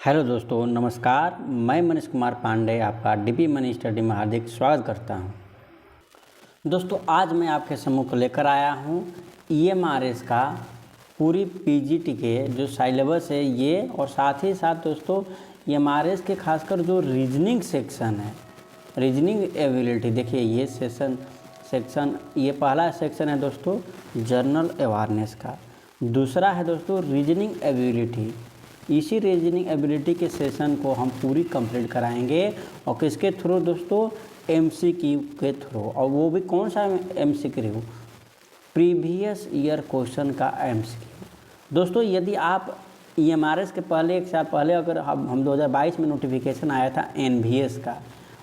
Hello दोस्तों, नमस्कार। मैं मनीष कुमार पांडे आपका डीपी मनी स्टडी में हार्दिक स्वागत करता हूं। दोस्तों, आज मैं आपके सम्मुख लेकर आया हूं ईएमआरएस का पूरी पीजीटी के जो सिलेबस है ये, और साथ ही साथ दोस्तों ईएमआरएस के खासकर जो रीजनिंग सेक्शन है, रीजनिंग एबिलिटी। देखिए ये सेक्शन ये पहला सेक्शन है दोस्तों जनरल अवेयरनेस का। दूसरा है दोस्तों रीजनिंग एबिलिटी। इसी रीजनिंग एबिलिटी के सेशन को हम पूरी कंप्लीट कराएंगे, और किसके थ्रू दोस्तों? एमसीक्यू के थ्रू। और वो भी कौन सा एमसीक्यू? प्रीवियस ईयर क्वेश्चन का एमसीक्यू। दोस्तों, यदि आप ईएमआरएस के पहले एक साल पहले अगर हम 2022 में नोटिफिकेशन आया था एनवीएस का,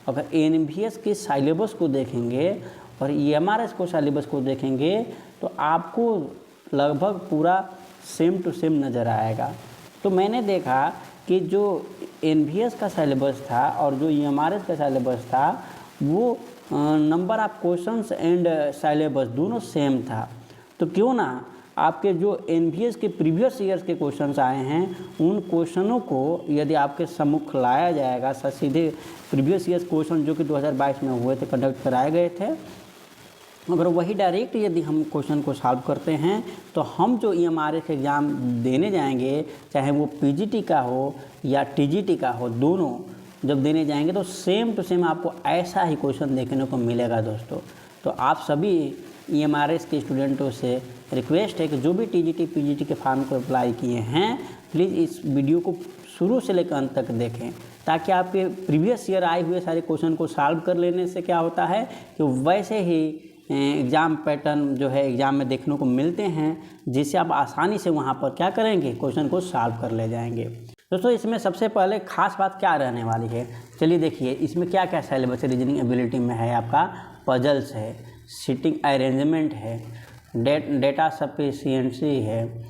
अगर एनवीएस के सिलेबस को देखेंगे और ईएमआरएस को सिलेबस को देखेंगे तो आपको लगभग पूरा सेम टू सेम नज़र आएगा। तो मैंने देखा कि जो एनवीएस का सिलेबस था और जो ईएमआरएस का सिलेबस था वो number of questions and syllabus दोनों सेम था। तो क्यों ना आपके जो एनवीएस के प्रीवियस ईयर्स के क्वेश्चंस आए हैं उन क्वेश्चनों को यदि आपके सम्मुख लाया जाएगा, सीधे प्रीवियस ईयर्स क्वेश्चन जो कि 2022 में हुए थे, कंडक्ट कराए गए थे, अगर वही डायरेक्ट यदि हम क्वेश्चन को सॉल्व करते हैं तो हम जो ईएमआरएस एग्ज़ाम देने जाएंगे, चाहे वो पीजीटी का हो या टीजीटी का हो, दोनों जब देने जाएंगे तो सेम टू सेम आपको ऐसा ही क्वेश्चन देखने को मिलेगा दोस्तों। तो आप सभी ईएमआरएस के स्टूडेंटों से रिक्वेस्ट है कि जो भी टीजीटी पीजीटी के फॉर्म को अप्लाई किए हैं, प्लीज़ इस वीडियो को शुरू से लेकर अंत तक देखें, ताकि आपके प्रीवियस ईयर आए हुए सारे क्वेश्चन को सॉल्व कर लेने से क्या होता है कि वैसे ही एग्ज़ाम पैटर्न जो है एग्ज़ाम में देखने को मिलते हैं, जिससे आप आसानी से वहाँ पर क्या करेंगे, क्वेश्चन को सॉल्व कर ले जाएंगे। दोस्तों, इसमें सबसे पहले खास बात क्या रहने वाली है, चलिए देखिए इसमें क्या क्या सिलेबस रीजनिंग एबिलिटी में है। आपका पजल्स है, सीटिंग अरेंजमेंट है, डेटा सफिशिएंसी है,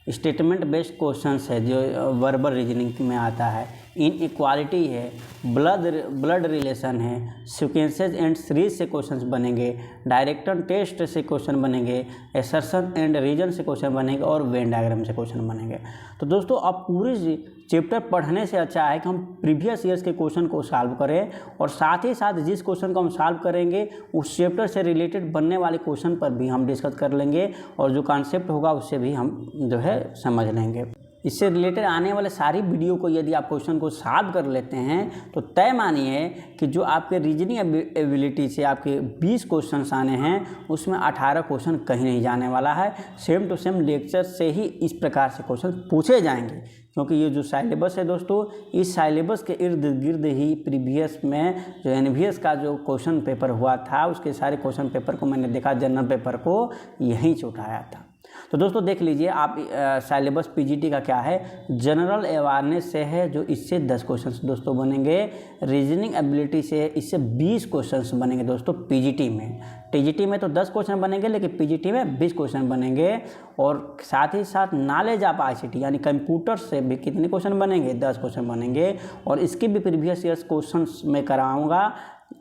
स्टेटमेंट बेस्ड क्वेश्चंस है जो वर्बल रीजनिंग में आता है, इनइक्वालिटी है, ब्लड रिलेशन है, सीक्वेंसेस एंड सीरीज से क्वेश्चंस बनेंगे, डायरेक्टर टेस्ट से क्वेश्चन बनेंगे, एसर्शन एंड रीजन से क्वेश्चन बनेंगे, और वेन डायग्राम से क्वेश्चन बनेंगे। तो दोस्तों, अब पूरी चैप्टर पढ़ने से अच्छा है कि हम प्रीवियस ईयर्स के क्वेश्चन को सॉल्व करें, और साथ ही साथ जिस क्वेश्चन को हम सॉल्व करेंगे उस चैप्टर से रिलेटेड बनने वाले क्वेश्चन पर भी हम डिस्कस कर लेंगे, और जो कॉन्सेप्ट होगा उससे भी हम जो है समझ लेंगे। इससे रिलेटेड आने वाले सारी वीडियो को यदि आप क्वेश्चन को सॉल्व कर लेते हैं तो तय मानिए कि जो आपके रीजनिंग एबिलिटी से आपके 20 क्वेश्चंस आने हैं उसमें 18 क्वेश्चन कहीं नहीं जाने वाला है। सेम टू सेम लेक्चर से ही इस प्रकार से क्वेश्चन पूछे जाएंगे, क्योंकि ये जो सिलेबस है दोस्तों, इस सिलेबस के इर्द गिर्द ही प्रीवियस में जो एनवीएस का जो क्वेश्चन पेपर हुआ था उसके सारे क्वेश्चन पेपर को मैंने देखा, जनरल पेपर को यहीं से उठाया था। तो दोस्तों देख लीजिए आप सिलेबस पीजीटी का क्या है। जनरल अवेयरनेस से है जो इससे 10 क्वेश्चंस दोस्तों बनेंगे, रीजनिंग एबिलिटी से इससे 20 क्वेश्चंस बनेंगे दोस्तों पीजीटी में। टीजीटी में तो 10 क्वेश्चन बनेंगे, लेकिन पीजीटी में 20 क्वेश्चन बनेंगे। और साथ ही साथ नॉलेज ऑफ आईसीटी यानी कंप्यूटर से भी कितने क्वेश्चन बनेंगे? 10 क्वेश्चन बनेंगे, और इसके भी प्रीवियस ईयर्स क्वेश्चन में कराऊँगा,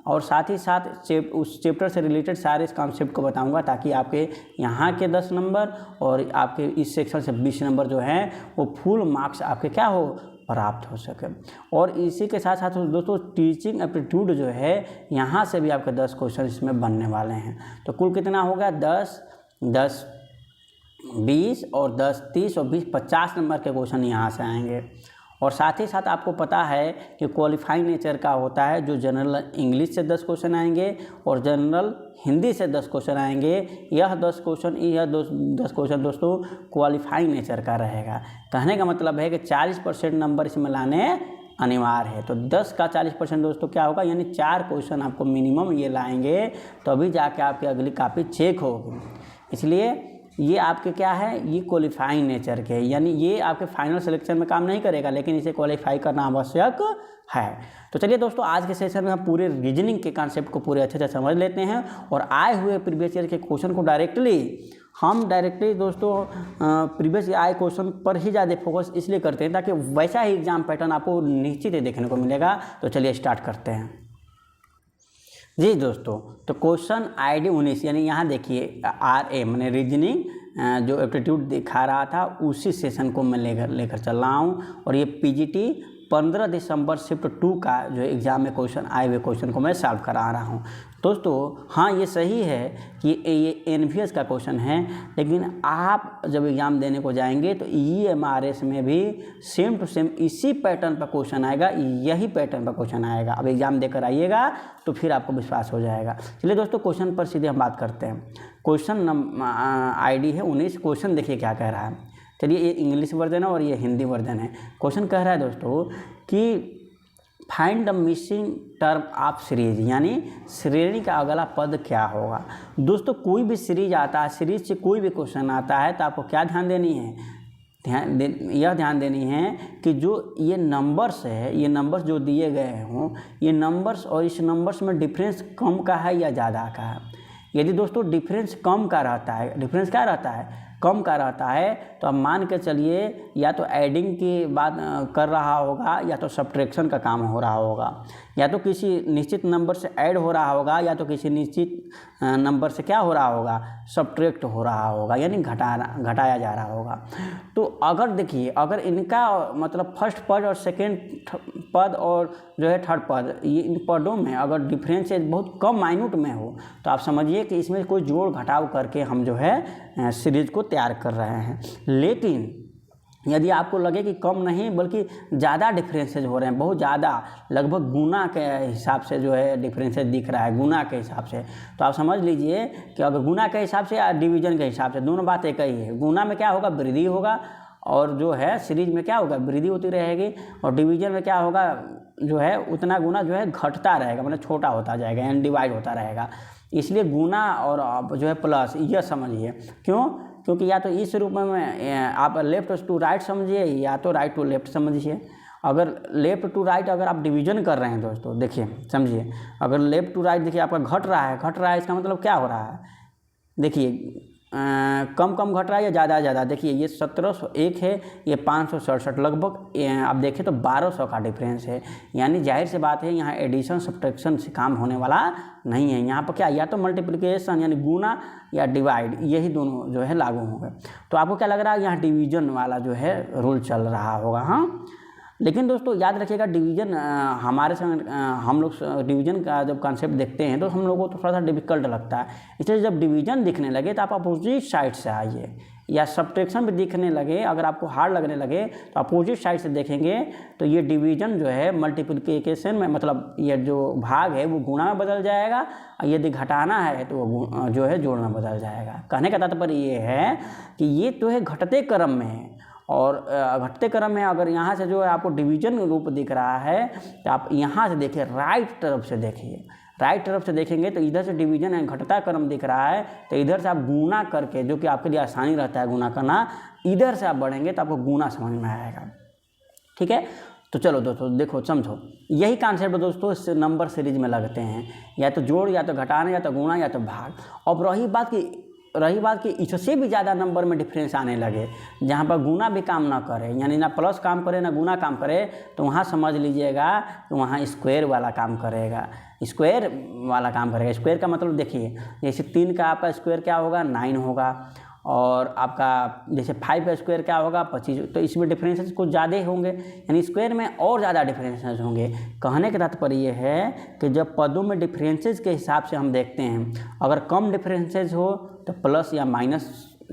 और साथ ही साथ उस चैप्टर से रिलेटेड सारे इस कॉन्सेप्ट को बताऊंगा, ताकि आपके यहाँ के 10 नंबर और आपके इस सेक्शन से 20 नंबर जो हैं वो फुल मार्क्स आपके क्या हो, प्राप्त हो सके। और इसी के साथ साथ दोस्तों टीचिंग एप्टीट्यूड जो है यहाँ से भी आपके 10 क्वेश्चन इसमें बनने वाले हैं। तो कुल कितना हो गया? 10, 10, 20 और 10, 30 और 20, 50 नंबर के क्वेश्चन यहाँ से आएंगे। और साथ ही साथ आपको पता है कि क्वालिफाइंग नेचर का होता है, जो जनरल इंग्लिश से 10 क्वेश्चन आएंगे और जनरल हिंदी से 10 क्वेश्चन आएंगे। यह 10 क्वेश्चन दोस्तों क्वालिफाइंग नेचर का रहेगा। कहने का मतलब है कि 40% नंबर इसमें लाने अनिवार्य है। तो 10 का 40% दोस्तों क्या होगा, यानी 4 क्वेश्चन आपको मिनिमम ये लाएंगे, तभी जाके आपकी अगली कॉपी चेक होगी। इसलिए ये आपके क्या है, ये क्वालिफाइंग नेचर के, यानी ये आपके फाइनल सिलेक्शन में काम नहीं करेगा, लेकिन इसे क्वालिफाई करना आवश्यक है। तो चलिए दोस्तों, आज के सेशन में हम पूरे रीजनिंग के कॉन्सेप्ट को पूरे अच्छे से समझ लेते हैं, और आए हुए प्रीवियस ईयर के क्वेश्चन को डायरेक्टली दोस्तों प्रीवियस आए क्वेश्चन पर ही ज़्यादा फोकस इसलिए करते हैं ताकि वैसा ही एग्जाम पैटर्न आपको निश्चित ही देखने को मिलेगा। तो चलिए स्टार्ट करते हैं। जी दोस्तों, तो क्वेश्चन ID 19 यानी यहाँ देखिए RA मैंने रीजनिंग जो एप्टीट्यूड दिखा रहा था उसी सेशन को मैं लेकर चल रहा हूँ, और ये पीजीटी 15 दिसंबर शिफ्ट 2 का जो एग्ज़ाम में क्वेश्चन आए हुए क्वेश्चन को मैं सॉल्व करा रहा हूँ। दोस्तों हाँ, ये सही है कि ये एनवीएस का क्वेश्चन है, लेकिन आप जब एग्ज़ाम देने को जाएंगे तो ईएमआरएस में भी सेम टू सेम इसी पैटर्न पर क्वेश्चन आएगा, यही पैटर्न पर क्वेश्चन आएगा। अब एग्ज़ाम देकर आइएगा तो फिर आपको विश्वास हो जाएगा। चलिए दोस्तों, क्वेश्चन पर सीधे हम बात करते हैं। क्वेश्चन आईडी है 19। क्वेश्चन देखिए क्या कह रहा है। चलिए, ये इंग्लिश वर्जन है और ये हिंदी वर्जन है। क्वेश्चन कह रहा है दोस्तों कि find the missing term of series, यानी श्रेणी का अगला पद क्या होगा। दोस्तों कोई भी सीरीज आता है, सीरीज से कोई भी क्वेश्चन आता है तो आपको क्या ध्यान देनी है, ध्यान देनी है कि जो ये नंबर्स है, ये नंबर्स जो दिए गए हों, ये नंबर्स और इस नंबर्स में डिफरेंस कम का है या ज़्यादा का है। यदि दोस्तों डिफरेंस कम का रहता है, डिफरेंस क्या रहता है, कम का रहता है, तो आप मान के चलिए या तो एडिंग की बात कर रहा होगा या तो सब्ट्रैक्शन का काम हो रहा होगा, या तो किसी निश्चित नंबर से ऐड हो रहा होगा या तो किसी निश्चित नंबर से क्या हो रहा होगा, सब्ट्रैक्ट हो रहा होगा, यानी घटाया जा रहा होगा। तो अगर देखिए, अगर इनका मतलब फर्स्ट पद और सेकेंड पद और जो है थर्ड पद, ये इन पदों में अगर डिफरेंस बहुत कम माइन्यूट में हो तो आप समझिए कि इसमें कोई जोड़ घटाव करके हम जो है सीरीज को तैयार कर रहे हैं। लेकिन यदि आपको लगे कि कम नहीं बल्कि ज़्यादा डिफरेंसेज हो रहे हैं, बहुत ज़्यादा, लगभग गुना के हिसाब से जो है डिफरेंसेज दिख रहा है, गुना के हिसाब से, तो आप समझ लीजिए कि अगर गुना के हिसाब से या डिवीजन के हिसाब से, दोनों बात एक ही है। गुना में क्या होगा, वृद्धि होगा, और जो है सीरीज में क्या होगा, वृद्धि होती रहेगी, और डिवीजन में क्या होगा, जो है उतना गुना जो है घटता रहेगा, मतलब छोटा होता जाएगा, यानी डिवाइड होता रहेगा। इसलिए गुना और जो है प्लस, यह समझिए। क्यों? क्योंकि या तो इस रूप में आप लेफ्ट टू राइट समझिए या तो राइट टू लेफ्ट समझिए। अगर लेफ्ट टू राइट अगर आप डिवीजन कर रहे हैं दोस्तों, देखिए समझिए, अगर लेफ्ट टू राइट देखिए आपका घट रहा है, इसका मतलब क्या हो रहा है, देखिए कम कम घट रहा है या ज़्यादा। देखिए ये 1701 है, ये 567 लगभग, आप देखें तो 1200 का डिफरेंस है। यानी जाहिर सी बात है यहाँ एडिशन सब्ट्रैक्शन से काम होने वाला नहीं है। यहाँ पर क्या, या तो मल्टीप्लिकेशन यानी गुना या डिवाइड, यही दोनों जो है लागू होंगे। तो आपको क्या लग रहा है, यहाँ डिवीजन वाला जो है रूल चल रहा होगा। हाँ, लेकिन दोस्तों याद रखिएगा, डिवीज़न हमारे संग हम लोग डिवीज़न का जब कॉन्सेप्ट देखते हैं तो हम लोगों को थोड़ा सा डिफिकल्ट लगता है। इसलिए जब डिवीज़न दिखने लगे तो आप अपोजिट साइड से आइए, या सब्ट्रैक्शन भी दिखने लगे, अगर आपको हार्ड लगने लगे तो अपोजिट साइड से देखेंगे तो ये डिवीज़न जो है मल्टीप्लिकेशन में, मतलब ये जो भाग है वो गुणा में बदल जाएगा, और यदि घटाना है तो वो जो है जोड़ में बदल जाएगा। कहने का तात्पर्य ये है कि ये तो है घटते क्रम में है, और घटते क्रम में अगर यहाँ से जो है आपको डिवीजन रूप दिख रहा है तो आप यहाँ से देखिए, राइट तरफ से देखिए, राइट तरफ से देखेंगे तो इधर से डिवीजन है, घटता क्रम दिख रहा है, तो इधर से आप गुना करके, जो कि आपके लिए आसानी रहता है गुना करना, इधर से आप बढ़ेंगे तो आपको गुना समझ में आएगा। ठीक है, तो चलो दोस्तों देखो समझो, यही कॉन्सेप्ट दोस्तों इस नंबर सीरीज में लगते हैं, या तो जोड़, या तो घटाना, या तो गुणा, या तो भाग। अब रही बात कि इससे भी ज़्यादा नंबर में डिफरेंस आने लगे, जहाँ पर गुना भी काम ना करे, यानी ना प्लस काम करे ना गुना काम करे, तो वहाँ समझ लीजिएगा कि वहाँ स्क्वायर वाला काम करेगा। स्क्वायर का मतलब देखिए, जैसे 3 का आपका स्क्वायर क्या होगा, 9 होगा, और आपका जैसे 5 का स्क्वायर क्या होगा, 25। तो इसमें डिफरेंसेस कुछ ज़्यादा होंगे, यानी स्क्वायर में और ज़्यादा डिफरेंसेस होंगे। कहने का तात्पर्य ये है कि जब पदों में डिफरेंसेस के हिसाब से हम देखते हैं, अगर कम डिफरेंसेस हो तो प्लस या माइनस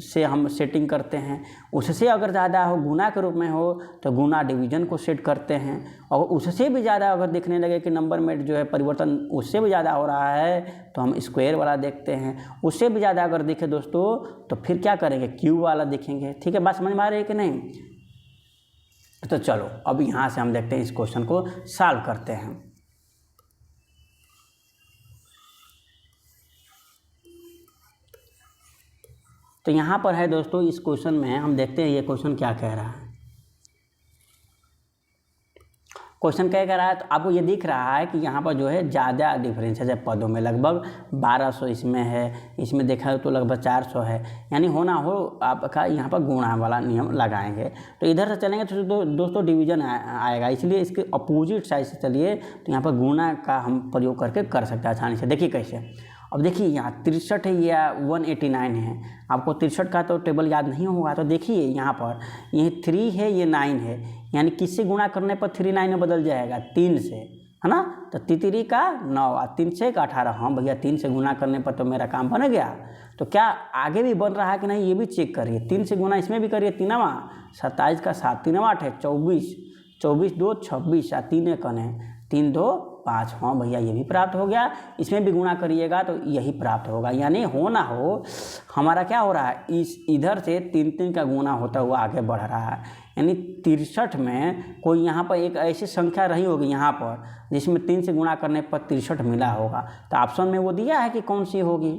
से हम सेटिंग करते हैं, उससे अगर ज़्यादा हो, गुना के रूप में हो तो गुना डिवीजन को सेट करते हैं, और उससे भी ज़्यादा अगर दिखने लगे कि नंबर में जो है परिवर्तन उससे भी ज़्यादा हो रहा है तो हम स्क्वायर वाला देखते हैं, उससे भी ज़्यादा अगर दिखे दोस्तों तो फिर क्या करेंगे, क्यूब वाला देखेंगे। ठीक है, बात समझ में आ रही है कि नहीं? तो चलो अब यहाँ से हम देखते हैं, इस क्वेश्चन को सॉल्व करते हैं। तो यहाँ पर है दोस्तों, इस क्वेश्चन में हम देखते हैं ये क्वेश्चन क्या कह रहा है। क्वेश्चन क्या कह रहा है, तो आपको ये दिख रहा है कि यहाँ पर जो है ज़्यादा डिफरेंस है पदों में, लगभग 1200 इसमें है, इसमें देखा तो लगभग 400 है, यानी होना हो आपका यहाँ पर गुणा वाला नियम लगाएंगे। तो इधर से चलेंगे तो दोस्तों डिवीजन आएगा, इसलिए इसके अपोजिट साइड से चलिए, तो यहाँ पर गुणा का हम प्रयोग करके कर सकते हैं आसानी से। देखिए कैसे, अब देखिए यहाँ 63 है या 189 है, आपको 63 का तो टेबल याद नहीं होगा, तो देखिए यहाँ पर ये 3 है, ये 9 है, यानी किससे गुणा करने पर 39 में बदल जाएगा, 3 से, है ना। तो तितरी का 9 और 3 से 18। हाँ भैया 3 से गुना करने पर तो मेरा काम बन गया। तो क्या आगे भी बन रहा है कि नहीं ये भी चेक करिए। 3 से गुना इसमें भी करिए, 3 27 का 7, 3 8 है 24, 24 2 26 या 3 1 है 3 2 5। हाँ भैया ये भी प्राप्त हो गया। इसमें भी गुणा करिएगा तो यही प्राप्त होगा। यानी हो ना हो हमारा क्या हो रहा है, इस इधर से 3 3 का गुना होता हुआ आगे बढ़ रहा है। यानी 63 में कोई यहाँ पर एक ऐसी संख्या रही होगी यहाँ पर जिसमें 3 से गुणा करने पर 63 मिला होगा। तो ऑप्शन में वो दिया है कि कौन सी होगी।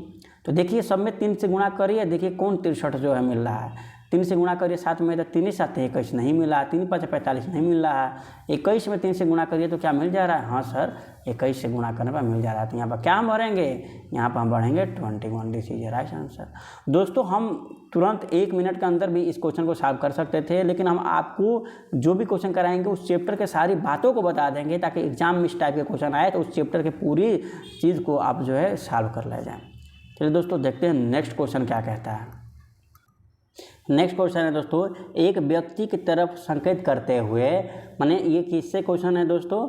तो देखिए सब में 3 से गुणा करिए, देखिए कौन 63 जो है मिल रहा है। 3 से गुणा करिए 7 में तो 3 7 21 नहीं मिला, 3 5 45 नहीं मिल रहा है। 21 में 3 से गुणा करिए तो क्या मिल जा रहा है, हाँ सर 21 से गुणा करने पर मिल जा रहा है। तो यहाँ पर क्या हम भरेंगे, यहाँ पर हम बढ़ेंगे 21। This is right answer. दोस्तों हम तुरंत 1 मिनट के अंदर भी इस क्वेश्चन को सॉल्व कर सकते थे, लेकिन हम आपको जो भी क्वेश्चन कराएंगे उस चैप्टर के सारी बातों को बता देंगे ताकि एग्जाम में इस टाइप के क्वेश्चन आए तो उस चैप्टर की पूरी चीज़ को आप जो है सॉल्व कर ले जाएँ। चलिए दोस्तों देखते हैं नेक्स्ट क्वेश्चन क्या कहता है। नेक्स्ट क्वेश्चन है दोस्तों, एक व्यक्ति की तरफ संकेत करते हुए, माने ये किससे क्वेश्चन है दोस्तों,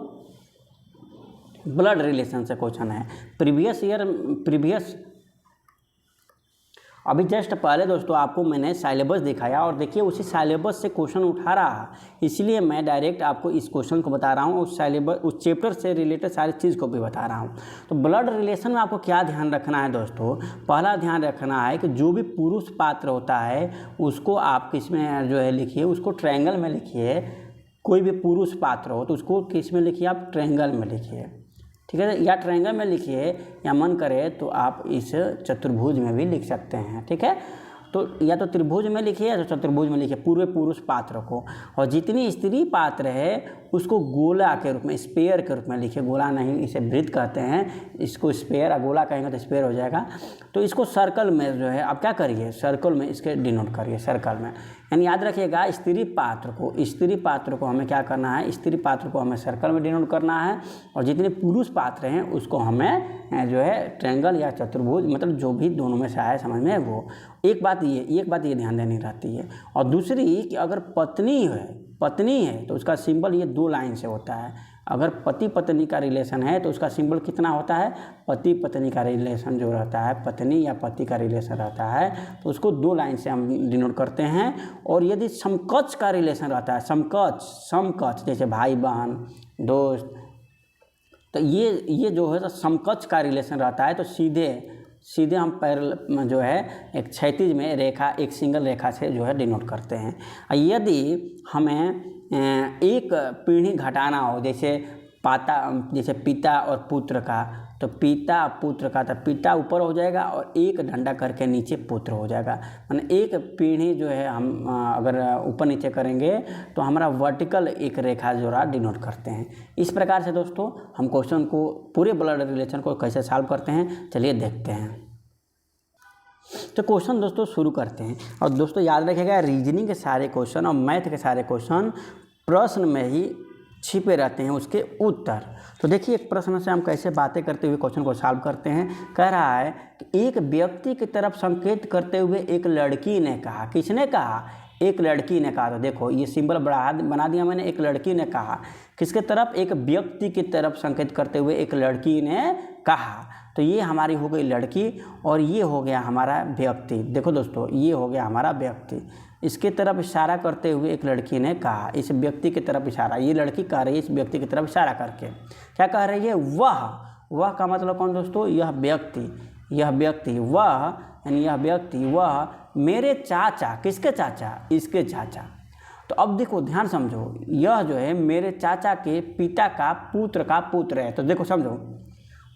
ब्लड रिलेशन से क्वेश्चन है। प्रीवियस अभी जस्ट पहले दोस्तों आपको मैंने सिलेबस दिखाया और देखिए उसी सिलेबस से क्वेश्चन उठा रहा है, इसलिए मैं डायरेक्ट आपको इस क्वेश्चन को बता रहा हूँ। उस सिलेबस उस चैप्टर से रिलेटेड सारी चीज़ को भी बता रहा हूँ। तो ब्लड रिलेशन में आपको क्या ध्यान रखना है दोस्तों, पहला ध्यान रखना है कि जो भी पुरुष पात्र होता है उसको आप किस में जो है लिखिए, उसको ट्रायंगल में लिखिए। कोई भी पुरुष पात्र हो तो उसको किस में लिखिए, आप ट्रायंगल में लिखिए, ठीक है। या ट्रायंगल में लिखिए या मन करे तो आप इस चतुर्भुज में भी लिख सकते हैं, ठीक है। तो या तो त्रिभुज में लिखिए या तो चतुर्भुज में लिखिए पूरे पुरुष पात्र को, और जितनी स्त्री पात्र है उसको गोला के रूप में, स्पेयर के रूप में लिखिए। गोला नहीं, इसे वृत्त कहते हैं, इसको स्पेयर, गोला कहेंगे तो स्पेयर हो जाएगा। तो इसको सर्कल में जो है आप क्या करिए, सर्कल में इसके डिनोट करिए, सर्कल में। यानी याद रखिएगा स्त्री पात्र को हमें क्या करना है, स्त्री पात्र को हमें सर्कल में डिनोट करना है, और जितने पुरुष पात्र हैं उसको हमें जो है ट्रायंगल या चतुर्भुज, मतलब जो भी दोनों में से आए समझ में वो। एक बात ये ध्यान देनी रहती है। और दूसरी कि अगर पत्नी है तो उसका सिंबल ये 2 लाइन से होता है। अगर पति पत्नी का रिलेशन है तो उसका सिंबल कितना होता है, पति पत्नी का रिलेशन जो रहता है, पत्नी या पति का रिलेशन रहता है तो उसको 2 लाइन से हम डिनोट करते हैं। और यदि समकक्ष का रिलेशन रहता है, समकक्ष जैसे भाई बहन दोस्त, तो ये जो है तो समकक्ष का रिलेशन रहता है तो सीधे हम पैरेलल जो है एक क्षैतिज में रेखा, एक सिंगल रेखा से जो है डिनोट करते हैं। यदि हमें एक पीढ़ी घटाना हो, जैसे पिता और पुत्र का, तो पिता पुत्र का, तो पिता ऊपर हो जाएगा और एक डंडा करके नीचे पुत्र हो जाएगा। माने एक पीढ़ी जो है हम अगर ऊपर नीचे करेंगे तो हमारा वर्टिकल एक रेखा जो रहा डिनोट करते हैं। इस प्रकार से दोस्तों हम क्वेश्चन को, पूरे ब्लड रिलेशन को कैसे सॉल्व करते हैं चलिए देखते हैं। तो क्वेश्चन दोस्तों शुरू करते हैं। और दोस्तों याद रखिएगा रीजनिंग के सारे क्वेश्चन और मैथ के सारे क्वेश्चन प्रश्न में ही छिपे रहते हैं, उसके उत्तर। तो देखिए एक प्रश्न से हम कैसे बातें करते हुए क्वेश्चन को सॉल्व करते हैं। कह रहा है कि एक व्यक्ति की तरफ संकेत करते हुए एक लड़की ने कहा, किसने कहा, एक लड़की ने कहा। तो देखो ये सिंबल बना दिया मैंने, एक लड़की ने कहा। किसके तरफ, एक व्यक्ति की तरफ संकेत करते हुए एक लड़की ने कहा। तो ये हमारी हो गई लड़की और ये हो गया हमारा व्यक्ति। देखो दोस्तों ये हो गया हमारा व्यक्ति, इसके तरफ इशारा करते हुए एक लड़की ने कहा, इस व्यक्ति की तरफ इशारा, ये लड़की कह रही है इस व्यक्ति की तरफ इशारा करके। क्या कह रही है, वह का मतलब कौन दोस्तों, यह व्यक्ति, वह यानी यह व्यक्ति, वह मेरे चाचा, किसके चाचा, इसके चाचा। तो अब देखो ध्यान समझो, यह जो है मेरे चाचा के पिता का पुत्र है। तो देखो समझो,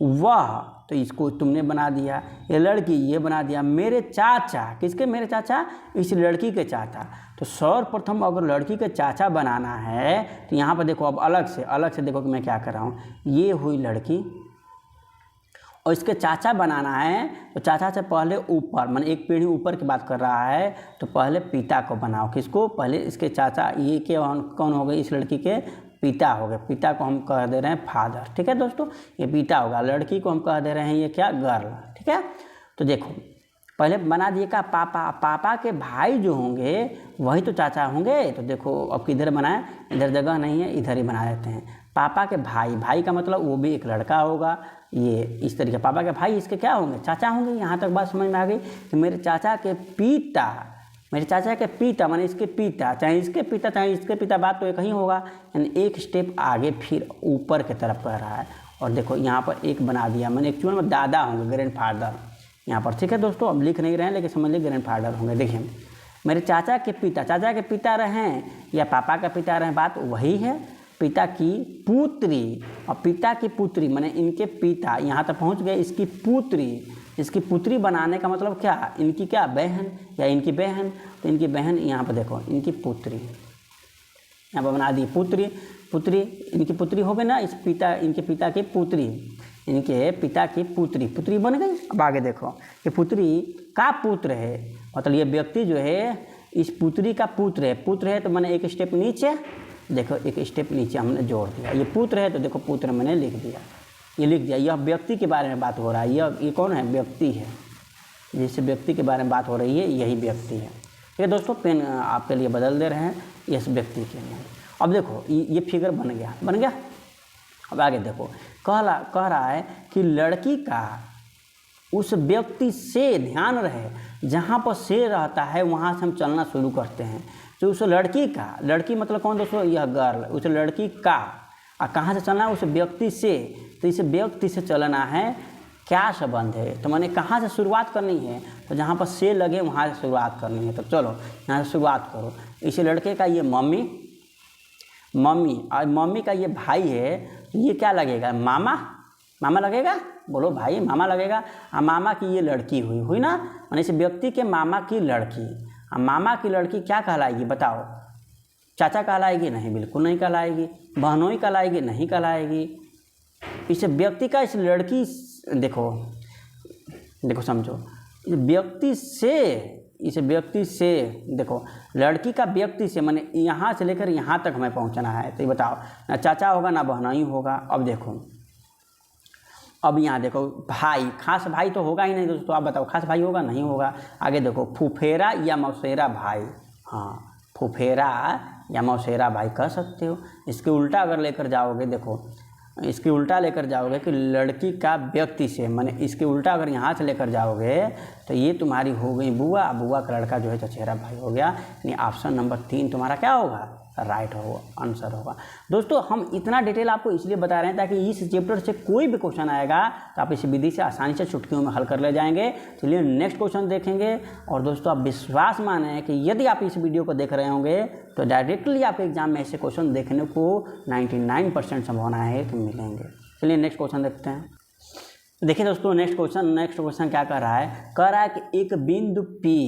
वह तो इसको तुमने बना दिया, ये लड़की ये बना दिया, मेरे चाचा, किसके, मेरे चाचा, इस लड़की के चाचा। तो सर्वप्रथम अगर लड़की के चाचा बनाना है तो यहाँ पर देखो अब अलग से देखो कि मैं क्या कर रहा हूँ। ये हुई लड़की और इसके चाचा बनाना है तो चाचा से पहले ऊपर, माने एक पीढ़ी ऊपर की बात कर रहा है तो पहले पिता को बनाओ। किसको, पहले इसके चाचा, ये क्या कौन हो गए, इस लड़की के पिता हो गए। पिता को हम कह दे रहे हैं फादर, ठीक है दोस्तों, ये पिता होगा। लड़की को हम कह दे रहे हैं ये क्या, गर्ल, ठीक है। तो देखो पहले बना दिए का पापा, पापा के भाई जो होंगे वही तो चाचा होंगे। तो देखो अब किधर बनाए, इधर जगह नहीं है, इधर ही बना देते हैं। पापा के भाई, भाई का मतलब वो भी एक लड़का होगा, ये इस तरीके पापा के भाई इसके क्या होंगे, चाचा होंगे। यहाँ तक बात समझ में आ गई कि मेरे चाचा के पिता, मेरे चाचा के पिता माने इसके पिता, चाहे इसके पिता चाहे इसके पिता, बात तो एक ही होगा। यानी एक स्टेप आगे फिर ऊपर की तरफ कह रहा है। और देखो यहाँ पर एक बना दिया, मैंने एक्चुअल में दादा होंगे, ग्रैंड फादर यहाँ पर, ठीक है दोस्तों। अब लिख नहीं रहे हैं लेकिन समझ लीजिए ग्रैंड फादर होंगे। देखिए मेरे चाचा के पिता, चाचा के पिता रहें या पापा का पिता रहें, बात वही है। पिता की पुत्री, और पिता की पुत्री माने इनके पिता यहाँ तक पहुँच गए, इसकी पुत्री, इसकी पुत्री बनाने का मतलब क्या, इनकी क्या बहन या इनकी बहन। तो इनकी बहन यहाँ पर देखो, इनकी पुत्री यहाँ पर बना दी, पुत्री, पुत्री इनकी पुत्री हो गई ना, इस पिता, इनके पिता की पुत्री, इनके पिता की पुत्री, पुत्री बन गई। अब आगे देखो कि पुत्री का पुत्र है, मतलब ये व्यक्ति जो है इस पुत्री का पुत्र है। पुत्र है तो मैंने एक स्टेप नीचे, देखो एक स्टेप नीचे हमने जोड़ दिया। ये पुत्र है तो देखो पुत्र मैंने लिख दिया, ये लिख दिया। यह व्यक्ति के बारे में बात हो रहा है, ये कौन है, व्यक्ति है। जिस व्यक्ति के बारे में बात हो रही है यही व्यक्ति है। ठीक है दोस्तों, पेन आपके लिए बदल दे रहे हैं इस व्यक्ति के लिए। अब देखो ये फिगर बन गया, बन गया। अब आगे देखो कह रहा है कि लड़की का उस व्यक्ति से ध्यान रहे जहाँ पर से रहता है, वहाँ से हम चलना शुरू करते हैं। तो उस लड़की का, लड़की मतलब कौन दोस्तों, यह गर्ल, उस लड़की का, और कहाँ से चलना है, उस व्यक्ति से। तो इस व्यक्ति से चलना है, क्या संबंध है, तो मैंने कहाँ से शुरुआत करनी है, तो जहाँ पर से लगे वहाँ से शुरुआत करनी है। तो चलो यहाँ से शुरुआत करो। इस लड़के का ये मम्मी, मम्मी, और मम्मी का ये भाई है, तो ये क्या लगेगा, मामा, मामा लगेगा, बोलो भाई मामा लगेगा। और मामा की ये लड़की हुई ना, मैंने इस व्यक्ति के मामा की लड़की। और मामा की लड़की क्या कहलाएगी बताओ, चाचा कहलाएगी, नहीं बिल्कुल नहीं कहलाएगी। बहनोई कहलाएगी, नहीं कहलाएगी। इस व्यक्ति का इस लड़की, देखो देखो समझो, इस व्यक्ति से, इस व्यक्ति से, देखो लड़की का व्यक्ति से माने यहाँ से लेकर यहाँ तक हमें पहुँचना है। तो ये बताओ, ना चाचा होगा ना बहनोई होगा। अब देखो, अब यहाँ देखो भाई, खास भाई तो होगा ही नहीं दोस्तों, आप बताओ खास भाई होगा, नहीं होगा। आगे देखो फुफेरा या मौसेरा भाई, हाँ फुफेरा या मौसेरा भाई कह सकते हो। इसके उल्टा अगर लेकर जाओगे, देखो इसके उल्टा लेकर जाओगे कि लड़की का व्यक्ति से, माने इसके उल्टा अगर यहाँ से लेकर जाओगे तो ये तुम्हारी हो गई बुआ, बुआ का लड़का जो है चचेरा भाई हो गया। यानी ऑप्शन नंबर 3 तुम्हारा क्या होगा, राइट होगा, आंसर होगा। दोस्तों हम इतना डिटेल आपको इसलिए बता रहे हैं ताकि इस चैप्टर से कोई भी क्वेश्चन आएगा तो आप इस विधि से आसानी से चुटकियों में हल कर ले जाएंगे। चलिए नेक्स्ट क्वेश्चन देखेंगे। और दोस्तों आप विश्वास माने कि यदि आप इस वीडियो को देख रहे होंगे तो डायरेक्टली आपके एग्जाम में ऐसे क्वेश्चन देखने को 99% संभावना है कि मिलेंगे। चलिए नेक्स्ट क्वेश्चन देखते हैं। देखिए दोस्तों नेक्स्ट क्वेश्चन क्या कह रहा है कि एक बिंदु P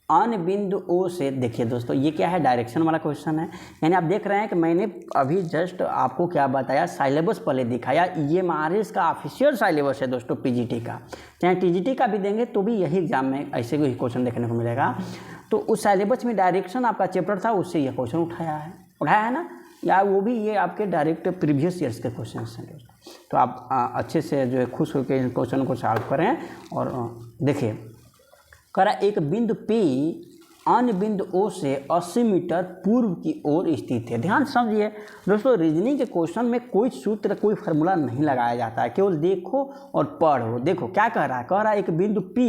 अन्य बिंदु O से, देखिए दोस्तों ये क्या है, डायरेक्शन वाला क्वेश्चन है। यानी आप देख रहे हैं कि मैंने अभी जस्ट आपको क्या बताया, साइलेबस पहले दिखाया। EMRS का ऑफिशियल साइलेबस है दोस्तों PGT का, चाहे TGT का भी देंगे तो भी यही एग्जाम में ऐसे ही क्वेश्चन देखने को मिलेगा। तो उस साइलेबस में डायरेक्शन आपका चैप्टर था, उससे यह क्वेश्चन उठाया है ना, या वो भी ये आपके डायरेक्ट प्रीवियस ईयर्स के क्वेश्चन हैं। तो आप अच्छे से जो है खुश होकर इन क्वेश्चन को सॉल्व करें। और देखिए करा एक बिंदु P अन्य बिंदु O से 80 मीटर पूर्व की ओर स्थित है। ध्यान समझिए दोस्तों, रीजनिंग के क्वेश्चन में कोई सूत्र, कोई फार्मूला नहीं लगाया जाता है, केवल देखो और पढ़ो। देखो क्या कह रहा है एक बिंदु P,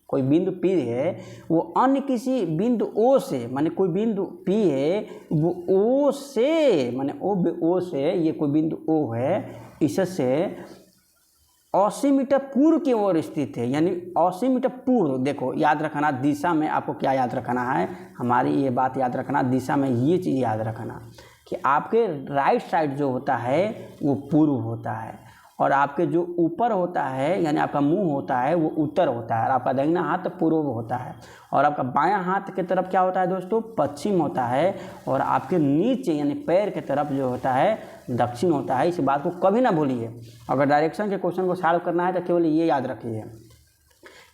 कोई बिंदु P है, वो अन्य किसी बिंदु O से, माने कोई बिंदु P है वो O से, माने O से, ये कोई बिंदु O है, इससे 80 मीटर पूर्व की ओर स्थित है। यानी 80 मीटर पूर्व, देखो याद रखना दिशा में, आपको क्या याद रखना है, हमारी ये बात याद रखना, दिशा में ये चीज़ याद रखना कि आपके राइट साइड जो होता है वो पूर्व होता है, और आपके जो ऊपर होता है यानी आपका मुंह होता है वो उत्तर होता है, और आपका दाहिना हाथ पूर्व होता है, और आपका बायां हाथ की तरफ क्या होता है दोस्तों, पश्चिम होता है, और आपके नीचे यानी पैर की तरफ जो होता है दक्षिण होता है। इस बात को कभी ना भूलिए। अगर डायरेक्शन के क्वेश्चन को सॉल्व करना है तो केवल ये याद रखिए,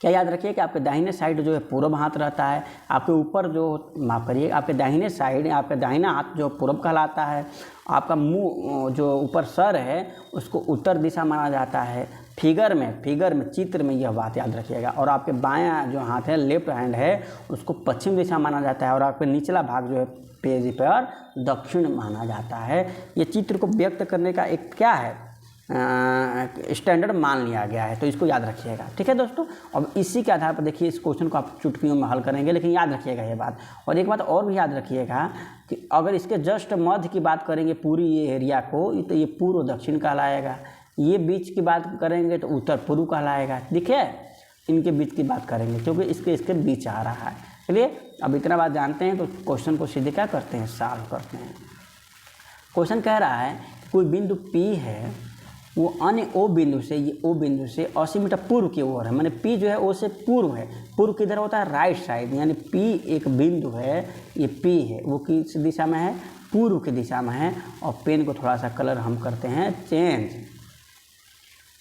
क्या याद रखिए कि आपके दाहिने साइड जो है पूर्व हाथ रहता है, आपके ऊपर जो, माफ करिए, आपके दाहिने साइड, आपका दाहिना हाथ जो पूर्व कहलाता है, आपका मुंह जो ऊपर सर है उसको उत्तर दिशा माना जाता है, फिगर में चित्र में यह बात याद रखिएगा। और आपके बायां जो हाथ है, लेफ्ट हैंड है, उसको पश्चिम दिशा माना जाता है और आपके निचला भाग जो है पेज पर दक्षिण माना जाता है। ये चित्र को व्यक्त करने का एक क्या है, स्टैंडर्ड मान लिया गया है, तो इसको याद रखिएगा। ठीक है दोस्तों, अब इसी के आधार पर देखिए इस क्वेश्चन को आप चुटकियों में हल करेंगे, लेकिन याद रखिएगा ये बात। और एक बात और भी याद रखिएगा कि अगर इसके जस्ट मध्य की बात करेंगे पूरी ये एरिया को, तो ये पूर्व दक्षिण कहलाएगा। ये बीच की बात करेंगे तो उत्तर पूर्व कहलाएगा। देखिए इनके बीच की बात करेंगे क्योंकि इसके बीच आ रहा है। चलिए अब इतना बात जानते हैं तो क्वेश्चन को सीधे क्या करते हैं, सॉल्व करते हैं। क्वेश्चन कह रहा है कोई बिंदु P है, वो अन्य O बिंदु से, ये O बिंदु से 80 मीटर पूर्व की ओर है। माने P जो है O से पूर्व है। पूर्व किधर होता है, राइट साइड। यानी P एक बिंदु है, ये P है, वो किस दिशा में है, पूर्व की दिशा में है। और पेन को थोड़ा सा कलर हम करते हैं चेंज।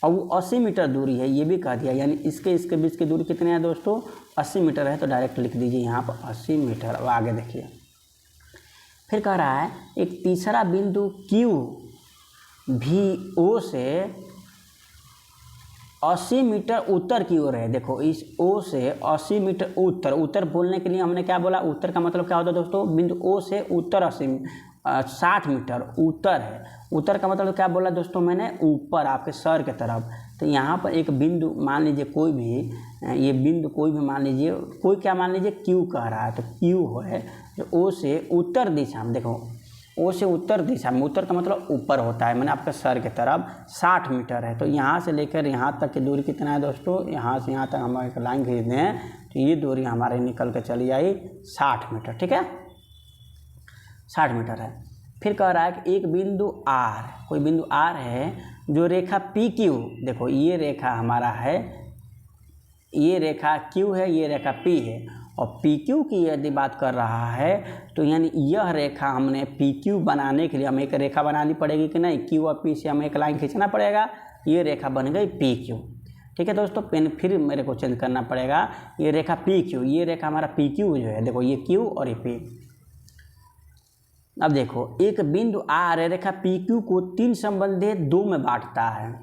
और वो 80 मीटर दूरी है, ये भी कह दिया। यानी इसके बीच की दूरी कितनी है दोस्तों, 80 मीटर है, तो डायरेक्ट लिख दीजिए यहाँ पर 80 मीटर। अब आगे देखिए, फिर कह रहा है एक तीसरा बिंदु Q भी O से 80 मीटर उत्तर की ओर है। देखो इस O से 80 मीटर उत्तर बोलने के लिए हमने क्या बोला, उत्तर का मतलब क्या होता है दोस्तों, बिंदु O से उत्तर 60 मीटर उत्तर है। उत्तर का मतलब क्या बोला दोस्तों मैंने, ऊपर आपके सर के तरफ। तो यहाँ पर एक बिंदु मान लीजिए कोई भी, ये बिंदु कोई भी मान लीजिए, कोई क्या मान लीजिए Q कह रहा है, तो Q है जो O से उत्तर दिशा में, देखो O से उत्तर दिशा में, उत्तर का मतलब ऊपर होता है, मैंने आपके सर के तरफ 60 मीटर है। तो यहाँ से लेकर यहाँ तक की दूरी कितना है दोस्तों, यहाँ से यहाँ तक हम एक लाइन खींचते हैं तो ये दूरी हमारे निकल के चली आई 60 मीटर। ठीक है, 60 मीटर है। फिर कह रहा है कि एक बिंदु R, कोई बिंदु R है जो रेखा PQ, देखो ये रेखा हमारा है, ये रेखा Q है, ये रेखा P है। और PQ की यदि बात कर रहा है तो यानी यह रेखा हमने PQ बनाने के लिए हमें एक रेखा बनानी पड़ेगी कि नहीं, Q और P से हमें एक लाइन खींचना पड़ेगा, ये रेखा बन गई PQ। ठीक है दोस्तों, पेन फिर मेरे को चेंज करना पड़ेगा, ये रेखा PQ, ये रेखा हमारा PQ जो है, देखो ये Q और ये P। अब देखो एक बिंदु R है, रेखा PQ को 3 संबंधित 2 में बांटता है।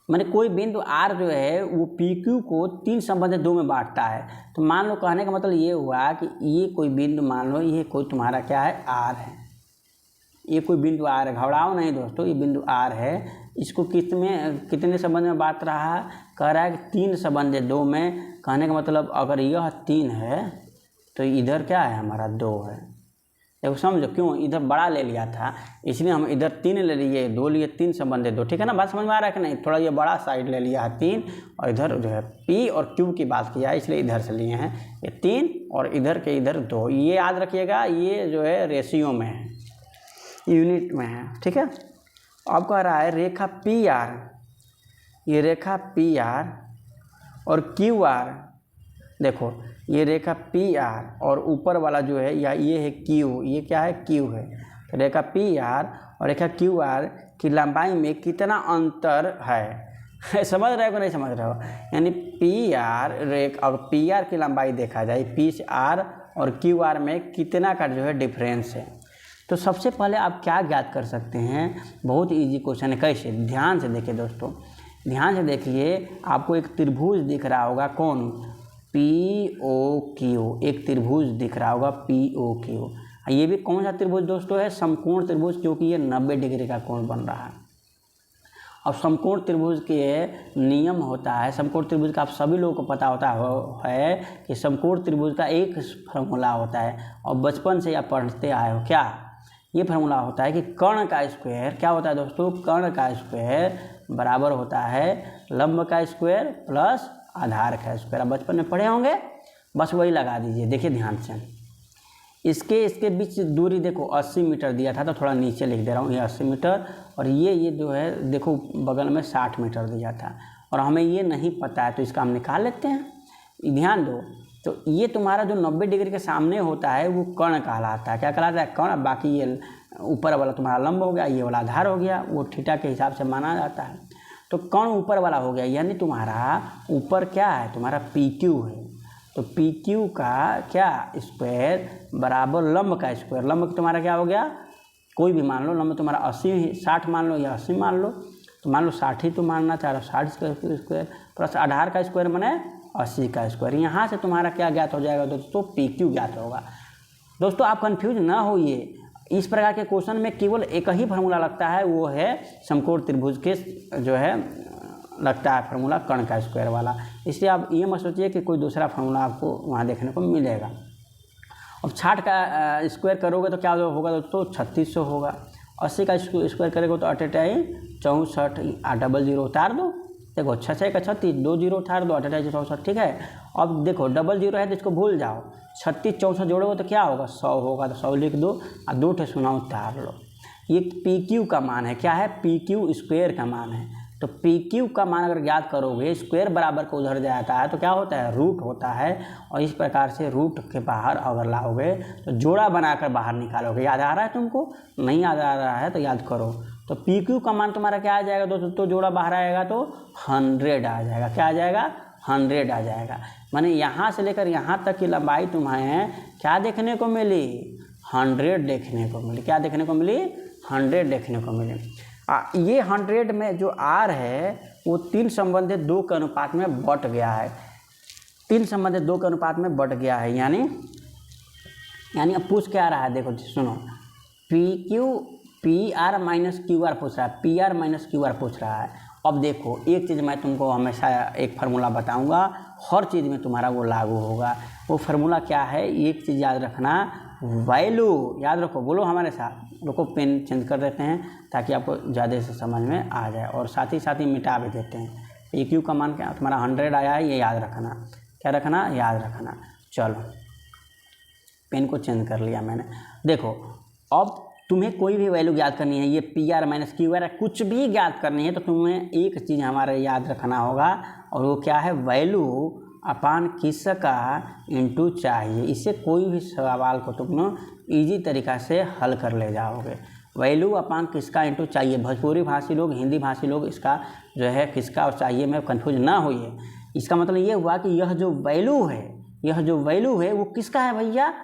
माने कोई बिंदु R जो है वो PQ को 3 संबंधित 2 में बांटता है। तो मान लो, कहने का मतलब ये हुआ कि ये कोई बिंदु, मान लो ये कोई तुम्हारा क्या है, R है, ये कोई बिंदु R है, घबराओ नहीं दोस्तों, ये बिंदु R है। इसको कितने संबंध में बांट रहा है, कह रहा है कि 3 संबंधित 2 में। कहने का मतलब अगर यह 3 है तो इधर क्या है, हमारा 2 है। देखो समझो क्यों, इधर बड़ा ले लिया था इसलिए हम इधर 3 ले लिए, 2 लिए, 3 संबंधित 2। ठीक है ना, बात समझ में आ रहा है कि नहीं, थोड़ा ये बड़ा साइड ले लिया है 3, और इधर जो है P और Q की बात किया है इसलिए इधर से लिए हैं ये 3 और इधर के इधर 2। ये याद रखिएगा, ये जो है रेशियो में है, यूनिट में है। ठीक है, अब कह रहा है रेखा PR, ये रेखा PR और QR, देखो ये रेखा PR और ऊपर वाला जो है या ये है Q, ये क्या है, Q है। तो रेखा PR और रेखा QR की लंबाई में कितना अंतर है समझ रहे हो कि नहीं समझ रहे हो, यानी PR रेखा, अगर PR की लंबाई देखा जाए P से R और QR में कितना का जो है डिफरेंस है। तो सबसे पहले आप क्या ज्ञात कर सकते हैं, बहुत इजी क्वेश्चन है। कैसे, ध्यान से देखिए दोस्तों, ध्यान से देखिए, आपको एक त्रिभुज दिख रहा होगा, कौन, POQ, एक त्रिभुज दिख रहा होगा POQ। ये भी कौन सा त्रिभुज दोस्तों है, समकोण त्रिभुज, क्योंकि ये 90 डिग्री का कोण बन रहा है। अब समकोण त्रिभुज के नियम होता है, समकोण त्रिभुज का आप सभी लोगों को पता होता है कि समकोण त्रिभुज का एक फार्मूला होता है, और बचपन से आप पढ़ते आए हो, क्या ये फार्मूला होता है कि कर्ण का स्क्वायर, क्या होता है दोस्तों, कर्ण का स्क्वायर बराबर होता है लंब का स्क्वायर प्लस आधार का स्क्वायर। आप बचपन में पढ़े होंगे, बस वही लगा दीजिए। देखिए ध्यान से, इसके बीच दूरी देखो 80 मीटर दिया था, तो थोड़ा नीचे लिख दे रहा हूँ, ये 80 मीटर, और ये जो है देखो बगल में 60 मीटर दिया था, और हमें ये नहीं पता है तो इसका हम निकाल लेते हैं। ध्यान दो, तो ये तुम्हारा जो 90 डिग्री के सामने होता है वो कर्ण कहलाता है। क्या कहलाता है, कर्ण। बाकी ये ऊपर वाला तुम्हारा लंब हो गया, ये वाला आधार हो गया, वो थीटा के हिसाब से माना जाता है। तो कर्ण ऊपर वाला हो गया, यानी तुम्हारा ऊपर क्या है, तुम्हारा PQ है। तो PQ का क्या स्क्वायर बराबर लंब का स्क्वायर। लंब तुम्हारा क्या हो गया, कोई भी मान लो, लंब तुम्हारा 80 60 मान लो या 80 मान लो, तो मान लो 60 ही तो मानना चाह रहा हो, 60 स्क्वायर प्लस 18 का स्क्वायर बने 80 का स्क्वायर। यहाँ से तुम्हारा क्या ज्ञात हो जाएगा दोस्तों, PQ ज्ञात होगा। दोस्तों आप कंफ्यूज ना होइए, इस प्रकार के क्वेश्चन में केवल एक ही फार्मूला लगता है, वो है समकोण त्रिभुज के जो है लगता है फार्मूला कर्ण का स्क्वायर वाला। इसलिए आप ये मत सोचिए कि कोई दूसरा फार्मूला आपको वहाँ देखने को मिलेगा। अब 60 का स्क्वायर करोगे तो क्या होगा दोस्तों, 3600 होगा। 80 का स्क्वायर करेगा तो 8 टाइम 64, 8 0 उतार दो, देखो 6 6 का 36, 2 0 उतार दो, 8 टाइम 64, ठीक है। अब देखो 0 है तो इसको भूल जाओ, 36 64 जोड़ोगे तो क्या होगा, 100 होगा, तो 100 लिख दो और 2 ठे शून्य उतार लो। ये PQ का मान है, क्या है, PQ स्क्वायर का मान है। तो PQ का मान अगर याद करोगे, स्क्वायर बराबर को उधर जाता है तो क्या होता है, रूट होता है। और इस प्रकार से रूट के बाहर अगर लाओगे तो जोड़ा बनाकर बाहर निकालोगे। याद आ रहा है तुमको, नहीं याद आ रहा है तो याद करो। तो PQ का मान तुम्हारा क्या आ जाएगा दोस्तों, तो जोड़ा बाहर आएगा तो 100 आ जाएगा। क्या आ जाएगा, 100 आ जाएगा। माने यहाँ से लेकर यहाँ तक की लंबाई तुम्हें क्या देखने को मिली, 100 देखने को मिली। क्या देखने को मिली, 100 देखने को मिली। ये 100 में जो R है वो 3 संबंधित 2 के अनुपात में बट गया है। 3 संबंधित 2 के अनुपात में बट गया है, यानी अब पूछ क्या रहा है, देखो सुनो, PR माइनस QR पूछ रहा है, PR माइनस QR पूछ रहा है। अब देखो एक चीज़ मैं तुमको हमेशा एक फार्मूला बताऊंगा, हर चीज़ में तुम्हारा वो लागू होगा। वो फार्मूला क्या है, एक चीज़ याद रखना, वैल्यू याद रखो, बोलो हमारे साथ। रुको पेन चेंज कर देते हैं ताकि आपको ज़्यादा से समझ में आ जाए, और साथ ही मिटा भी देते हैं। PQ का मान क्या तुम्हारा 100 आया है, ये याद रखना। क्या रखना, याद रखना। चलो पेन को चेंज कर लिया मैंने। देखो अब तुम्हें कोई भी वैल्यू ज्ञात करनी है, ये PR माइनस QR कुछ भी ज्ञात करनी है, तो तुम्हें एक चीज़ हमारे याद रखना होगा, और वो क्या है, वैल्यू अपान किसका इंटू चाहिए। इससे कोई भी सवाल को तुम इजी तरीक़ा से हल कर ले जाओगे। वैल्यू अपान किसका इंटू चाहिए, भोजपुरी भाषी लोग, हिंदी भाषी लोग इसका जो है किसका और चाहिए में कंफ्यूज ना होइए। इसका मतलब ये हुआ कि यह जो वैल्यू है वो किसका है भैया,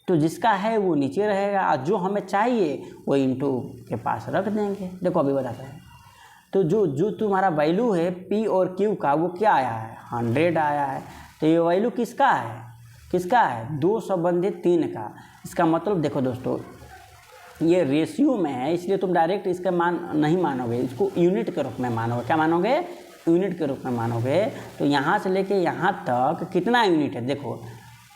तो जिसका है वो नीचे रहेगा, और जो हमें चाहिए वो इंटू के पास रख देंगे। देखो अभी बताते हैं, तो जो तुम्हारा वैल्यू है P और Q का वो क्या आया है, 100 आया है। तो ये वैल्यू किसका है, 2 संबंधित 3 का। इसका मतलब देखो दोस्तों ये रेशियो में है, इसलिए तुम डायरेक्ट इसका मान नहीं मानोगे, इसको यूनिट के रूप में मानोगे। क्या मानोगे, यूनिट के रूप में मानोगे। तो यहाँ से लेके यहाँ तक कितना यूनिट है, देखो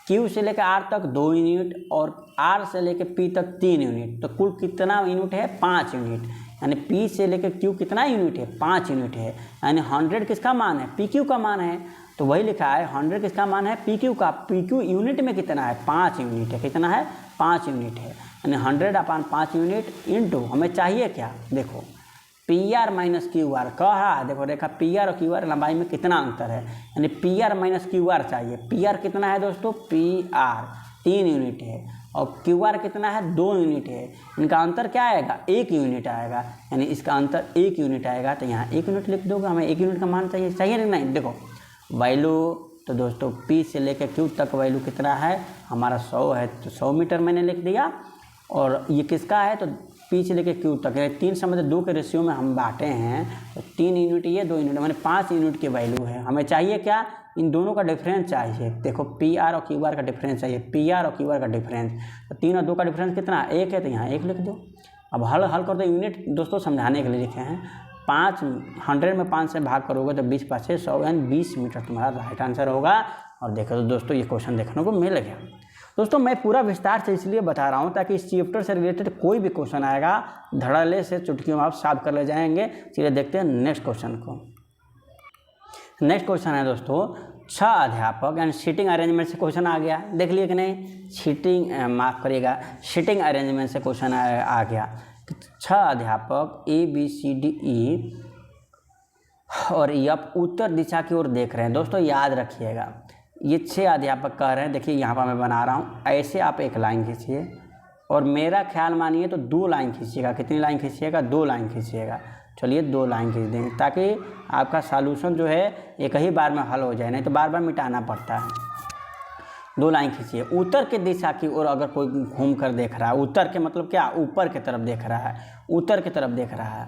Q से लेकर R तक 2 यूनिट और R से लेकर P तक 3 यूनिट, तो कुल कितना यूनिट है, 5 यूनिट। यानी P से लेकर Q कितना यूनिट है, 5 यूनिट है। यानी 100 किसका मान है, PQ का मान है। तो वही लिखा है 100 किसका मान है, PQ का। PQ यूनिट में कितना है, 5 यूनिट है। कितना है, 5 यूनिट है। यानी 100 अपान 5 यूनिट इंटू हमें चाहिए क्या, देखो PR माइनस QR कहा, देखो रेखा PR और QR लंबाई में कितना अंतर है, यानी PR माइनस QR चाहिए। PR कितना है दोस्तों, PR 3 यूनिट है, और QR कितना है, 2 यूनिट है। इनका अंतर क्या आएगा, 1 यूनिट आएगा। यानी इसका अंतर 1 यूनिट आएगा, तो यहाँ 1 यूनिट लिख दोगे। हमें 1 यूनिट का मान चाहिए नहीं। देखो वैल्यू तो दोस्तों P से लेकर Q तक वैल्यू कितना है हमारा, 100 है, तो 100 मीटर मैंने लिख दिया। और ये किसका है, तो P से लेकर Q तक है। 3 संबंध 2 के रेशियो में हम बांटे हैं, तो 3 यूनिट ये 2 यूनिट, मैंने 5 यूनिट की वैल्यू है। हमें चाहिए क्या, इन दोनों का डिफरेंस चाहिए। देखो PR और QR का डिफरेंस चाहिए, PR और QR का डिफरेंस। तो 3 और 2 का डिफरेंस कितना, 1 है, तो यहाँ 1 लिख दो। अब हल कर दो। यूनिट दोस्तों समझाने के लिए लिखे हैं। 100 में 5 से भाग करोगे तो 20 5 100, यानी 20 मीटर तुम्हारा राइट आंसर होगा। और देखो तो दोस्तों ये क्वेश्चन देखने को मिल गया। दोस्तों मैं पूरा विस्तार से इसलिए बता रहा हूँ ताकि इस चैप्टर से रिलेटेड कोई भी क्वेश्चन आएगा धड़ल्ले से चुटकियों में आप सॉल्व कर ले जाएंगे। चलिए देखते हैं नेक्स्ट क्वेश्चन को। नेक्स्ट क्वेश्चन है दोस्तों 6 अध्यापक एंड सीटिंग अरेंजमेंट से क्वेश्चन आ गया। देख लिए कि नहीं, सीटिंग अरेंजमेंट से क्वेश्चन आ गया। 6 अध्यापक ABCDE और F उत्तर दिशा की ओर देख रहे हैं। दोस्तों याद रखिएगा, ये 6 अध्यापक कह रहे हैं। देखिए यहाँ पर मैं बना रहा हूँ, ऐसे आप एक लाइन खींचिए, और मेरा ख्याल मानिए तो 2 लाइन खींचिएगा। कितनी लाइन खींचिएगा, 2 लाइन खींचिएगा। चलिए 2 लाइन खींच देंगे ताकि आपका सॉल्यूशन जो है एक ही बार में हल हो जाए, नहीं तो बार बार मिटाना पड़ता है। 2 लाइन खींचिए। उत्तर की दिशा की ओर अगर कोई घूम कर देख रहा है, उत्तर के मतलब क्या, ऊपर की तरफ देख रहा है, उत्तर की तरफ देख रहा है,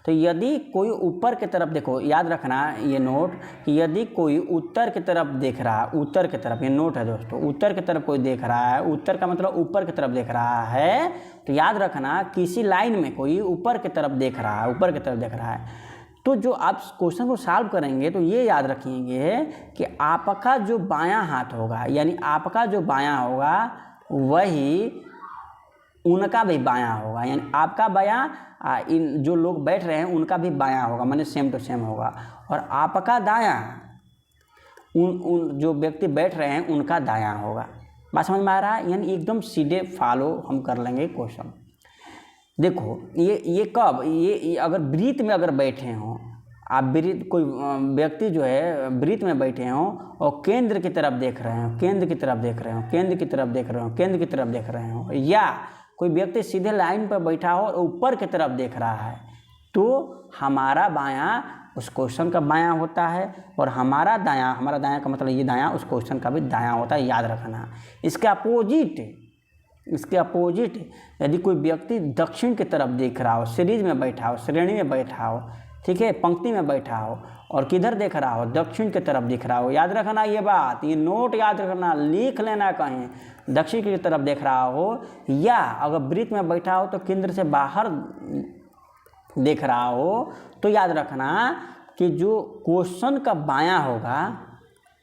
तो यदि कोई ऊपर की तरफ, देखो याद रखना ये नोट कि यदि कोई उत्तर की तरफ देख रहा है, उत्तर की तरफ, ये नोट है दोस्तों, उत्तर की तरफ कोई देख रहा है, उत्तर का मतलब ऊपर की तरफ देख रहा है, तो याद रखना किसी लाइन में कोई ऊपर की तरफ देख रहा है, ऊपर की तरफ देख रहा है, तो जो आप क्वेश्चन को सॉल्व करेंगे तो ये याद रखेंगे कि आपका जो बायां हाथ होगा, यानी आपका जो बायां होगा वही उनका भी बायां होगा, यानी आपका बायां इन जो लोग बैठ रहे हैं उनका भी बायां होगा, माने सेम टू सेम होगा, और आपका दायां उन जो व्यक्ति बैठ रहे हैं उनका दायां होगा। बात समझ में आ रहा है? यानी एकदम सीधे फॉलो हम कर लेंगे क्वेश्चन। देखो ये कब, ये अगर वृत्त में अगर बैठे हों आप, वृत्त कोई व्यक्ति जो है वृत्त में बैठे हों और केंद्र की तरफ देख रहे हो, केंद्र की तरफ देख रहे हो, केंद्र की तरफ देख रहे हो, केंद्र की तरफ देख रहे हो, या कोई व्यक्ति सीधे लाइन पर बैठा हो और ऊपर की तरफ देख रहा है, तो हमारा बायां उस क्वेश्चन का बायां होता है और हमारा दायां का मतलब ये दायां उस क्वेश्चन का भी दायां होता है, याद रखना। इसके अपोजिट यदि कोई व्यक्ति दक्षिण की तरफ देख रहा हो, सीरीज में बैठा हो, श्रेणी में बैठा हो, ठीक है, पंक्ति में बैठा हो और किधर देख रहा हो, दक्षिण की तरफ दिख रहा हो, याद रखना ये बात, ये नोट याद रखना, लिख लेना कहीं, दक्षिण की तरफ देख रहा हो, या अगर वृत्त में बैठा हो तो केंद्र से बाहर देख रहा हो, तो याद रखना कि जो क्वेश्चन का बायां होगा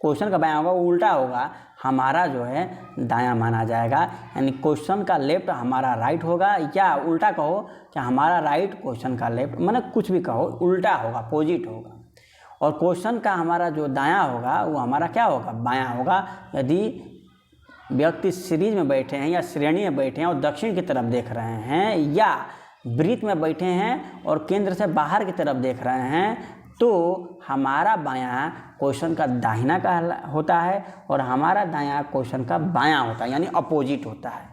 वो उल्टा होगा, हमारा जो है दायां माना जाएगा, यानी क्वेश्चन का लेफ्ट हमारा राइट होगा, या उल्टा कहो कि हमारा राइट क्वेश्चन का लेफ्ट, माने कुछ भी कहो, उल्टा होगा, अपोजिट होगा, और क्वेश्चन का हमारा जो दायां होगा वो हमारा क्या होगा, बायां होगा। यदि व्यक्ति सीरीज में बैठे हैं या श्रेणी में बैठे हैं और दक्षिण की तरफ देख रहे हैं, या वृत्त में बैठे हैं और केंद्र से बाहर की तरफ देख रहे हैं, तो हमारा बायां क्वेश्चन का दाहिना का होता है और हमारा दायां क्वेश्चन का बायां होता है, यानी अपोजिट होता है।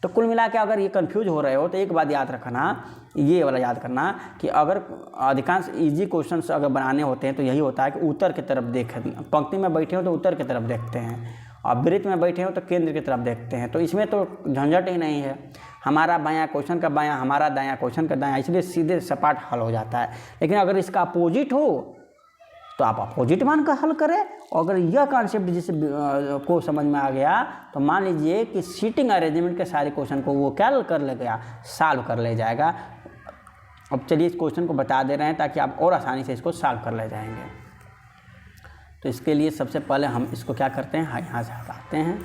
तो कुल मिला के अगर ये कंफ्यूज हो रहे हो तो एक बात याद रखना, ये वाला याद करना कि अगर अधिकांश इजी क्वेश्चन अगर बनाने होते हैं तो यही होता है कि उत्तर की तरफ देखें, पंक्ति में बैठे हो तो उत्तर की तरफ देखते हैं और वृत्त में बैठे हो तो केंद्र की तरफ देखते हैं, तो इसमें तो झंझट ही नहीं है, हमारा बायां क्वेश्चन का बायां, हमारा दायां क्वेश्चन का दायां, इसलिए सीधे सपाट हल हो जाता है। लेकिन अगर इसका अपोजिट हो तो आप अपोजिट मान कर हल करें, और अगर यह कॉन्सेप्ट जिसे को समझ में आ गया तो मान लीजिए कि सीटिंग अरेंजमेंट के सारे क्वेश्चन को वो क्या कर ले गया, सॉल्व कर ले जाएगा। अब चलिए इस क्वेश्चन को बता दे रहे हैं ताकि आप और आसानी से इसको सॉल्व कर ले जाएंगे। तो इसके लिए सबसे पहले हम इसको क्या करते हैं, यहाँ से हटाते हैं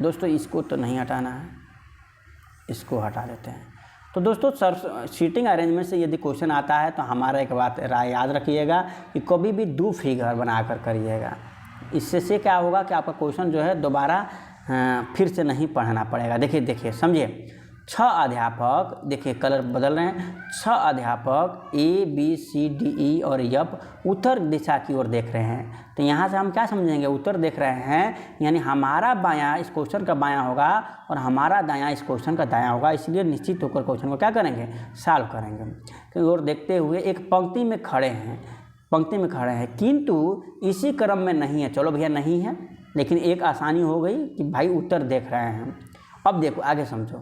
दोस्तों, इसको तो नहीं हटाना है, इसको हटा देते हैं। तो दोस्तों सीटिंग अरेंजमेंट से यदि क्वेश्चन आता है तो हमारा एक बात राय याद रखिएगा कि कभी भी 2 फिगर बनाकर करिएगा, इससे से क्या होगा कि आपका क्वेश्चन जो है दोबारा फिर से नहीं पढ़ना पड़ेगा। देखिए समझिए, 6 अध्यापक, देखिए कलर बदल रहे हैं, 6 अध्यापक A B C D E और F उत्तर दिशा की ओर देख रहे हैं। तो यहाँ से हम क्या समझेंगे, उत्तर देख रहे हैं यानी हमारा बायां इस क्वेश्चन का बायां होगा और हमारा दायां इस क्वेश्चन का दायां होगा, इसलिए निश्चित होकर क्वेश्चन को क्या करेंगे, सॉल्व करेंगे। की ओर देखते हुए एक पंक्ति में खड़े हैं किंतु इसी क्रम में नहीं है, चलो भैया नहीं है, लेकिन एक आसानी हो गई कि भाई उत्तर देख रहे हैं। अब देखो आगे समझो,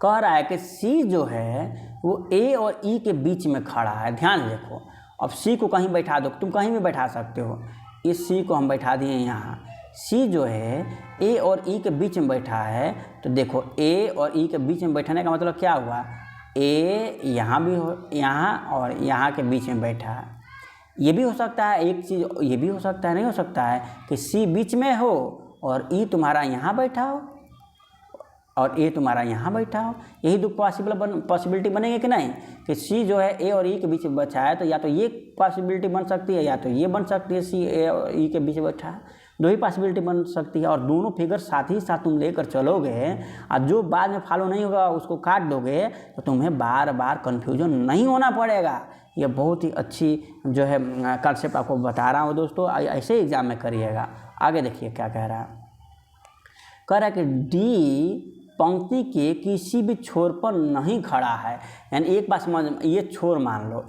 कह रहा है कि C जो है वो A और E के बीच में खड़ा है, ध्यान देखो। अब C को कहीं बैठा दो, तुम कहीं भी बैठा सकते हो, इस C को हम बैठा दिए यहाँ, C जो है A और E के बीच में बैठा है, तो देखो A और E के बीच में बैठाने का मतलब क्या हुआ, A यहाँ भी हो, यहाँ और यहाँ के बीच में बैठा है। ये भी हो सकता है, एक चीज़ ये भी हो सकता है, नहीं हो सकता है कि C बीच में हो और E तुम्हारा यहाँ बैठा हो और A तुम्हारा यहाँ बैठा हो, यही 2 पॉसिबिलिटी बनेंगे कि नहीं, कि C जो है A और E के बीच में बैठा है, तो या तो ये पॉसिबिलिटी बन सकती है या तो ये बन सकती है, C A और E के बीच में बैठा है, 2 ही पॉसिबिलिटी बन सकती है। और दोनों फिगर साथ ही साथ तुम लेकर चलोगे और जो बाद में फॉलो नहीं होगा उसको काट दोगे, तो तुम्हें बार बार कन्फ्यूजन नहीं होना पड़ेगा। ये बहुत ही अच्छी जो है कॉन्सेप्ट आपको बता रहा हूँ दोस्तों, ऐसे एग्जाम में करिएगा। आगे देखिए क्या कह रहा है, कह रहा है कि D पंक्ति के किसी भी छोर पर नहीं खड़ा है, यानी एक बात समझ, ये छोर मान लो,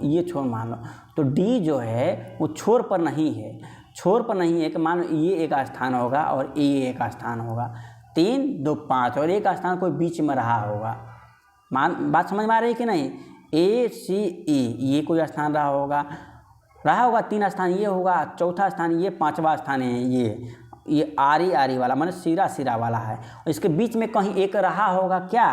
तो D जो है वो छोर पर नहीं है, कि मान लो ये एक स्थान होगा और ये एक स्थान होगा, 3 2 5 और एक स्थान कोई बीच में रहा होगा, बात समझ में आ रही है कि नहीं, ACE ये कोई स्थान रहा होगा, 3 स्थान ये होगा, चौथा स्थान ये, 5वां स्थान है ये आरी वाला माने सिरा वाला है। और इसके बीच में कहीं एक रहा होगा क्या,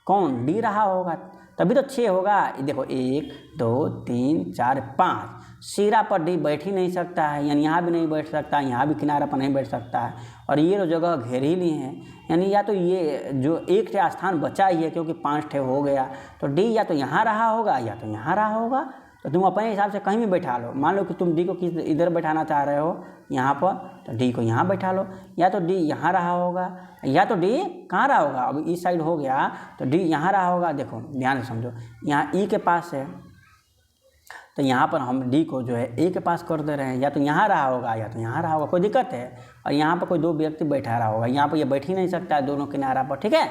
कौन, डी रहा होगा, तभी तो 6 होगा। देखो 1 2 3 4 5 सिरा पर डी बैठ ही नहीं सकता है, यानी यहाँ भी नहीं बैठ सकता, यहाँ भी किनारा पर नहीं बैठ सकता है। और ये जो जगह घेर ही ली है, यानी या तो ये जो एक स्थान बचा ही है क्योंकि 5 ठे हो गया, तो डी या तो यहाँ रहा होगा या तो यहाँ रहा होगा। तो तुम अपने हिसाब से कहीं भी बैठा लो। मान लो कि तुम डी को किस इधर बैठाना चाह रहे हो यहाँ पर, तो डी को यहाँ बैठा लो, या तो डी यहाँ रहा होगा या तो डी कहाँ रहा होगा, अब इस साइड हो गया तो डी यहाँ रहा होगा। देखो ध्यान से समझो, यहाँ ई के पास है तो यहाँ पर हम डी को जो है ए के पास कर दे रहे हैं, या तो यहाँ रहा होगा या तो यहाँ रहा होगा, कोई दिक्कत है। और यहाँ पर कोई 2 व्यक्ति बैठा रहा होगा, यहाँ पर ये बैठ ही नहीं सकता है दोनों किनारा पर, ठीक है।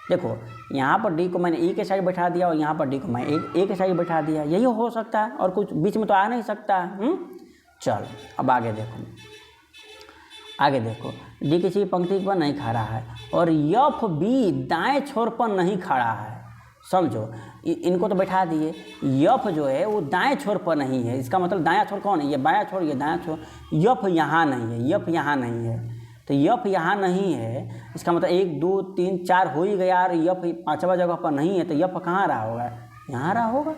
देखो यहाँ पर डी को मैंने ई के साइड बैठा दिया और यहाँ पर डी को मैं ए के साइड बैठा दिया, यही हो सकता है, और कुछ बीच में तो आ नहीं सकता है। चलो अब आगे देखो डी किसी पंक्ति पर नहीं खड़ा है और एफ बी दाएं छोर पर नहीं खड़ा है। समझो इनको तो बैठा दिए, एफ जो है वो दाएं छोर पर नहीं है, इसका मतलब दायां छोर कौन है, ये बायां छोर ये दायां छोर, एफ यहाँ नहीं है, एफ यहाँ नहीं है, तो एफ यहाँ नहीं है, इसका मतलब 1 2 3 4 हो ही गया और एफ 5वां जगह पर नहीं है, तो एफ कहाँ रहा होगा, यहाँ रहा होगा।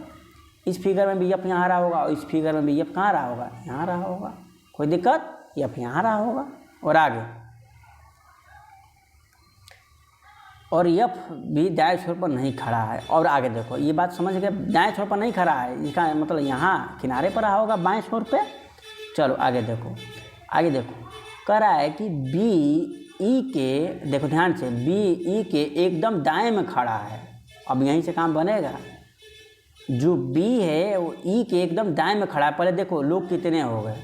इस फिगर में भी एफ यहाँ रहा होगा और इस फिगर में भी एफ कहाँ रहा होगा, यहाँ रहा होगा, कोई दिक्कत, एफ यहाँ रहा होगा। और आगे, और एफ भी दाएं छोर पर नहीं खड़ा है। और आगे देखो, ये बात समझ गए, दाएं छोर पर नहीं खड़ा है, इसका मतलब यहाँ किनारे पर रहा होगा बाएं छोर पे। चलो आगे देखो कह रहा है कि बी ई के, देखो ध्यान से, बी ई के एकदम दाएं में खड़ा है। अब यहीं से काम बनेगा, जो बी है वो ई के एकदम दाएं में खड़ा है। पहले देखो लोग कितने हो गए,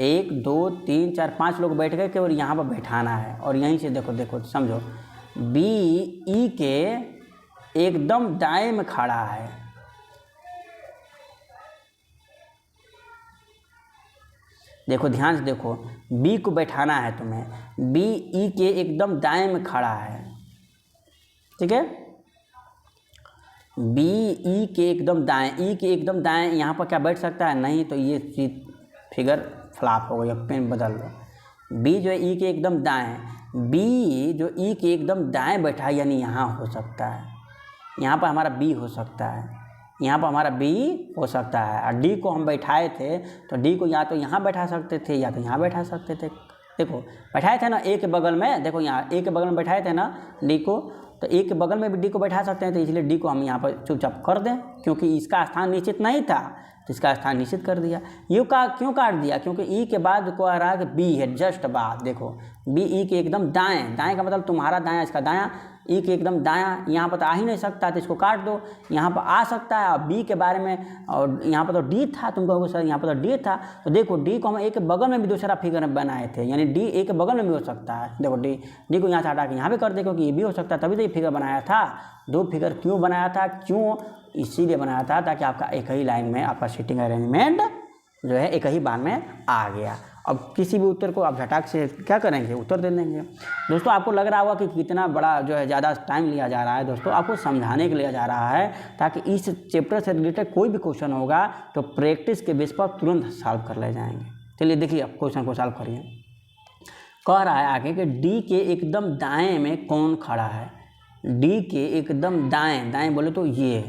1 2 3 4 5 लोग बैठ गए, केवल यहाँ पर बैठाना है। और यहीं से देखो समझो, बी ई के एकदम दाएं में खड़ा है, देखो ध्यान से देखो, बी को बैठाना है तुम्हें, बी ई के एकदम दाएं में खड़ा है, ठीक है। बी ई के एकदम दाएं, ई के एकदम दाएं, यहाँ पर क्या बैठ सकता है, नहीं, तो ये फिगर फ्लॉप हो गई, अब पेन बदल लो। बी जो है ई के एकदम दाएं, बी जो ई के एकदम दाएं बैठा है, यानी यहाँ हो सकता है, यहाँ पर हमारा बी हो सकता है, यहाँ पर हमारा बी हो सकता है। और डी को हम बैठाए थे तो डी को या तो यहाँ बैठा सकते थे या तो यहाँ बैठा सकते थे। देखो बैठाए थे ना ए के बगल में, देखो यहाँ ए के बगल में बैठाए थे ना डी को, तो ए के बगल में भी डी को बैठा सकते हैं, तो इसलिए डी को हम यहाँ पर चुपचाप कर दें, क्योंकि इसका स्थान निश्चित नहीं था तो इसका स्थान निश्चित कर दिया। यू का क्यों काट दिया, क्योंकि ई के बाद को आ रहा है कि बी है, जस्ट बाद। देखो बी ई के एकदम दाएं, दाएं का मतलब तुम्हारा दायां, इसका दायां, ई के एकदम दायां, यहाँ पर तो आ ही नहीं सकता, तो इसको काट दो, यहाँ पर आ सकता है। और बी के बारे में, और यहाँ पर तो डी था, तुम कहोगे सर यहाँ पर तो डी था, तो देखो डी को हम ए के बगल में भी दूसरा फिगर बनाए थे, यानी डी ए के बगल में भी हो सकता है। देखो डी को यहाँ से हटा के यहाँ भी कर दे, क्योंकि ये भी हो सकता है, तभी तो ये फिगर बनाया था। 2 फिगर क्यों बनाया था, क्यों, इसीलिए बनाया था ताकि आपका एक ही लाइन में आपका सीटिंग अरेंजमेंट जो है एक ही बार में आ गया। अब किसी भी उत्तर को आप झटाक से क्या करेंगे, उत्तर दे देंगे। दोस्तों आपको लग रहा होगा कि कितना बड़ा जो है ज़्यादा टाइम लिया जा रहा है, दोस्तों आपको समझाने के लिए जा रहा है, ताकि इस चैप्टर से रिलेटेड कोई भी क्वेश्चन होगा तो प्रैक्टिस के बेस पर तुरंत सॉल्व कर ले जाएंगे। चलिए देखिए अब क्वेश्चन को सॉल्व करिए। कह रहा है आगे कि डी के एकदम दाएँ में कौन खड़ा है, डी के एकदम दाएँ, दाएँ बोले तो ये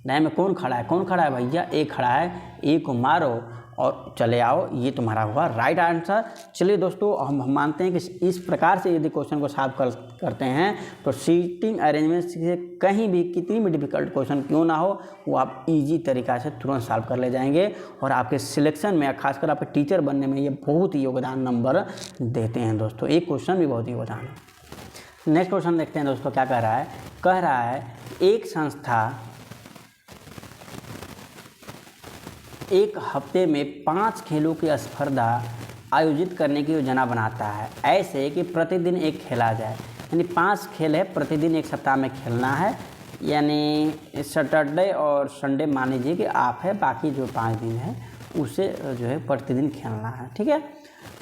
दाएँ में कौन खड़ा है, कौन खड़ा है भैया, ए खड़ा है, ए को मारो और चले आओ, ये तुम्हारा हुआ राइट आंसर। चलिए दोस्तों हम मानते हैं कि इस प्रकार से यदि क्वेश्चन को सॉल्व करते हैं तो सीटिंग अरेंजमेंट से कहीं भी कितनी भी डिफिकल्ट क्वेश्चन क्यों ना हो, वो आप इजी तरीक़ा से तुरंत सॉल्व कर ले जाएंगे और आपके सिलेक्शन में, खासकर आपके टीचर बनने में ये बहुत ही योगदान नंबर देते हैं दोस्तों। एक क्वेश्चन भी बहुत ही योगदान है। नेक्स्ट क्वेश्चन देखते हैं दोस्तों क्या कह रहा है एक संस्था एक हफ्ते में 5 खेलों की स्पर्धा आयोजित करने की योजना बनाता है, ऐसे कि प्रतिदिन एक खेला जाए। यानी 5 खेल है, प्रतिदिन एक सप्ताह में खेलना है, यानी सैटरडे और संडे मान लीजिए कि आप है, बाकी जो 5 दिन है उसे जो है प्रतिदिन खेलना है, ठीक है।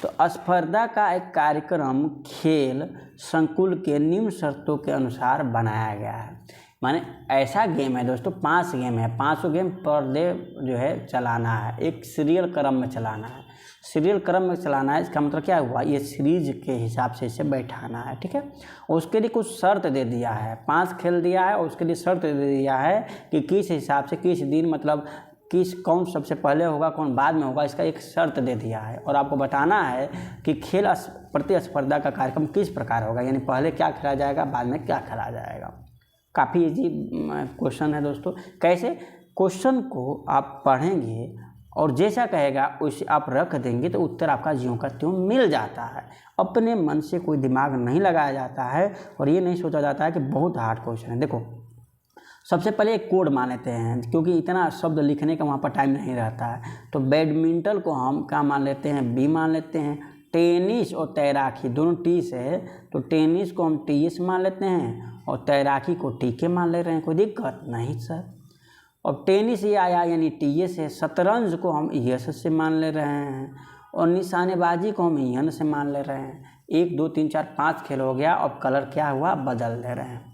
तो स्पर्धा का एक कार्यक्रम खेल संकुल के निम्न शर्तों के अनुसार बनाया गया है। माने ऐसा गेम है दोस्तों, 5 गेम है, 500 गेम पर डे जो है चलाना है, एक सीरियल क्रम में चलाना है। सीरियल क्रम में चलाना है, इसका मतलब क्या हुआ, ये सीरीज के हिसाब से इसे बैठाना है, ठीक है। उसके लिए कुछ शर्त दे दिया है, 5 खेल दिया है और उसके लिए शर्त दे दिया है कि किस हिसाब से किस दिन, मतलब कौन सबसे पहले होगा कौन बाद में होगा, इसका एक शर्त दे दिया है। और आपको बताना है कि खेल प्रतिस्पर्धा का कार्यक्रम किस प्रकार होगा, यानी पहले क्या खेला जाएगा, बाद में क्या खेला जाएगा। काफ़ी इजी क्वेश्चन है दोस्तों। कैसे, क्वेश्चन को आप पढ़ेंगे और जैसा कहेगा वैसे आप रख देंगे तो उत्तर आपका ज्यों का त्यों मिल जाता है। अपने मन से कोई दिमाग नहीं लगाया जाता है और ये नहीं सोचा जाता है कि बहुत हार्ड क्वेश्चन है। देखो सबसे पहले एक कोड मान लेते हैं, क्योंकि इतना शब्द लिखने का वहाँ पर टाइम नहीं रहता है। तो बैडमिंटन को हम क्या मान लेते हैं, बी मान लेते हैं। टेनिस और तैराकी दोनों टी से है, तो टेनिस को हम टी एस मान लेते हैं और तैराकी को टी के मान ले रहे हैं, कोई दिक्कत नहीं सर। और टेनिस ये आया यानी टी एस है। शतरंज को हम यस से मान ले रहे हैं और निशानेबाजी को हम यन से मान ले रहे हैं। 1 2 3 4 5 खेल हो गया। अब कलर क्या हुआ, बदल दे रहे हैं।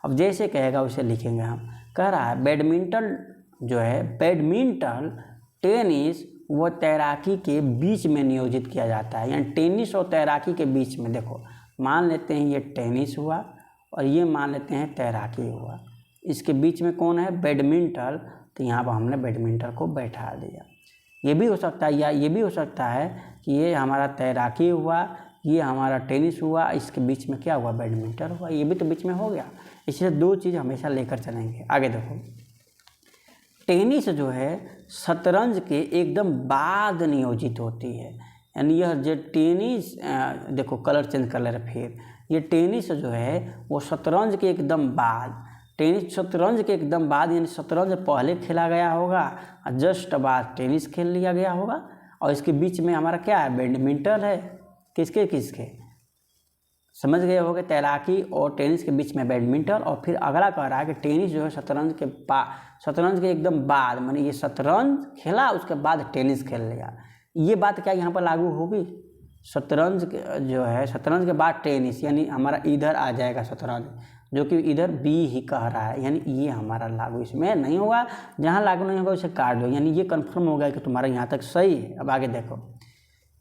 अब जैसे कहेगा वैसे लिखेंगे हम। कह रहा है बैडमिंटन जो है, बैडमिंटन टेनिस व तैराकी के बीच में नियोजित किया जाता है, यानी टेनिस और तैराकी के बीच में। देखो मान लेते हैं ये टेनिस हुआ और ये मान लेते हैं तैराकी हुआ, इसके बीच में कौन है, बैडमिंटन। तो यहाँ पर हमने बैडमिंटन को बैठा दिया। ये भी हो सकता है या ये भी हो सकता है कि ये हमारा तैराकी हुआ, ये हमारा टेनिस हुआ, इसके बीच में क्या हुआ, बैडमिंटन हुआ, ये भी तो बीच में हो गया। इसलिए 2 चीज़ हमेशा लेकर चलेंगे। आगे देखो, टेनिस जो है शतरंज के एकदम बाद नियोजित होती है, यानी यह जो टेनिस, देखो कलर चेंज कर ले रहे फिर, ये टेनिस जो है वो शतरंज के एकदम बाद, टेनिस शतरंज के एकदम बाद, यानी शतरंज पहले खेला गया होगा और जस्ट बाद टेनिस खेल लिया गया होगा। और इसके बीच में हमारा क्या है, बैडमिंटन है। किसके किसके समझ गए होंगे, तैराकी और टेनिस के बीच में बैडमिंटन। और फिर अगला कह रहा है कि टेनिस जो है शतरंज के एकदम बाद, माने ये शतरंज खेला उसके बाद टेनिस खेल लिया। ये बात क्या यहाँ पर लागू होगी, शतरंज जो है शतरंज के बाद टेनिस, यानी हमारा इधर आ जाएगा शतरंज, जो कि इधर बी ही कह रहा है, यानी ये हमारा लागू इसमें नहीं होगा। जहाँ लागू नहीं होगा उसे काट दो, यानी ये कंफर्म हो गया कि तुम्हारा यहाँ तक सही है। अब आगे देखो,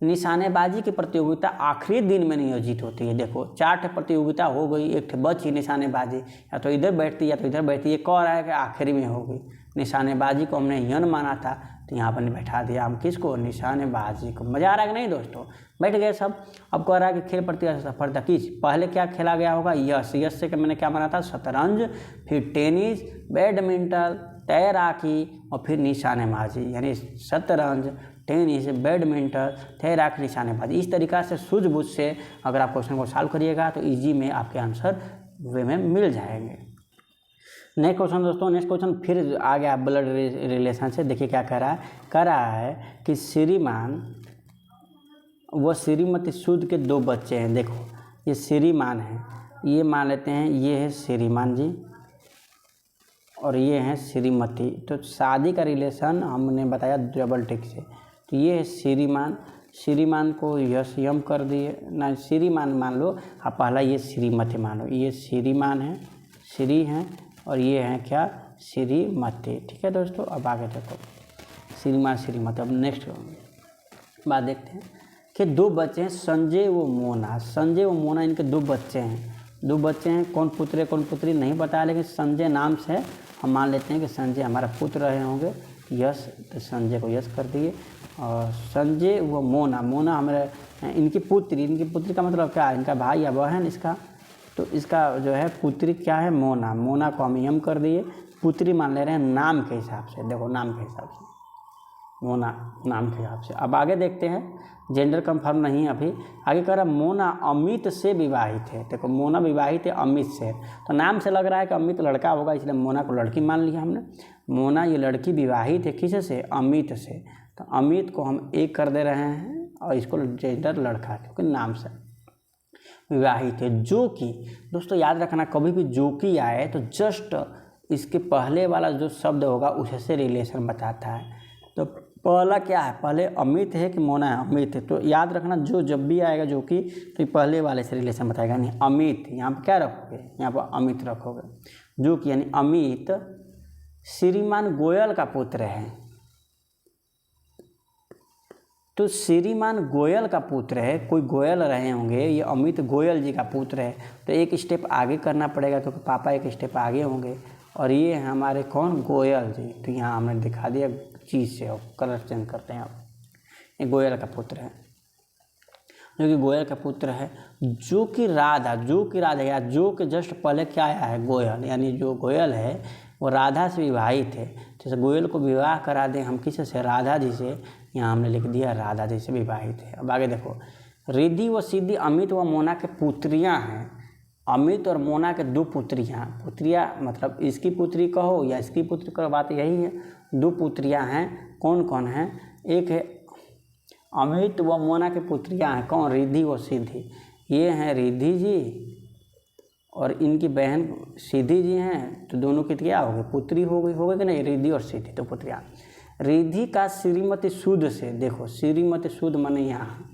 निशानेबाजी की प्रतियोगिता आखिरी दिन में नियोजित होती है। देखो 4 प्रतियोगिता हो गई, 1 बची निशानेबाजी, या तो इधर बैठती या तो इधर बैठती। ये कह रहा है कि आखिरी में हो गई। निशानेबाजी को हमने यन माना था तो यहाँ पर बैठा दिया हम किसको, निशानेबाजी को। मज़ा आ रहा है कि नहीं दोस्तों, बैठ गए सब। अब कह रहा है कि खेल प्रतिस्पर्धा किस पहले क्या खेला गया होगा, यस से मैंने क्या माना था, शतरंज, फिर टेनिस, बैडमिंटन, तैराकी और फिर निशानेबाजी, यानी शतरंज, टेनिस, बैडमिंटन, तैराकी, निशानेबाजी। इस तरीक़ा से सूझबूझ से अगर आप क्वेश्चन को सॉल्व करिएगा तो इजी में आपके आंसर वे में मिल जाएंगे। नेक्स्ट क्वेश्चन दोस्तों, नेक्स्ट क्वेश्चन फिर आ गया ब्लड रिलेशन से। देखिए क्या कह रहा है कि श्रीमान व श्रीमती सूद के 2 बच्चे हैं। देखो ये श्रीमान है, ये मान लेते हैं ये है श्रीमान जी और ये है श्रीमती। तो शादी का रिलेशन हमने बताया डबल टिक से। तो ये है श्रीमान, श्रीमान को यस यम कर दिए ना, श्रीमान मान लो, आप पहला ये श्रीमती मान लो। ये श्रीमान है, श्री हैं, और ये हैं क्या, श्रीमती। ठीक है दोस्तों, अब आगे देखो श्रीमान श्रीमती। अब नेक्स्ट बात देखते हैं कि 2 बच्चे हैं, संजय व मोना। संजय व मोना इनके 2 बच्चे हैं। 2 बच्चे हैं, कौन पुत्र है कौन पुत्री नहीं बताया, लेकिन संजय नाम से हम मान लेते हैं कि संजय हमारा पुत्र रहे होंगे। यस, तो संजय को यस कर दिए। और संजय व मोना, मोना हमारे इनकी पुत्री का मतलब क्या है, इनका भाई या बहन इसका। तो इसका जो है पुत्री क्या है, मोना। मोना को हम यम कर दिए, पुत्री मान ले रहे हैं नाम के हिसाब से। देखो नाम के हिसाब से, मोना नाम के हिसाब से। अब आगे देखते हैं, जेंडर कंफर्म नहीं है अभी। आगे कह रहा है मोना अमित से विवाहित है। देखो मोना विवाहित है अमित से, तो नाम से लग रहा है कि अमित लड़का होगा, इसलिए मोना को लड़की मान लिया हमने। मोना ये लड़की विवाहित है किसे से, अमित से। तो अमित को हम एक कर दे रहे हैं और इसको जेंडर लड़का, क्योंकि नाम से विवाहित है। जो कि दोस्तों याद रखना, कभी भी जो कि आए तो जस्ट इसके पहले वाला जो शब्द होगा उससे रिलेशन बताता है। तो पहला क्या है, पहले अमित है कि मोना है, अमित है। तो याद रखना जो जब भी आएगा जो कि, तो पहले वाले से रिलेशन बताएगा। नहीं अमित, यहाँ पर क्या रखोगे, यहाँ पर अमित रखोगे। जो कि यानी अमित श्रीमान गोयल का पुत्र है। तो श्रीमान गोयल का पुत्र है, कोई गोयल रहे होंगे, ये अमित गोयल जी का पुत्र है, तो एक स्टेप आगे करना पड़ेगा क्योंकि पापा एक स्टेप आगे होंगे, और ये हैं हमारे कौन, गोयल जी। तो यहाँ हमने दिखा दिया चीज़ से, और कलर चेंज करते हैं आप। ये गोयल का पुत्र है, जो कि गोयल का पुत्र है, जो कि राधा या जो के जस्ट पहले क्या आया है, गोयल, यानी जो गोयल है वो राधा से विवाहित है। जैसे गोयल को विवाह करा दें हम किसी से, राधा जी से, यहाँ हमने लिख दिया राधा जी से विवाहित है। अब आगे देखो, रिद्धि व सिद्धि अमित व मोना के पुत्रियाँ हैं। अमित और मोना के दो पुत्रियाँ मतलब इसकी पुत्री कहो या इसकी पुत्री कहो, बात यही है, दो पुत्रियाँ हैं। कौन कौन हैं, एक है अमित व मोना के पुत्रियाँ हैं, कौन, रिद्धि व सिद्धि। ये हैं रिद्धि जी और इनकी बहन सिद्धि जी हैं, तो दोनों की क्या हो गई, पुत्री हो गई कि नहीं, रिद्धि और सिद्धि, तो पुत्रियाँ। रिद्धि का श्रीमती सूद से, देखो श्रीमती सूद माने यहाँ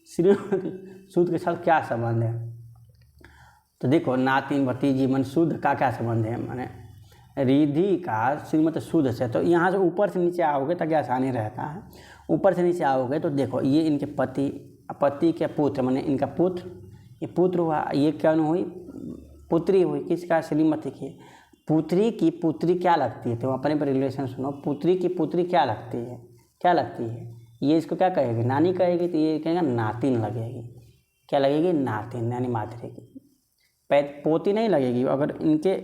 श्रीमती सूद के साथ क्या संबंध है, तो देखो नातिन भतीजी मन सूद का क्या संबंध है, माने रिद्धि का श्रीमती सूद से। तो यहाँ से ऊपर से नीचे आओगे ताकि आसानी रहता है, ऊपर से नीचे आओगे तो देखो ये इनके पति के पुत्र, माने इनका पुत्र, ये पुत्र हुआ, ये क्या हुई, पुत्री हुई, किसका, श्रीमती की। पुत्री की पुत्री क्या लगती है, तो अपने पर रिलेशन सुनो, पुत्री की पुत्री क्या लगती है, ये इसको क्या कहेगी, नानी कहेगी, तो ये कहेगा नातिन लगेगी, क्या लगेगी, नातिन, यानी मातृ की। पोती नहीं लगेगी, अगर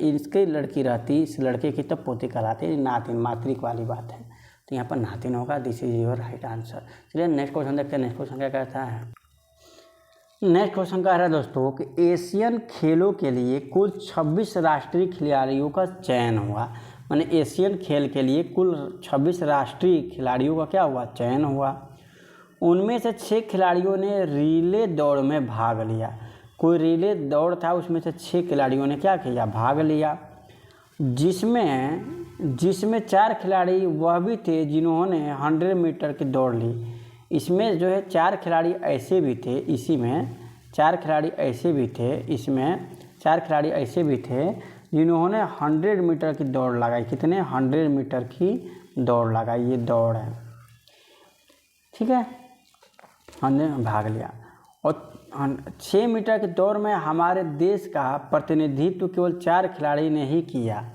इसके लड़की रहती, इस लड़के की तब पोती कहलाती है, नातिन मातृक वाली बात है, तो यहाँ पर नातिन होगा। This is your right answer. चलिए नेक्स्ट क्वेश्चन देखते हैं। नेक्स्ट क्वेश्चन क्या कहता है, नेक्स्ट क्वेश्चन कह रहा है दोस्तों कि एशियन खेलों के लिए कुल 26 राष्ट्रीय खिलाड़ियों का चयन हुआ। माने एशियन खेल के लिए कुल 26 राष्ट्रीय खिलाड़ियों का क्या हुआ, चयन हुआ। उनमें से 6 खिलाड़ियों ने रिले दौड़ में भाग लिया। कोई रिले दौड़ था, उसमें से 6 खिलाड़ियों ने क्या किया, भाग लिया, जिसमें 4 खिलाड़ी वह भी थे जिन्होंने 100 मीटर की दौड़ ली। इसमें जो है 4 खिलाड़ी ऐसे भी थे, इसमें 4 खिलाड़ी ऐसे भी थे जिन्होंने 100 मीटर की दौड़ लगाई। कितने, 100 मीटर की दौड़ लगाई, ये दौड़ है, ठीक है, हमने भाग लिया। और 6 मीटर की दौड़ में हमारे देश का प्रतिनिधित्व केवल 4 खिलाड़ी ने ही किया।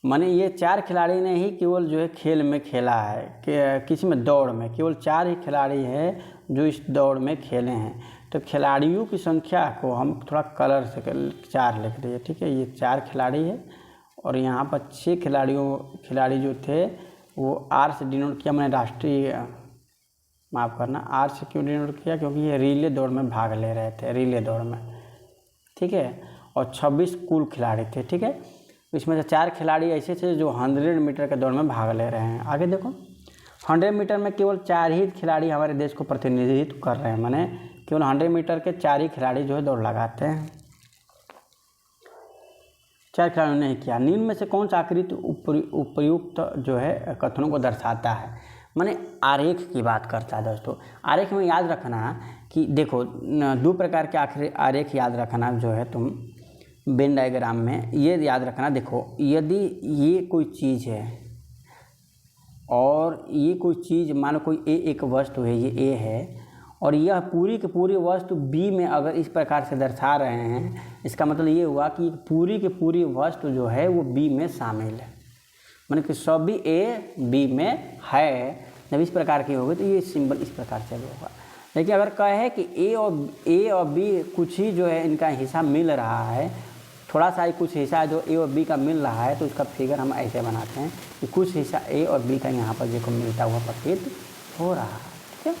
माने ये 4 खिलाड़ी ने ही केवल जो है खेल में खेला है, कि किसी में दौड़ में केवल 4 ही खिलाड़ी हैं जो इस दौड़ में खेले हैं। तो खिलाड़ियों की संख्या को हम थोड़ा कलर से 4 लिख दिए, ठीक है, ये 4 खिलाड़ी है, और यहाँ पर 6 खिलाड़ी जो थे वो आर से डिनोट किया, मैंने राष्ट्रीय, माफ़ करना, आर से क्यों डिनोट किया, क्योंकि ये रिले दौड़ में भाग ले रहे थे, रिले दौड़ में, ठीक है, और 26 कुल खिलाड़ी थे, ठीक है। इसमें से 4 खिलाड़ी ऐसे थे जो 100 मीटर के दौड़ में भाग ले रहे हैं। आगे देखो, 100 मीटर में केवल 4 ही खिलाड़ी हमारे देश को प्रतिनिधित्व कर रहे हैं, माने केवल 100 मीटर के 4 ही खिलाड़ी जो है दौड़ लगाते हैं, 4 खिलाड़ियों ने किया। निम्न में से कौन सा आकृति उपयुक्त जो है कथनों को दर्शाता है, माने आरेख की बात करता है दोस्तों। आरेख में याद रखना कि देखो 2 प्रकार के आरेख याद रखना जो है तुम वेन डायग्राम में, ये याद रखना। देखो यदि ये कोई चीज़ है और ये कोई चीज़, मानो कोई एक वस्तु है, ये ए है, और यह पूरी की पूरी वस्तु बी में अगर इस प्रकार से दर्शा रहे हैं, इसका मतलब ये हुआ कि पूरी की पूरी वस्तु जो है वो बी में शामिल है, माने कि सभी ए बी में है। जब इस प्रकार की होगी तो ये सिंबल इस प्रकार से होगा। लेकिन अगर कहे कि ए और बी कुछ ही जो है इनका हिस्सा मिल रहा है, थोड़ा सा ही कुछ हिस्सा जो ए और बी का मिल रहा है, तो उसका फिगर हम ऐसे बनाते हैं कि कुछ हिस्सा ए और बी का यहाँ पर देखो मिलता हुआ प्रतीत हो रहा है, ठीक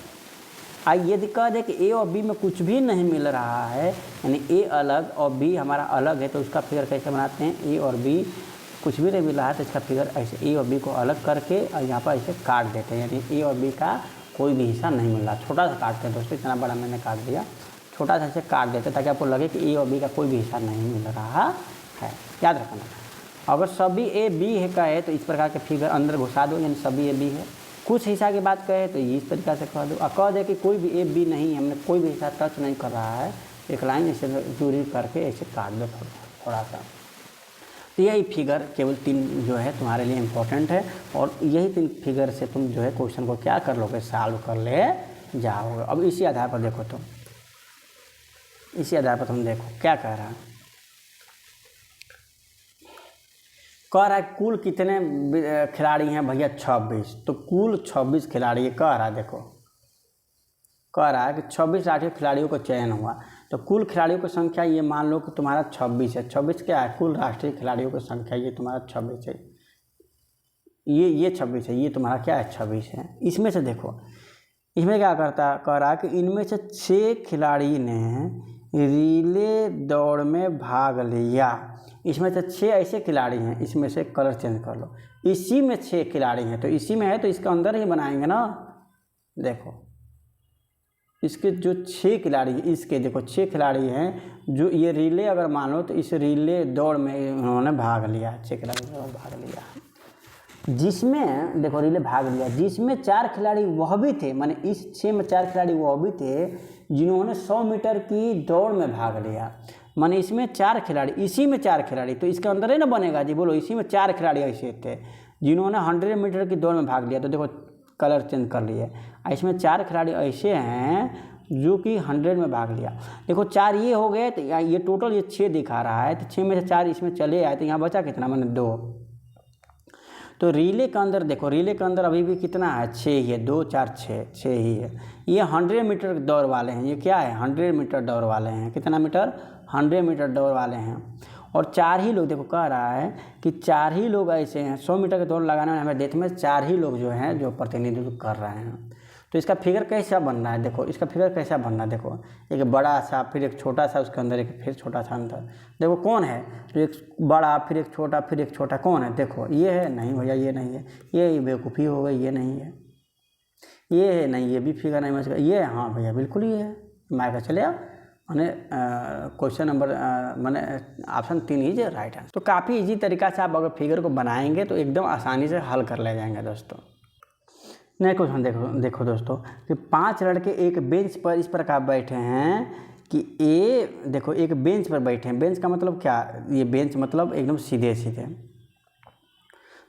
है। यदि कह दे कि ए और बी में कुछ भी नहीं मिल रहा है, यानी ए अलग और बी हमारा अलग है, तो उसका फिगर कैसे बनाते हैं, ए और बी कुछ भी नहीं मिल रहा है तो इसका फिगर ऐसे ए और बी को अलग करके और यहाँ पर ऐसे काट देते हैं, यानी ए और बी का कोई भी हिस्सा नहीं मिल रहा। छोटा सा काटते हैं दोस्तों, इतना बड़ा मैंने काट दिया, छोटा सा ऐसे काट देते ताकि आपको लगे कि ए और बी का कोई भी हिस्सा नहीं मिल रहा है। याद रखना, अगर सभी ए बी है कहे तो इस प्रकार के फिगर अंदर घुसा दो, यानी सभी ए बी है। कुछ हिस्सा की बात कहे तो इस तरीक़ा से कह दो, और कह दे कि कोई भी ए बी नहीं, हमने कोई भी हिस्सा टच नहीं कर रहा है, एक लाइन ऐसे दूरी करके ऐसे काट दो थोड़ा सा, तो यही फिगर केवल 3 जो है तुम्हारे लिए इम्पोर्टेंट है, और यही 3 फिगर से तुम जो है क्वेश्चन को क्या कर लोगे, सॉल्व कर ले जाओगे। अब इसी आधार पर देखो, तुम इसी आधार पर तुम देखो क्या कह रहा है। कह रहा है कुल कितने खिलाड़ी हैं भैया, 26। तो कुल 26 खिलाड़ी कह रहा है, देखो कह रहा है कि 26 राष्ट्रीय खिलाड़ियों को चयन हुआ। तो कुल खिलाड़ियों की संख्या ये मान लो कि तुम्हारा 26 है। 26 क्या है, कुल राष्ट्रीय खिलाड़ियों की संख्या ये तुम्हारा 26 है। ये 26 है, ये तुम्हारा क्या है, 26 है। इसमें से देखो, इसमें क्या करता, कह रहा है कि इनमें से 6 खिलाड़ी ने रिले दौड़ में भाग लिया। इसमें से 6 ऐसे खिलाड़ी हैं, इसमें से कलर चेंज कर लो, इसी में 6 खिलाड़ी हैं, तो इसी में है तो इसके अंदर ही बनाएंगे ना। देखो इसके जो 6 खिलाड़ी, इसके देखो 6 खिलाड़ी हैं जो ये रिले अगर मान लो तो इस रिले दौड़ में उन्होंने भाग लिया, 6 खिलाड़ी भाग लिया, जिसमें देखो रिले भाग लिया, जिसमें 4 खिलाड़ी वह भी थे, माने इस 6 में 4 खिलाड़ी वह भी थे जिन्होंने 100 मीटर की दौड़ में भाग लिया। माने इसमें 4 खिलाड़ी, इसी में 4 खिलाड़ी, तो इसके अंदर ही ना बनेगा जी, बोलो इसी में 4 खिलाड़ी ऐसे थे जिन्होंने 100 मीटर की दौड़ में भाग लिया। तो देखो कलर चेंज कर लिए, इसमें 4 खिलाड़ी ऐसे हैं जो कि 100 में भाग लिया। देखो 4 ये हो गए, तो ये टोटल ये 6 दिखा रहा है, तो 6 में से 4 इसमें चले आए, तो यहाँ बचा कितना, मैंने 2। तो रिले के अंदर देखो, रिले के अंदर अभी भी कितना है, 6 ही है, 2 4 6 ही है। ये 100 मीटर दौड़ वाले हैं, ये क्या है, 100 मीटर दौड़ वाले हैं। कितना मीटर, 100 मीटर दौड़ वाले हैं। और 4 ही लोग, देखो कह रहा है कि 4 ही लोग ऐसे हैं 100 मीटर की दौड़ लगाने में हमें देश में 4 ही लोग जो हैं जो प्रतिनिधित्व कर रहे हैं। तो इसका फिगर कैसा बनना है, देखो इसका फिगर कैसा बनना है, देखो एक बड़ा सा, फिर एक छोटा सा, उसके अंदर एक फिर छोटा सा अंदर। देखो कौन है, तो एक बड़ा फिर एक छोटा फिर एक छोटा, कौन है, देखो ये है, नहीं भैया ये नहीं है, ये बेवकूफ़ी हो गई, ये नहीं है, ये है नहीं, ये भी फिगर नहीं बच गया, ये हाँ भैया बिल्कुल ये है। मैं चले आप मैंने क्वेश्चन नंबर मैंने ऑप्शन 3 ही जो राइट है। तो काफ़ी इजी तरीका से आप अगर फिगर को बनाएंगे तो एकदम आसानी से हल कर ले जाएंगे दोस्तों। नेक्स्ट क्वेश्चन देखो दोस्तों कि 5 लड़के एक बेंच पर इस प्रकार बैठे हैं कि देखो एक बेंच पर बैठे हैं। बेंच का मतलब क्या, ये बेंच मतलब एकदम सीधे सीधे।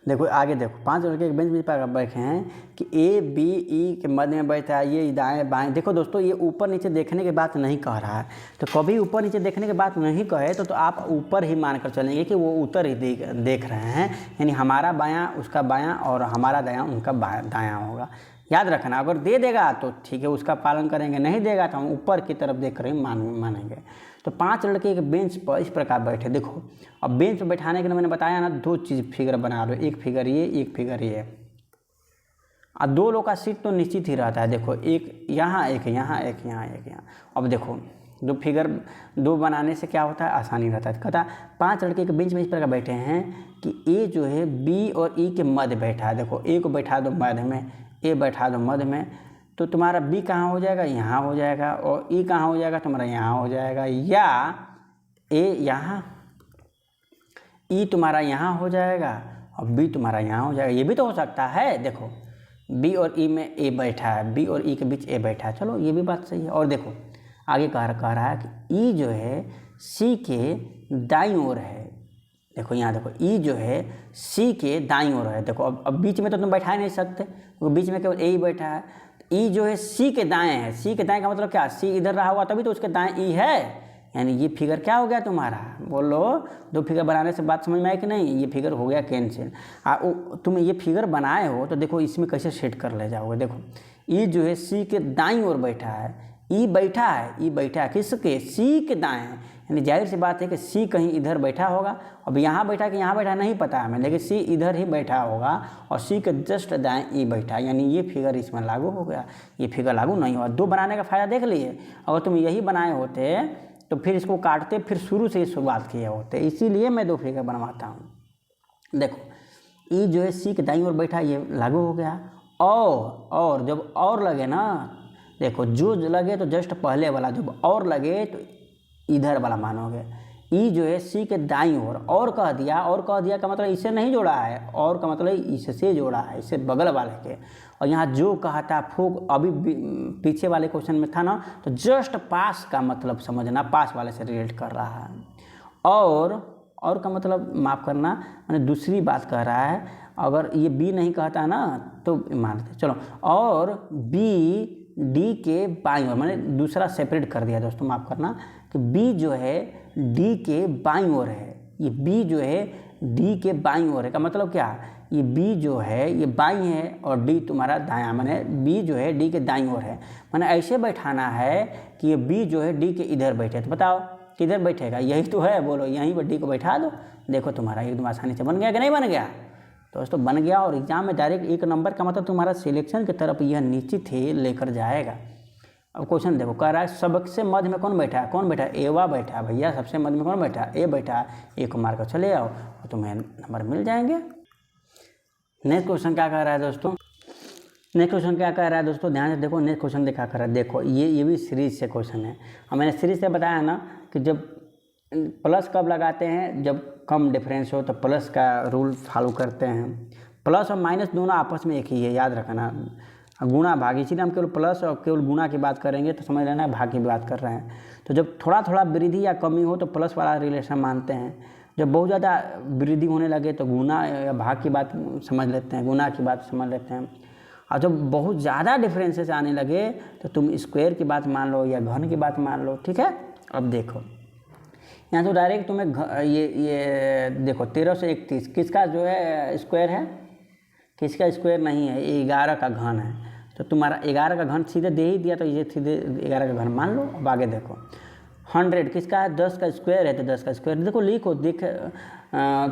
देखो आगे देखो, 5 लड़के एक बेंच पर बैठे हैं कि ए बी ई के मध्य में बैठा है, ये दाएं बाएं। देखो दोस्तों ये ऊपर नीचे देखने के बात नहीं कह रहा है, तो कभी ऊपर नीचे देखने के बात नहीं कहे तो आप ऊपर ही मानकर चलेंगे कि वो ऊपर ही देख रहे हैं, यानी हमारा बायां उसका बायां और हमारा दायां उनका दायां होगा। याद रखना, अगर दे देगा तो ठीक है उसका पालन करेंगे, नहीं देगा तो हम ऊपर की तरफ देख रहे मानेंगे। तो 5 लड़के एक बेंच पर इस प्रकार बैठे। देखो अब बेंच पर बैठाने के लिए मैंने बताया ना 2 चीज़ फिगर बना लो, एक फिगर ये एक फिगर ये। अब 2 लोग का सीट तो निश्चित ही रहता है। देखो एक यहाँ एक यहाँ एक यहाँ एक यहाँ। अब देखो 2 फिगर 2 बनाने से क्या होता है, आसानी रहता है। कहता 5 लड़के एक बेंच में इस प्रकार बैठे हैं कि ए जो है बी और ई के मध्य बैठा है। देखो ए को बैठा दो मध्य में, ए बैठा दो मध्य में, तो तुम्हारा बी कहाँ हो जाएगा, यहाँ हो जाएगा, और ई कहाँ हो जाएगा, तुम्हारा यहाँ हो जाएगा, या ए यहाँ, ई तुम्हारा यहाँ हो जाएगा और बी तुम्हारा यहाँ हो जाएगा। ये भी तो हो सकता है। देखो बी और ई में ए बैठा है, बी और ई के बीच ए बैठा है, चलो ये भी बात सही है। और देखो आगे कह रहा है कि ई जो है सी के दाईं ओर है। देखो यहाँ देखो ई जो है सी के दाईं ओर है। देखो अब बीच में तो तुम बैठा ही नहीं सकते, वो बीच में केवल ए ही बैठा है। ई जो है सी के दाएं है। सी के दाएं का मतलब क्या, सी इधर रहा हुआ तभी तो उसके दाएं ई है, यानी ये फिगर क्या हो गया तुम्हारा, बोलो 2 फिगर बनाने से बात समझ में आई कि नहीं, ये फिगर हो गया कैंसिल। तुम ये फिगर बनाए हो तो देखो इसमें कैसे सेट कर ले जाओगे। देखो ई जो है सी के दाईं ओर बैठा है, ई बैठा है किसके, सी के दाएं, यानी जाहिर सी बात है कि सी कहीं इधर बैठा होगा। अब यहाँ बैठा कि यहाँ बैठा नहीं पता हमें, लेकिन सी इधर ही बैठा होगा और सी के जस्ट दाएं ई बैठा, यानी ये फिगर इसमें लागू हो गया। ये फिगर लागू नहीं हुआ। 2 बनाने का फ़ायदा देख लिए। अगर तुम यही बनाए होते तो फिर इसको काटते, फिर शुरू से ही शुरुआत किए होते, इसीलिए मैं 2 फिगर बनवाता हूँ। देखो ई जो है सी के दाईं ओर बैठा, ये लागू हो गया। और जब और लगे ना, देखो जो लगे तो जस्ट पहले वाला, जब और लगे तो इधर वाला मानोगे। ई जो है सी के दाईं ओर, और कह दिया का मतलब इससे नहीं जोड़ा है, और का मतलब इससे जोड़ा है, इससे बगल वाले के। और यहाँ जो कहता फूक अभी पीछे वाले क्वेश्चन में था ना, तो जस्ट पास का मतलब समझना, पास वाले से रिलेट कर रहा है। और का मतलब माफ़ करना, मैंने दूसरी बात कह रहा है। अगर ये बी नहीं कहता ना तो मान लेते। चलो, और बी डी के बाईं ओर, मैंने दूसरा सेपरेट कर दिया दोस्तों, माफ़ करना, कि बी जो है डी के बाईं ओर है। ये बी जो है डी के बाईं ओर है का मतलब क्या, ये बी जो है ये बाईं है और डी तुम्हारा दायां, मैंने बी जो है डी के दाईं ओर है। मैंने ऐसे बैठाना है कि ये बी जो है डी के इधर बैठे। तो बताओ किधर बैठेगा, यही तो है, बोलो यहीं पर डी को बैठा दो। देखो तुम्हारा एकदम आसानी से बन गया कि नहीं बन गया दोस्तों, बन गया। और एग्जाम में डायरेक्ट 1 नंबर का मतलब तुम्हारा सिलेक्शन की तरफ यह निश्चित ही लेकर जाएगा। अब क्वेश्चन देखो, कह रहा है सबसे मध्य में कौन बैठा है, कौन बैठा है, एवा बैठा है भैया, सबसे मध्य में कौन बैठा है, ए बैठा है। ए को मार कर चले आओ और तुम्हें नंबर मिल जाएंगे। नेक्स्ट क्वेश्चन क्या कह रहा है दोस्तों, नेक्स्ट क्वेश्चन क्या कह रहा है दोस्तों, ध्यान से देखो। नेक्स्ट क्वेश्चन देखा कर रहा है, देखो ये भी सीरीज से क्वेश्चन है। और मैंने सीरीज से बताया ना कि जब प्लस कब लगाते हैं, जब कम डिफरेंस हो तो प्लस का रूल फॉलो करते हैं। प्लस और माइनस दोनों आपस में एक ही है, याद रखना। गुणा भाग, इसीलिए हम केवल प्लस और केवल गुणा की बात करेंगे तो समझ लेना भाग की बात कर रहे हैं। तो जब थोड़ा थोड़ा वृद्धि या कमी हो तो प्लस वाला रिलेशन मानते हैं, जब बहुत ज़्यादा वृद्धि होने लगे तो गुणा या भाग की बात समझ लेते हैं, गुणा की बात समझ लेते हैं। और जब बहुत ज़्यादा डिफरेंसेस आने लगे तो तुम स्क्वायर की बात मान लो या घन की बात मान लो, ठीक है। अब देखो यहाँ तो डायरेक्ट तुम्हें ये देखो 13 से 31 किसका जो है स्क्वायर है, किसका स्क्वायर नहीं है, 11 का घन है। तो तुम्हारा 11 का घन सीधे दे ही दिया तो ये सीधे 11 का घन मान लो। अब आगे देखो 100 किसका है, 10 का स्क्वायर है तो 10 का स्क्वायर देखो, लिखो, दिख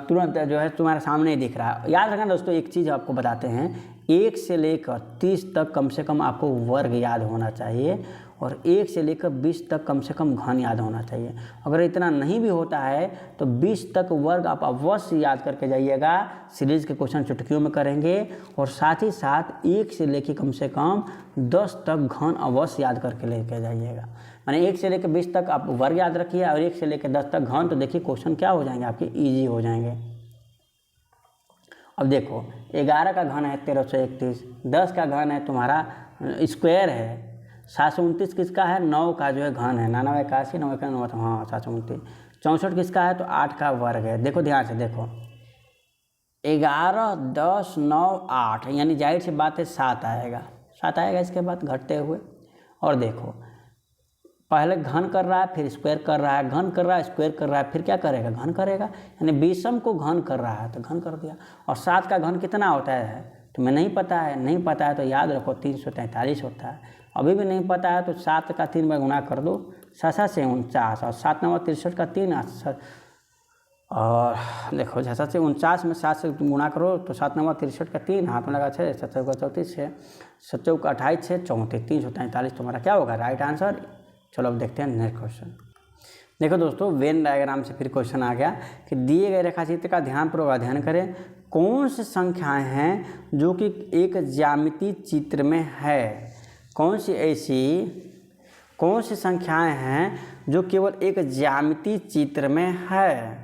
तुरंत जो है तुम्हारे सामने ही दिख रहा है। याद रखना दोस्तों, एक चीज़ आपको बताते हैं, 1 से लेकर 30 तक कम से कम आपको वर्ग याद होना चाहिए और 1 से लेकर 20 तक कम से कम घन याद होना चाहिए। अगर इतना नहीं भी होता है तो 20 तक वर्ग आप अवश्य याद करके जाइएगा। सीरीज़ के क्वेश्चन चुटकियों में करेंगे और साथ ही साथ 1 से लेकर कम से कम 10 तक घन अवश्य याद करके लेके जाइएगा। माने 1 से लेकर 20 तक आप वर्ग याद रखिए और 1 से लेकर 10 तक घन, तो देखिए क्वेश्चन क्या हो जाएंगे आपके, ईजी हो जाएंगे। अब देखो 11 का घन है 1331, 10 का घन है तुम्हारा स्क्वायर है 729, किसका है 9 का जो है घन है 99 81 9 का 9, हाँ 729। 64 किसका है तो 8 का वर्ग है। देखो ध्यान से देखो 11 10 9 8, यानी जाहिर सी बात है 7 आएगा, 7 आएगा इसके बाद घटते हुए। और देखो पहले घन कर रहा है फिर स्क्वायर कर रहा है, घन कर रहा है स्क्वायर कर रहा है, फिर क्या करेगा घन करेगा, यानी विषम को घन कर रहा है तो घन कर दिया। और 7 का घन कितना होता है तुम्हें नहीं पता है, नहीं पता है तो याद रखो 343 होता है। अभी भी नहीं पता है तो 7 का 3 बार गुणा कर दो, 7 से 49 और 7 9 63 का 3 और देखो 7 से 49 में 7 से गुणा करो तो 7 9 63 का 3 हाथ में लगा 6 7 का 34 है 7 का 28 है 34 343 तुम्हारा क्या होगा राइट आंसर। चलो अब देखते हैं नेक्स्ट क्वेश्चन। देखो दोस्तों वेन डायग्राम से फिर क्वेश्चन आ गया कि दिए गए रेखाचित्र का ध्यानपूर्वक अध्ययन करें। कौन सी संख्याएं हैं जो कि एक ज्यामितीय चित्र में है, कौन सी संख्याएं हैं जो केवल एक ज्यामितीय चित्र में है।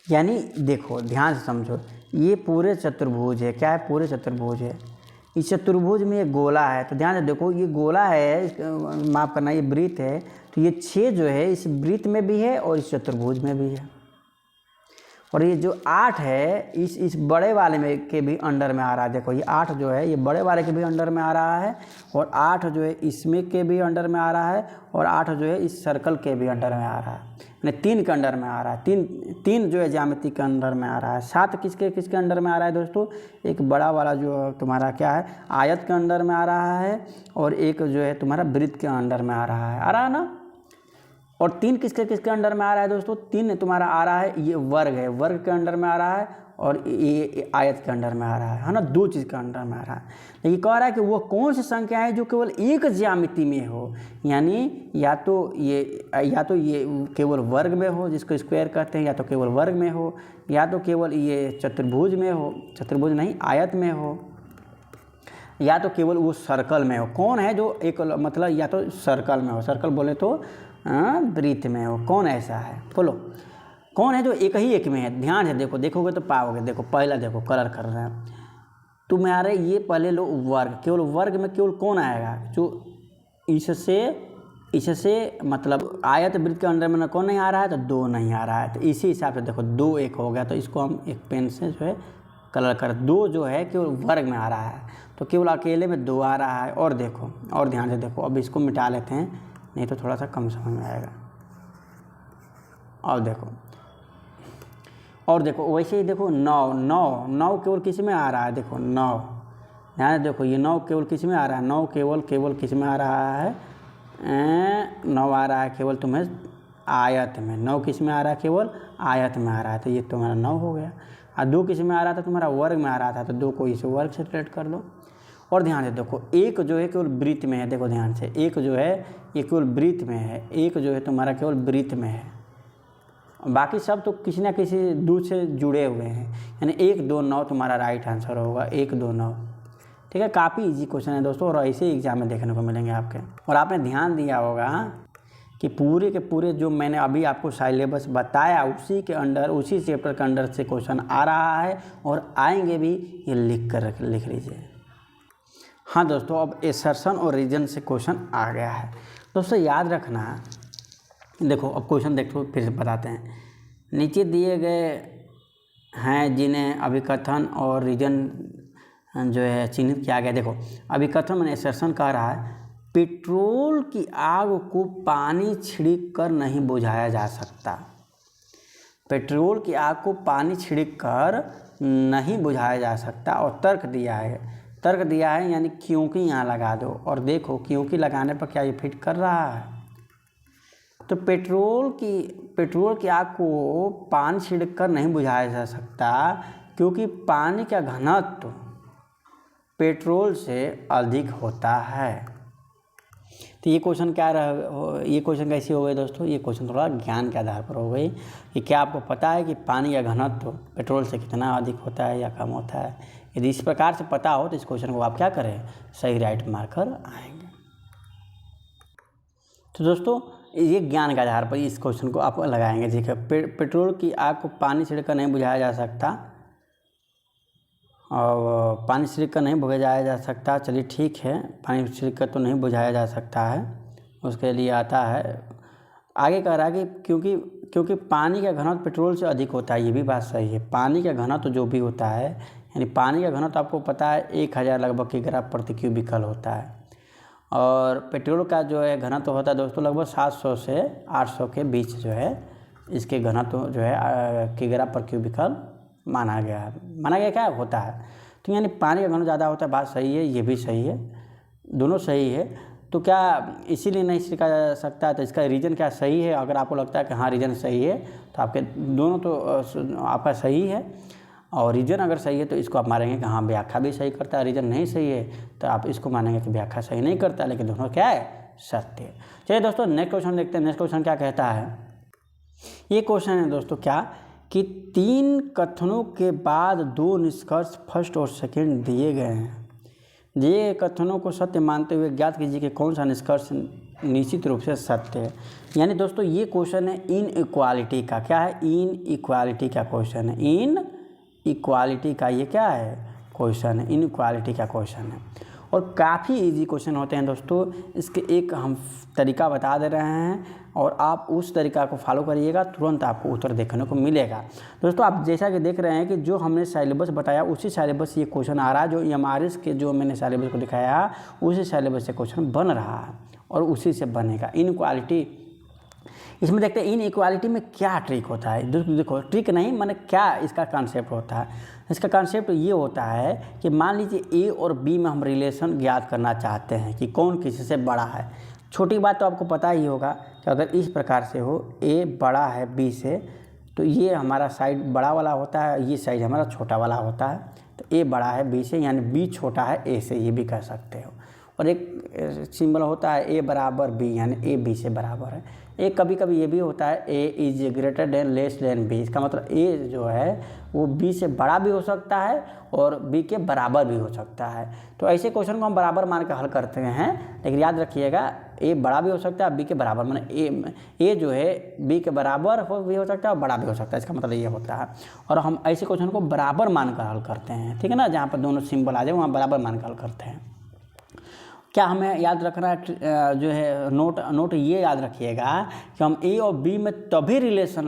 यानी देखो ध्यान से समझो, ये पूरे चतुर्भुज है, क्या है पूरे चतुर्भुज है, इस चतुर्भुज में एक गोला है। तो ध्यान से देखो ये गोला है, माफ़ करना ये वृत्त है, तो ये 6 जो है इस वृत्त में भी है और इस चतुर्भुज में भी है। और ये जो 8 है इस बड़े वाले में के भी अंडर में आ रहा है। देखो ये 8 जो है ये बड़े वाले के भी अंडर में आ रहा है और 8 जो है इसमें के भी अंडर में आ रहा है और 8 जो है इस सर्कल के भी अंडर में आ रहा है, यानी 3 के अंडर में आ रहा है। तीन जो है ज्यामिति के अंडर में आ रहा है। 7 किसके अंडर में आ रहा है दोस्तों, एक बड़ा वाला जो तुम्हारा क्या है आयत के अंडर में आ रहा है और एक जो है तुम्हारा वृत्त के अंडर में आ रहा है ना। और 3 किसके अंडर में आ रहा है दोस्तों, 3 तुम्हारा आ रहा है ये वर्ग है, वर्ग के अंडर में आ रहा है और ये आयत के अंडर में आ रहा है ना, 2 चीज़ के अंडर में आ रहा है। तो ये कह रहा है कि वो कौन सी संख्या है जो केवल एक ज्यामिति में हो, यानी या तो ये केवल वर्ग में हो जिसको स्क्वायर कहते हैं, या तो केवल वर्ग में हो, या तो केवल ये चतुर्भुज में हो, चतुर्भुज नहीं आयत में हो, या तो केवल वो सर्कल में हो। कौन है जो एक मतलब या तो सर्कल में हो, सर्कल बोले तो वृत्त में हो, कौन ऐसा है बोलो, कौन है जो एक में है। ध्यान से देखोगे तो पाओगे। देखो पहला देखो कलर कर रहे हैं तुम्हारे, ये पहले लो वर्ग, केवल वर्ग में केवल कौन आएगा जो इससे इससे मतलब आयत वृत्त के अंदर में कौन नहीं आ रहा है, तो 2 नहीं आ रहा है। तो इसी हिसाब से देखो 2 1 हो गया, तो इसको हम एक पेन से जो है कलर कर, 2 जो है केवल वर्ग में आ रहा है, तो केवल अकेले में 2 आ रहा है। और देखो, और ध्यान से देखो, अब इसको मिटा लेते हैं, नहीं तो थोड़ा सा कम समझ में आएगा। और देखो वैसे ही देखो 9 केवल किस में आ रहा है, देखो 9, ध्यान देखो ये 9 केवल किस में आ रहा है, 9 केवल किस में आ रहा है, 9 आ रहा है केवल तुम्हें आयत में, 9 किस में आ रहा है, केवल आयत में आ रहा है, तो ये तुम्हारा 9 हो गया। और 2 किस में आ रहा था, तुम्हारा वर्ग में आ रहा था, तो 2 को इसे वर्ग से रिलेट कर दो। और ध्यान से देखो 1 जो है केवल वृत्त में है, देखो ध्यान से 1 जो है ये केवल वृत्त में है, 1 जो है तुम्हारा केवल वृत्त में है, बाकी सब तो किसी ना किसी दूर से जुड़े हुए हैं, यानी 1 2 9 तुम्हारा राइट आंसर होगा, 1 2 9। ठीक है, काफ़ी इजी क्वेश्चन है दोस्तों, और ऐसे एग्जाम में देखने को मिलेंगे आपके। और आपने ध्यान दिया होगा कि पूरे के पूरे जो मैंने अभी आपको सिलेबस बताया उसी के अंडर, उसी चैप्टर के अंडर से क्वेश्चन आ रहा है और आएंगे भी, ये लिख लीजिए। हाँ दोस्तों, अब एसर्शन और रीजन से क्वेश्चन आ गया है दोस्तों, याद रखना। देखो अब क्वेश्चन देखो, फिर से बताते हैं। नीचे दिए गए हैं जिन्हें अभिकथन और रीजन जो है चिन्हित किया गया। देखो अभिकथन मैंने एसर्शन कह रहा है, पेट्रोल की आग को पानी छिड़क कर नहीं बुझाया जा सकता। पेट्रोल की आग को पानी छिड़क कर नहीं बुझाया जा सकता। और तर्क दिया है यानी क्योंकि यहाँ लगा दो, और देखो क्योंकि लगाने पर क्या ये फिट कर रहा है। तो पेट्रोल की आग को पानी छिड़क कर नहीं बुझाया जा सकता क्योंकि पानी का घनत्व पेट्रोल से अधिक होता है। तो ये क्वेश्चन क्या रहा, ये क्वेश्चन कैसी हो गई दोस्तों, ये क्वेश्चन थोड़ा ज्ञान के आधार पर हो गई कि क्या आपको पता है कि पानी का घनत्व पेट्रोल से कितना अधिक होता है या कम होता है। यदि इस प्रकार से पता हो तो इस क्वेश्चन को आप क्या करें, सही राइट मार्कर आएंगे। तो दोस्तों ये ज्ञान के आधार पर इस क्वेश्चन को आप लगाएंगे। ठीक है, पेट्रोल की आग को पानी छिड़कर नहीं बुझाया जा सकता, और पानी छिड़कर नहीं बुझाया जा सकता, चलिए ठीक है, पानी छिड़कर तो नहीं बुझाया जा सकता है, उसके लिए आता है। आगे कह रहा है कि क्योंकि पानी का घनत्व पेट्रोल से अधिक होता है, ये भी बात सही है। पानी का घनत्व जो भी होता है, यानी पानी का घनत्व आपको पता है 1000 लगभग किग्रा प्रति क्यूबिकल होता है, और पेट्रोल का जो है घनत्व होता है दोस्तों लगभग 700 से 800 के बीच जो है इसके घनत्व जो है किग्रा पर क्यूबिकल माना गया क्या होता है। तो यानी पानी का घनत्व ज़्यादा होता है, बात सही है, ये भी सही है, दोनों सही है। तो क्या इसीलिए नहीं सीखा जा सकता, तो इसका रीज़न क्या सही है। अगर आपको लगता है कि हाँ रीज़न सही है तो आपके दोनों तो आपका सही है, और रीज़न अगर सही है तो इसको आप मानेंगे कि हाँ व्याख्या भी सही करता है। रीज़न नहीं सही है तो आप इसको मानेंगे कि व्याख्या सही नहीं करता, लेकिन दोनों क्या है, सत्य है। चलिए दोस्तों नेक्स्ट क्वेश्चन देखते हैं। नेक्स्ट क्वेश्चन क्या कहता है, ये क्वेश्चन है दोस्तों क्या कि 3 कथनों के बाद 2 निष्कर्ष फर्स्ट और सेकंड दिए गए हैं। दिए कथनों को सत्य मानते हुए ज्ञात कीजिए कि कौन सा निष्कर्ष निश्चित रूप से सत्य है। यानी दोस्तों ये क्वेश्चन है इनइक्वालिटी का, क्या है, इनइक्वालिटी का क्वेश्चन है, इनइक्वालिटी का ये क्या है, क्वेश्चन है, इनइक्वालिटी का क्वेश्चन है। और काफ़ी इजी क्वेश्चन होते हैं दोस्तों। इसके एक हम तरीका बता दे रहे हैं और आप उस तरीका को फॉलो करिएगा, तुरंत आपको उत्तर देखने को मिलेगा। दोस्तों आप जैसा कि देख रहे हैं कि जो हमने सिलेबस बताया उसी सिलेबस ये क्वेश्चन आ रहा है, जो EMRS के जो मैंने सिलेबस को दिखाया उसी सिलेबस से क्वेश्चन बन रहा है और उसी से बनेगा। इनइक्वालिटी, इसमें देखते हैं इनइक्वालिटी में क्या ट्रिक होता है। देखो ट्रिक नहीं, माने क्या इसका कॉन्सेप्ट होता है। इसका कॉन्सेप्ट ये होता है कि मान लीजिए A और B में हम रिलेशन ज्ञात करना चाहते हैं कि कौन किसी से बड़ा है। छोटी बात तो आपको पता ही होगा कि अगर इस प्रकार से हो, A बड़ा है B से, तो ये हमारा साइड बड़ा वाला होता है, ये साइड हमारा छोटा वाला होता है। तो A बड़ा है B से, यानी B छोटा है A से, ये भी कह सकते हो। और एक सिंबल होता है A बराबर B, यानी A B से बराबर है। एक कभी कभी ये भी होता है A is greater than less than B। इसका मतलब A जो है वो B से बड़ा भी हो सकता है और B के बराबर भी हो सकता है। तो ऐसे क्वेश्चन को हम बराबर मान के हल करते हैं, लेकिन याद रखिएगा A बड़ा भी हो सकता है B के बराबर, माने A जो है B के बराबर भी हो सकता है और बड़ा भी हो सकता है। इसका मतलब ये होता है। और हम ऐसे क्वेश्चन को बराबर मान कर हल करते हैं, ठीक है ना, जहाँ पर दोनों सिंबल आ जाए वहाँ बराबर मान कर हल करते हैं। क्या हमें याद रखना है, जो है नोट ये याद रखिएगा कि हम ए और बी में तभी रिलेशन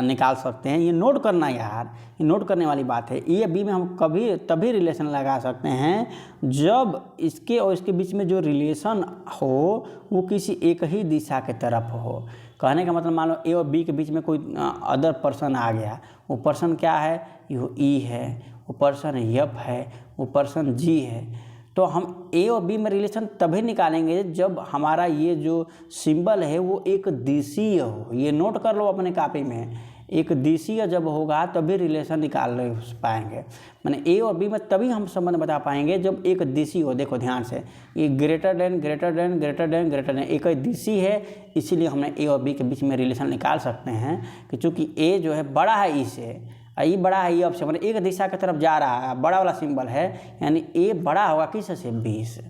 निकाल सकते हैं। ये नोट करना यार, ये नोट करने वाली बात है। ए और बी में हम कभी तभी रिलेशन लगा सकते हैं जब इसके और इसके बीच में जो रिलेशन हो वो किसी एक ही दिशा के तरफ हो। कहने का मतलब मान लो ए और बी के बीच में कोई अदर पर्सन आ गया, वो पर्सन क्या है, वो ई है, वो पर्सन एफ है, वो पर्सन जी है। तो हम ए और बी में रिलेशन तभी निकालेंगे जब हमारा ये जो सिंबल है वो एक दिशीय हो। ये नोट कर लो अपने कॉपी में, एक दिशीय जब होगा तभी रिलेशन निकाल पाएंगे। माने ए और बी में तभी हम संबंध बता पाएंगे जब एक दिशी हो। देखो ध्यान से, ये greater than greater than greater than greater than एक दिशी है, इसीलिए हमने ए और बी के बीच में रिलेशन निकाल सकते हैं कि चूँकि ए जो है बड़ा है ई से, ई बड़ा है ई अब से, मतलब एक दिशा की तरफ जा रहा है, बड़ा वाला सिंबल है, यानी ए बड़ा होगा किससे, बी से।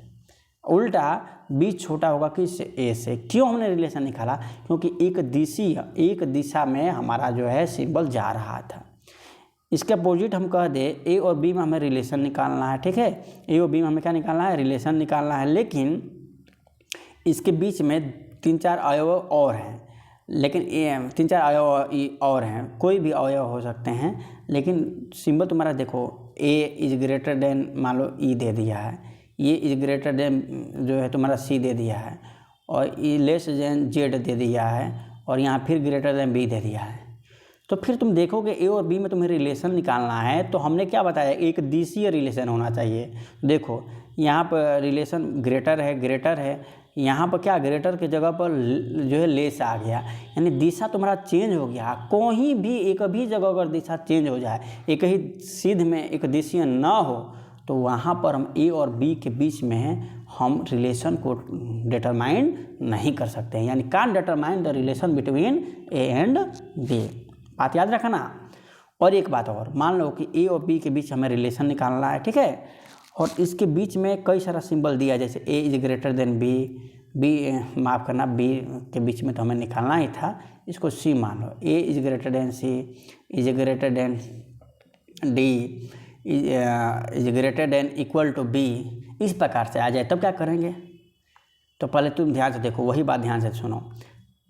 उल्टा बी छोटा होगा किससे, ए से। क्यों हमने रिलेशन निकाला, क्योंकि एक दिशा में हमारा जो है सिंबल जा रहा था। इसके अपोजिट हम कह दे ए और बी में हमें रिलेशन निकालना है, ठीक है, ए और बी में हमें क्या निकालना है, रिलेशन निकालना है। लेकिन इसके बीच में 3-4 अवयव और हैं, लेकिन 3-4 अवयव और हैं, कोई भी अवयव हो सकते हैं, लेकिन सिंबल तुम्हारा देखो ए इज ग्रेटर देन मान लो ई दे दिया है, ये इज ग्रेटर देन जो है तुम्हारा सी दे दिया है, और ई लेस देन जेड दे दिया है, और यहाँ फिर ग्रेटर देन बी दे दिया है। तो फिर तुम देखोगे ए और बी में तुम्हें रिलेशन निकालना है, तो हमने क्या बताया, एक दिशीय रिलेशन होना चाहिए। देखो यहाँ पर रिलेशन ग्रेटर है, यहाँ पर क्या ग्रेटर के जगह पर जो है लेस आ गया, यानी दिशा तुम्हारा चेंज हो गया। कोई भी एक भी जगह अगर दिशा चेंज हो जाए, एक ही सिद्ध में एक दिशीय न हो, तो वहाँ पर हम ए और बी के बीच में हम रिलेशन को डिटरमाइन नहीं कर सकते हैं, यानी can't determine the relation between A and B. बात याद रखना। और एक बात और, मान लो कि ए और बी के बीच हमें रिलेशन निकालना है, ठीक है, और इसके बीच में कई सारा सिंबल दिया, जैसे ए इज ग्रेटर देन बी माफ़ करना, बी के बीच में तो हमें निकालना ही था, इसको सी मान लो, A is greater than C, is greater than D, is greater than equal to B, इस प्रकार से आ जाए तब क्या करेंगे। तो पहले तुम ध्यान से देखो, वही बात ध्यान से सुनो।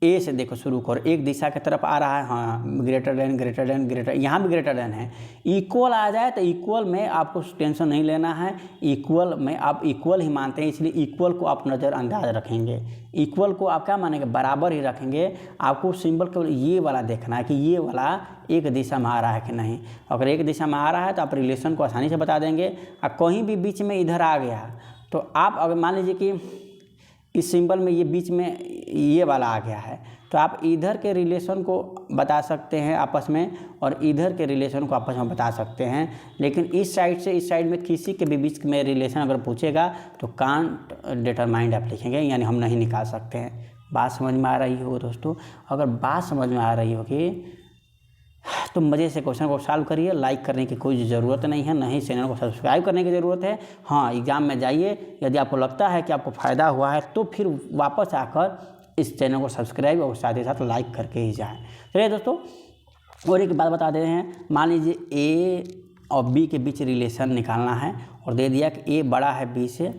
ए से देखो शुरू करो, एक दिशा की तरफ आ रहा है, हाँ ग्रेटर देन, यहाँ भी ग्रेटर देन है। इक्वल आ जाए तो इक्वल में आपको टेंशन नहीं लेना है, इक्वल में आप इक्वल ही मानते हैं, इसलिए इक्वल को आप नज़रअंदाज रखेंगे। इक्वल को आप क्या मानेंगे, बराबर ही रखेंगे। आपको सिंबल केवल ये वाला देखना है कि ये वाला एक दिशा में आ रहा है कि नहीं। अगर एक दिशा में आ रहा है तो आप रिलेशन को आसानी से बता देंगे। और कहीं भी बीच में इधर आ गया तो आप अगर मान लीजिए कि इस सिंबल में ये बीच में ये वाला आ गया है, तो आप इधर के रिलेशन को बता सकते हैं आपस में, और इधर के रिलेशन को आपस में बता सकते हैं। लेकिन इस साइड से इस साइड में किसी के भी बीच में रिलेशन अगर पूछेगा तो कांट डिटरमाइंड आप लिखेंगे, यानी हम नहीं निकाल सकते हैं। बात समझ में आ रही हो दोस्तों? अगर बात समझ में आ रही होगी तो मज़े से क्वेश्चन को सॉल्व करिए। लाइक करने की कोई ज़रूरत नहीं है, नहीं चैनल को सब्सक्राइब करने की ज़रूरत है। हाँ, एग्ज़ाम में जाइए, यदि आपको लगता है कि आपको फ़ायदा हुआ है तो फिर वापस आकर इस चैनल को सब्सक्राइब और साथ ही साथ लाइक करके ही जाएँ। चलिए दोस्तों, और एक बात बता दे रहे हैं। मान लीजिए ए और बी के बीच रिलेशन निकालना है, और दे दिया कि ए बड़ा है बी से,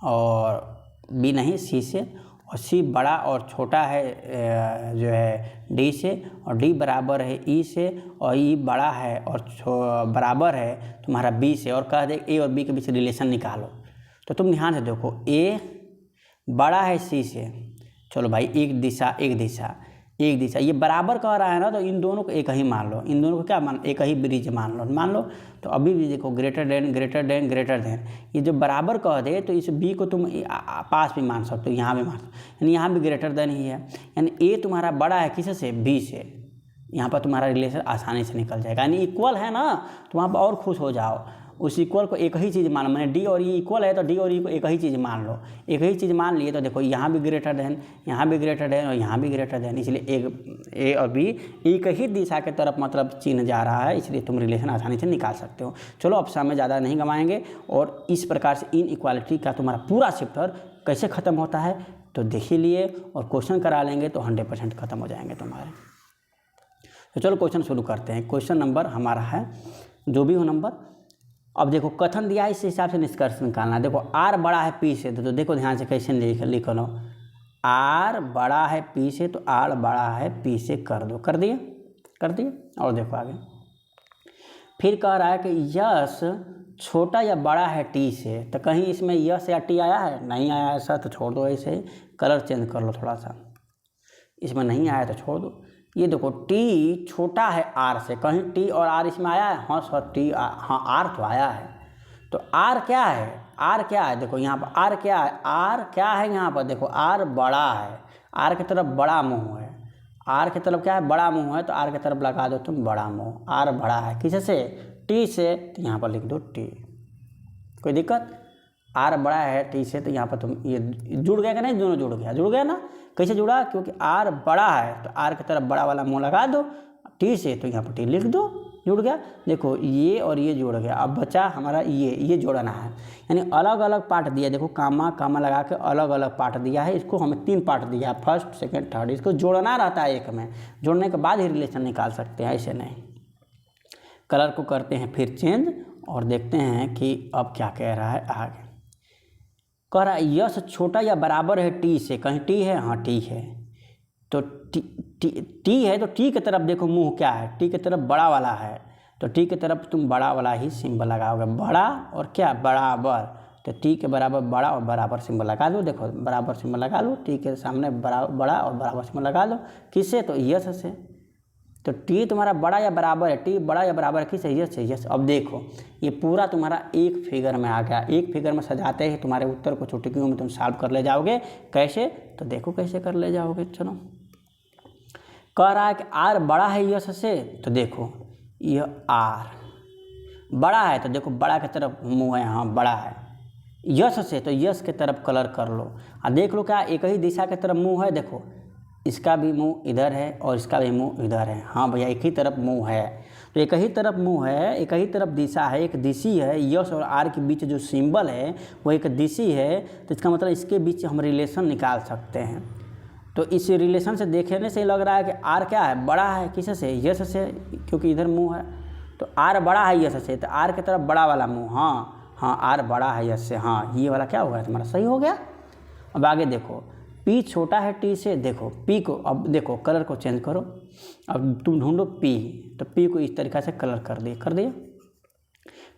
और बी नहीं सी से, और सी बड़ा और छोटा है जो है डी से, और डी बराबर है ई से, और ई बड़ा है और बराबर है तुम्हारा बी से, और कह दे ए और बी के बीच रिलेशन निकालो। तो तुम ध्यान से देखो, ए बड़ा है सी से, चलो भाई एक दिशा ये बराबर कह रहा है ना, तो इन दोनों को एक ही मान लो, इन दोनों को क्या मान, एक ही ब्रिज मान लो। तो अभी भी देखो ग्रेटर देन, ये जो बराबर कह दे तो इस बी को तुम पास भी मान सकते हो, यहाँ भी मान सकते हो, यानी यहाँ भी ग्रेटर देन ही है, यानी ए तुम्हारा बड़ा है किस से, बी से। यहाँ पर तुम्हारा रिलेशन आसानी से निकल जाएगा, यानी इक्वल है ना, तो वहाँ पर और खुश हो जाओ। उस इक्वल को एक ही चीज़ मान लो, मैंने डी और ई इक्वल है तो डी और ई को एक ही चीज़ मान लो। एक ही चीज़ मान लिए तो देखो यहाँ भी ग्रेटर देन, यहाँ भी ग्रेटर देन, और यहाँ भी ग्रेटर देन, इसलिए एक ए और बी एक ही दिशा के तरफ मतलब चिन्ह जा रहा है, इसलिए तुम रिलेशन आसानी से निकाल सकते हो। चलो अब समय ज़्यादा नहीं गंवाएंगे, और इस प्रकार से इनइक्वालिटी का तुम्हारा पूरा चैप्टर कैसे ख़त्म होता है तो देख ही लिए, और क्वेश्चन करा लेंगे तो 100% ख़त्म हो जाएंगे तुम्हारे। तो चलो क्वेश्चन शुरू करते हैं। क्वेश्चन नंबर हमारा है, जो भी हो नंबर, अब देखो कथन दिया है, इस हिसाब से निष्कर्ष निकालना है। देखो आर बड़ा है पी से, तो देखो ध्यान से कैसे लिख लो, आर बड़ा है पी से तो आर बड़ा है पी से कर दो, कर दिए। और देखो आगे फिर कह रहा है कि यश छोटा या बड़ा है टी से, तो कहीं इसमें यश या टी आया है? नहीं आया है सर, तो छोड़ दो ऐसे, कलर चेंज कर लो थोड़ा सा, इसमें नहीं आया तो छोड़ दो। ये देखो टी छोटा है आर से, कहीं टी और आर इसमें आया है? हाँ सर टी हाँ आर तो आया है। तो आर क्या है? आर क्या है? देखो यहाँ पर आर क्या है? आर क्या है यहाँ पर? देखो आर बड़ा है, आर की तरफ बड़ा मुंह है, आर की तरफ क्या है? बड़ा मुंह है, तो आर की तरफ लगा दो तुम बड़ा मुंह। आर बड़ा है किससे? टी से, तो यहाँ पर लिख दो टी। कोई दिक्कत? आर बड़ा है टी से, तो यहाँ पर तुम ये जुड़ गया कि नहीं? दोनों जुड़ गया ना? कैसे जुड़ा? क्योंकि आर बड़ा है तो आर की तरफ बड़ा वाला मुंह लगा दो टी से, तो यहाँ पर टी लिख दो, जुड़ गया। देखो ये और ये जुड़ गया। अब बचा हमारा ये जोड़ना है, यानी अलग अलग पार्ट दिया। देखो कामा लगा के अलग अलग पार्ट दिया है, इसको हमें 3 पार्ट दिया, फर्स्ट सेकंड थर्ड, इसको जोड़ना रहता है एक में, जोड़ने के बाद ही रिलेशन निकाल सकते हैं, ऐसे नहीं। कलर को करते हैं फिर चेंज और देखते हैं कि अब क्या कह रहा है आगे। कह रहा है यश छोटा या बराबर है टी से, कहीं टी है? हाँ टी है, तो टी है तो टी की तरफ देखो मुंह क्या है? टी की तरफ बड़ा वाला है, तो टी की तरफ तुम बड़ा वाला ही सिंबल लगाओगे, बड़ा और क्या? बराबर। तो टी के बराबर बड़ा और बराबर सिंबल लगा दो। देखो बराबर सिंबल लगा लो, टी के सामने बड़ा और बराबर सिंबल लगा लो। किससे? तो यश से। तो टी तुम्हारा बड़ा या बराबर है, टी बड़ा या बराबर है किससे? यश से। यश। अब देखो ये पूरा तुम्हारा एक फिगर में आ गया, एक फिगर में सजाते ही तुम्हारे उत्तर को चुटकियों में तुम सॉल्व कर ले जाओगे। कैसे? तो देखो कैसे कर ले जाओगे। चलो कह रहा है कि आर बड़ा है यश से, तो देखो यह आर बड़ा है, तो देखो बड़ा की तरफ मुँह है, हाँ बड़ा है। यश से, तो यश की तरफ कलर कर लो और देख लो क्या एक ही दिशा की तरफ मुँह है? देखो इसका भी मुंह इधर है और इसका भी मुंह इधर है। हाँ भैया एक ही तरफ मुंह है, तो एक ही तरफ मुंह है, एक ही तरफ दिशा है, एक दिशी है। यश और आर के बीच जो सिंबल है वो एक दिशी है, तो इसका मतलब इसके बीच हम रिलेशन निकाल सकते हैं। तो इस रिलेशन से देखने से लग रहा है कि आर क्या है? बड़ा है किससे? यश से, क्योंकि इधर मुंह है। तो आर बड़ा है यश से, तो आर की तरफ बड़ा वाला मुंह, हाँ आर बड़ा है यश से, हाँ ये वाला क्या होगा तुम्हारा? सही हो गया। अब आगे देखो पी छोटा है टी से, देखो पी को, अब देखो कलर को चेंज करो, अब तुम ढूंढो पी, तो पी को इस तरीक़ा से कलर कर दिए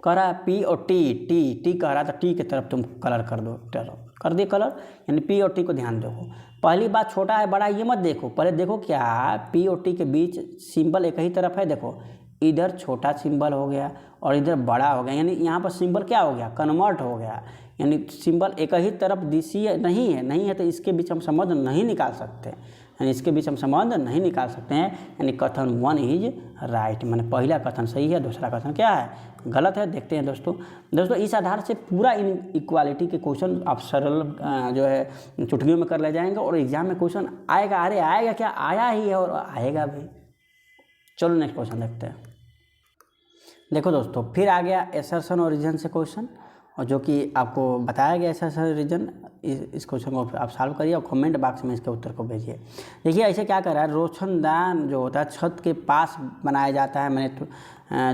कह रहा है पी और टी कह रहा था, टी की तरफ तुम कलर कर दो। चलो कर दिए कलर, यानी पी और टी को ध्यान देखो। पहली बात छोटा है बड़ा ये मत देखो, पहले देखो क्या पी और टी के बीच सिंबल एक ही तरफ है। देखो इधर छोटा सिंबल हो गया और इधर बड़ा हो गया, यानी यहाँ पर सिंबल क्या हो गया? कन्वर्ट हो गया, यानी सिंबल एक ही तरफ दिशी नहीं है, तो इसके बीच हम संबंध नहीं निकाल सकते, यानी इसके बीच हम संबंध नहीं निकाल सकते हैं। यानी कथन 1 इज राइट, माने पहला कथन सही है, दूसरा कथन क्या है? गलत है। देखते हैं दोस्तों इस आधार से पूरा इन इक्वालिटी के क्वेश्चन आप सरल जो है चुटकियों में कर ले जाएंगे और एग्जाम में क्वेश्चन आएगा। अरे आएगा क्या? आया ही है और आएगा भी। चलो नेक्स्ट क्वेश्चन देखते हैं। देखो दोस्तों फिर आ गया एसर्शन और रीजन से क्वेश्चन, और जो कि आपको बताया गया एसर्शन रीजन। इस क्वेश्चन को आप सॉल्व करिए और कमेंट बॉक्स में इसके उत्तर को भेजिए। देखिए ऐसे क्या कर रहा है, रोशनदान जो होता है छत के पास बनाया जाता है, मैंने तो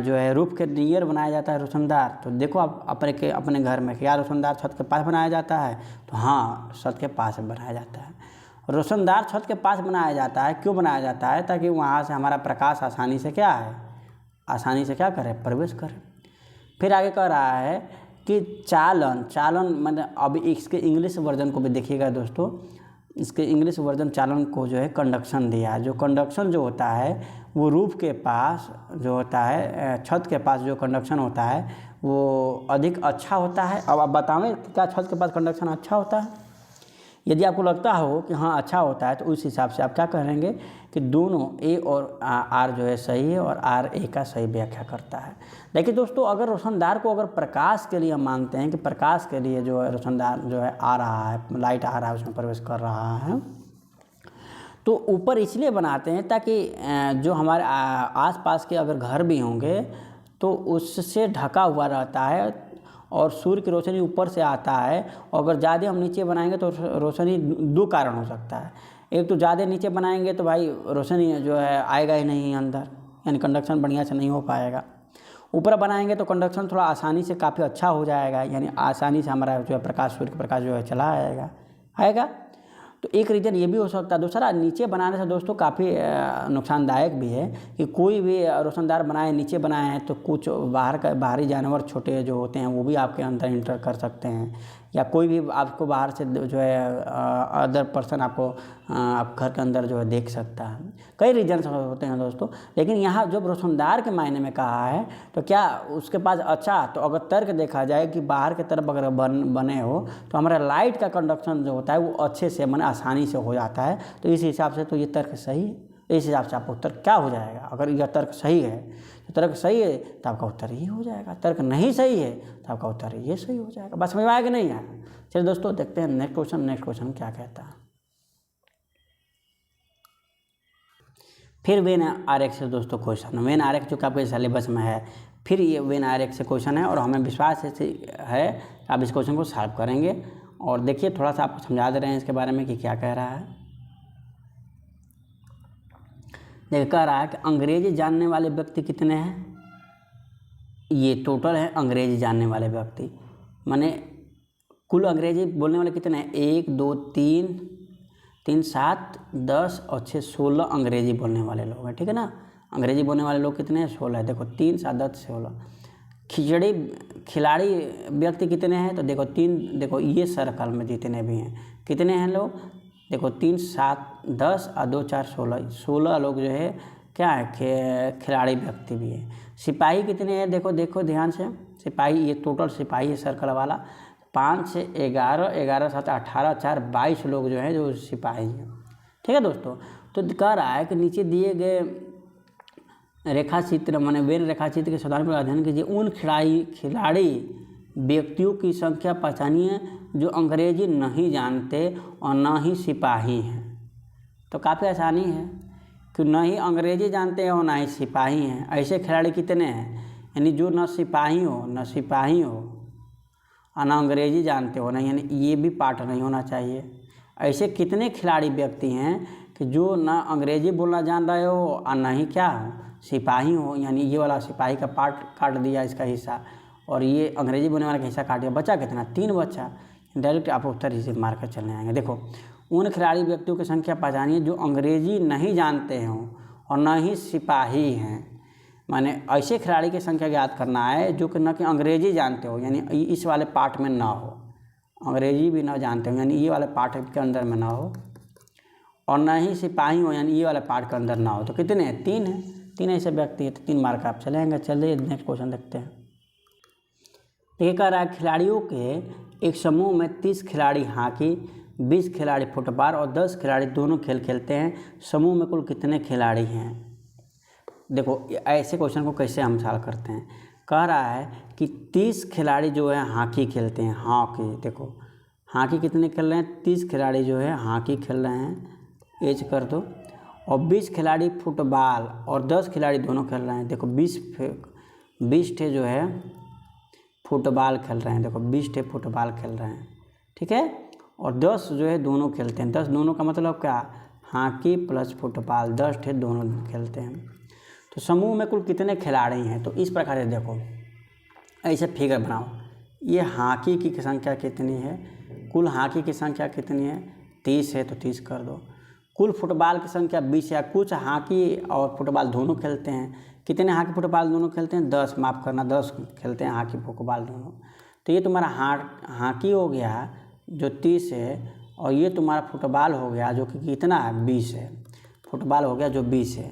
जो है रूफ के नियर बनाया जाता है रोशनदार। तो देखो आप अपने घर में क्या रोशनदार छत के पास बनाया जाता है? तो हाँ छत के पास बनाया जाता है। रोशनदार छत के पास बनाया जाता है, क्यों बनाया जाता है? ताकि वहाँ से हमारा प्रकाश आसानी से क्या है? आसानी से क्या करे? प्रवेश करे। फिर आगे कह रहा है कि चालन मतलब अब इसके इंग्लिश वर्जन को भी देखिएगा दोस्तों, इसके इंग्लिश वर्जन चालन को जो है कंडक्शन दिया है। जो कंडक्शन जो होता है वो रूफ के पास जो होता है, छत के पास जो कंडक्शन होता है वो अधिक अच्छा होता है। अब आप बताएं क्या छत के पास कंडक्शन अच्छा होता है? यदि आपको लगता हो कि हाँ अच्छा होता है तो उस हिसाब से आप क्या करेंगे कि दोनों ए और आर जो है सही है और आर ए का सही व्याख्या करता है। देखिए दोस्तों अगर रोशनदार को अगर प्रकाश के लिए हम मानते हैं कि प्रकाश के लिए जो है रोशनदार जो है आ रहा है, लाइट आ रहा है, उसमें प्रवेश कर रहा है, तो ऊपर इसलिए बनाते हैं ताकि जो हमारे आसपास के अगर घर भी होंगे तो उससे ढका हुआ रहता है और सूर्य की रोशनी ऊपर से आता है। और अगर ज़्यादा हम नीचे बनाएंगे तो रोशनी दो कारण हो सकता है। एक तो ज़्यादा नीचे बनाएंगे तो भाई रोशनी जो है आएगा ही नहीं अंदर, यानी कंडक्शन बढ़िया से नहीं हो पाएगा। ऊपर बनाएंगे तो कंडक्शन थोड़ा आसानी से काफ़ी अच्छा हो जाएगा, यानी आसानी से हमारा जो है प्रकाश, सूर्य का प्रकाश जो है चला आएगा। तो एक रीज़न ये भी हो सकता है। दूसरा, नीचे बनाने से दोस्तों काफ़ी नुकसानदायक भी है कि कोई भी रोशनदार बनाए, नीचे बनाए हैं तो कुछ बाहरी जानवर छोटे जो होते हैं वो भी आपके अंदर इंटर कर सकते हैं, या कोई भी आपको बाहर से जो है अदर पर्सन आपको आप घर के अंदर जो है देख सकता है। कई रीजन्स होते हैं दोस्तों, लेकिन यहाँ जब रोशनदार के मायने में कहा है तो क्या उसके पास अच्छा, तो अगर तर्क देखा जाए कि बाहर की तरफ अगर बने हो तो हमारा लाइट का कंडक्शन जो होता है वो अच्छे से माने आसानी से हो जाता है। तो इस हिसाब से तो ये तर्क सही है। इस हिसाब से आपका उत्तर क्या हो जाएगा? अगर यह तर्क सही है तो तर्क सही है तो आपका उत्तर ये हो जाएगा, तर्क नहीं सही है तो आपका उत्तर ये सही हो जाएगा। बस समझ में आएगा नहीं आया? चलिए दोस्तों देखते हैं नेक्स्ट क्वेश्चन क्या कहता है। फिर वेन आरेख से दोस्तों क्वेश्चन, वेन आरेख जो कि आपके सिलेबस में है, फिर ये वेन आरेख से क्वेश्चन है और हमें विश्वास है आप इस क्वेश्चन को सॉल्व करेंगे। और देखिए थोड़ा सा आपको समझा दे रहे हैं इसके बारे में कि क्या कह रहा है। देखिए कह रहा है कि अंग्रेजी जानने वाले व्यक्ति कितने हैं। ये टोटल है अंग्रेजी जानने वाले व्यक्ति, माने कुल अंग्रेजी बोलने वाले कितने हैं? 1 2 3 7 10 और 6 16 अंग्रेजी बोलने वाले लोग हैं, ठीक है ना। अंग्रेजी बोलने वाले लोग कितने हैं? 16 है। देखो 3 7 10 16। खिलाड़ी व्यक्ति कितने हैं? तो देखो 3, देखो ये सर्कल में जितने भी हैं कितने हैं लोग? देखो 3 7 10 और 2 4 16 लोग जो है क्या है, खिलाड़ी व्यक्ति भी है। सिपाही कितने हैं? देखो ध्यान से, सिपाही ये टोटल सिपाही है सर्कल वाला, 5 से 11 11 7 18 4 22 लोग जो है जो सिपाही हैं, ठीक है दोस्तों। तो कह रहा है कि नीचे दिए गए रेखा चित्र माने वेन रेखा चित्र के साधारण पर अध्ययन कीजिए। उन खिलाड़ी व्यक्तियों की संख्या पहचानिए जो अंग्रेजी नहीं जानते और न ही सिपाही हैं। तो काफ़ी आसानी है कि न ही अंग्रेजी जानते हैं और ना ही सिपाही हैं। ऐसे खिलाड़ी कितने हैं? यानी जो न सिपाही हो और ना अंग्रेजी जानते हो ना, यानी ये भी पार्ट नहीं होना चाहिए। ऐसे कितने खिलाड़ी व्यक्ति हैं कि जो ना अंग्रेजी बोलना जान रहे हो और ना ही क्या हो, सिपाही हो, यानी ये वाला सिपाही का पार्ट काट दिया इसका हिस्सा और ये अंग्रेजी बोलने वाला का हिस्सा काट दिया। बचा कितना? 3 बचा। डायरेक्ट आप उत्तर इसे मार कर चलने आएंगे। देखो उन खिलाड़ी व्यक्तियों की संख्या पहचानिए जो अंग्रेजी नहीं जानते हों और न ही सिपाही हैं। माने ऐसे खिलाड़ी की संख्या ज्ञात करना है जो कि न कि अंग्रेजी जानते हो, यानी इस वाले पार्ट में ना हो, अंग्रेजी भी ना जानते हो यानी ये वाले पार्ट के अंदर में ना हो, और न ही सिपाही हो यानी ये वाले पार्ट के अंदर ना हो। तो कितने हैं? 3 हैं। 3 ऐसे व्यक्ति है तो 3 मार्क आप चलेंगे। चलिए नेक्स्ट क्वेश्चन देखते हैं। देखिए कह रहा है खिलाड़ियों के एक समूह में 30 खिलाड़ी हॉकी, 20 खिलाड़ी फुटबॉल और 10 खिलाड़ी दोनों खेल खेलते हैं। समूह में कुल कितने खिलाड़ी हैं? देखो ऐसे क्वेश्चन को कैसे हम सॉल्व करते हैं। कह रहा है कि 30 खिलाड़ी जो है हॉकी खेलते हैं। हॉकी देखो हॉकी कितने खेल रहे हैं? 30 खिलाड़ी जो है हॉकी खेल रहे हैं, एज कर दो। और 20 खिलाड़ी फुटबॉल और 10 खिलाड़ी दोनों खेल रहे हैं। देखो 20 ठे जो है फुटबॉल खेल रहे हैं। देखो 20 ठे फुटबॉल खेल रहे हैं, ठीक है। और 10 जो है दोनों खेलते हैं। 10 दोनों का मतलब क्या? हॉकी प्लस फुटबॉल, 10 ठे दोनों खेलते हैं। तो समूह में कुल कितने खिलाड़ी हैं? तो इस प्रकार से देखो ऐसे फिगर बनाओ। ये हॉकी की संख्या कितनी है? कुल हॉकी की संख्या कितनी है? 30 है तो 30 कर दो। कुल फुटबॉल की संख्या 20 है। कुछ हॉकी और फुटबॉल दोनों खेलते हैं। कितने हॉकी फुटबॉल दोनों खेलते हैं? 10, माफ़ करना 10 खेलते हैं हॉकी फुटबॉल दोनों। तो ये तुम्हारा हॉकी हो गया जो 30 है, और ये तुम्हारा फुटबॉल हो गया जो कि कितना है? 20 है। फुटबॉल हो गया जो 20 है।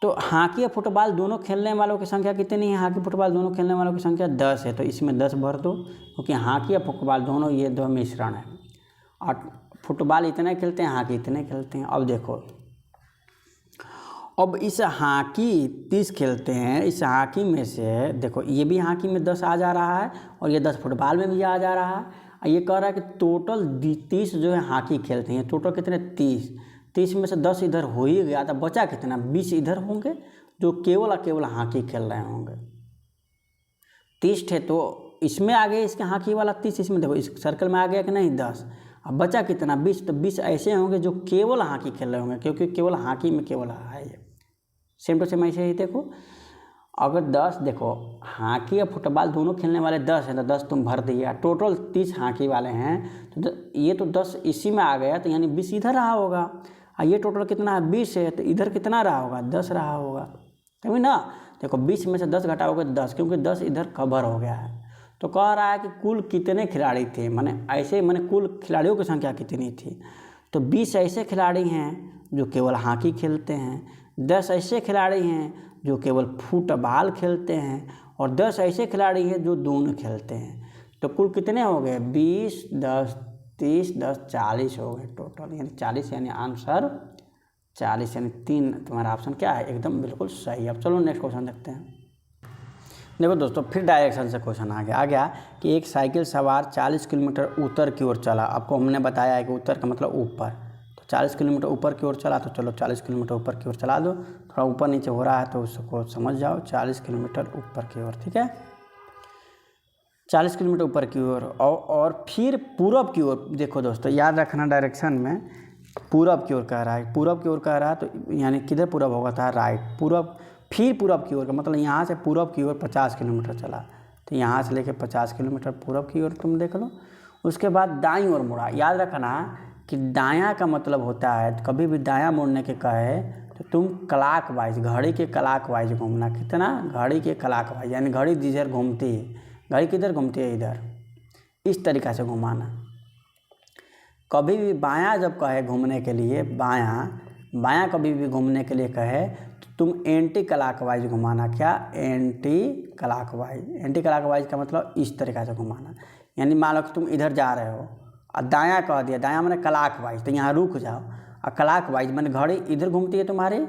तो हॉकी और फुटबॉल दोनों खेलने वालों की संख्या कितनी है? हॉकी फुटबॉल दोनों खेलने वालों की संख्या 10 है। तो इसमें 10 भर दो, क्योंकि हॉकी और फुटबॉल दोनों ये दो मिश्रण है। और फुटबॉल इतने खेलते हैं, हॉकी इतने खेलते हैं। अब देखो अब इस हॉकी 30 खेलते हैं, इस हॉकी में से देखो ये भी हॉकी में 10 आ जा रहा है और ये 10 फुटबॉल में भी आ जा रहा है। ये कह रहा है कि टोटल 30 जो है हॉकी खेलते हैं। टोटल कितने? 30 में से 10 इधर हो ही गया, तो बचा कितना? 20 इधर होंगे जो केवल हॉकी खेल रहे होंगे। 30 थे तो इसमें आ गए, इसके हॉकी वाला 30, इसमें देखो इस सर्कल में आ गया कि नहीं? 10। अब बचा कितना? 20। तो 20 ऐसे होंगे जो केवल हॉकी खेल रहे होंगे, क्योंकि केवल हॉकी में केवल है ये। सेम टू सेम ऐसे ही देखो। अगर 10 देखो हॉकी और फुटबॉल दोनों खेलने वाले 10 हैं तो 10 तुम भर दिया, टोटल 30 हॉकी वाले हैं तो ये तो 10 इसी में आ गया, तो यानी 20 इधर रहा होगा। और ये टोटल कितना है 20 है, तो इधर कितना रहा होगा 10 रहा होगा, तभी ना। देखो 20 में से 10 घटाओगे 10, क्योंकि 10 इधर कवर हो गया है। तो कह रहा है कि कुल कितने खिलाड़ी थे, माने ऐसे माने कुल खिलाड़ियों की संख्या कितनी थी। तो 20 ऐसे खिलाड़ी हैं जो केवल हॉकी खेलते हैं, 10 ऐसे खिलाड़ी हैं जो केवल फुटबॉल खेलते हैं, और 10 ऐसे खिलाड़ी हैं जो दोनों खेलते हैं। तो कुल कितने हो गए 20, 10, 30, 10, 40 हो गए टोटल, यानी 40, यानी आंसर 40, यानी 3 तुम्हारा ऑप्शन क्या है एकदम बिल्कुल सही। अब चलो नेक्स्ट क्वेश्चन देखते हैं। देखो दोस्तों फिर डायरेक्शन से क्वेश्चन आ गया कि एक साइकिल सवार 40 किलोमीटर उत्तर की ओर चला। आपको हमने बताया है कि उत्तर का मतलब ऊपर, तो 40 किलोमीटर ऊपर की ओर चला, तो चलो 40 किलोमीटर ऊपर की ओर चला दो। थोड़ा ऊपर नीचे हो रहा है तो उसको समझ जाओ, 40 किलोमीटर ऊपर की ओर, ठीक है, 40 किलोमीटर ऊपर की ओर। और फिर पूरब की ओर, देखो दोस्तों याद रखना डायरेक्शन में पूरब की ओर कह रहा है, पूरब की ओर कह रहा है तो यानी किधर पूरब होगा था राइट, पूरब। फिर पूरब की ओर का मतलब यहाँ से पूरब की ओर 50 किलोमीटर चला, तो यहाँ से लेके 50 किलोमीटर पूरब की ओर तुम देख लो। उसके बाद दाईं ओर मुड़ा। याद रखना कि दायां का मतलब होता है, कभी भी दायां मुड़ने के कहे तो तुम क्लॉक वाइज, घड़ी के क्लॉक वाइज घूमना। कितना, घड़ी के क्लॉक वाइज, यानी घड़ी जिधर घूमती है, घड़ी किधर घूमती है इधर, इस तरीक़ा से घुमाना। कभी भी बायां जब कहे घूमने के लिए, बायां कभी भी घूमने के लिए कहे तो तुम एंटी क्लॉकवाइज घुमाना। क्या, एंटी क्लॉकवाइज। एंटी क्लॉकवाइज का मतलब इस तरीक़ा से घुमाना, यानी मान लो कि तुम इधर जा रहे हो और दायां कह दिया, दायां मैंने क्लॉकवाइज, तो यहाँ रुक जाओ। और क्लॉकवाइज मैंने घड़ी इधर घूमती है तुम्हारी,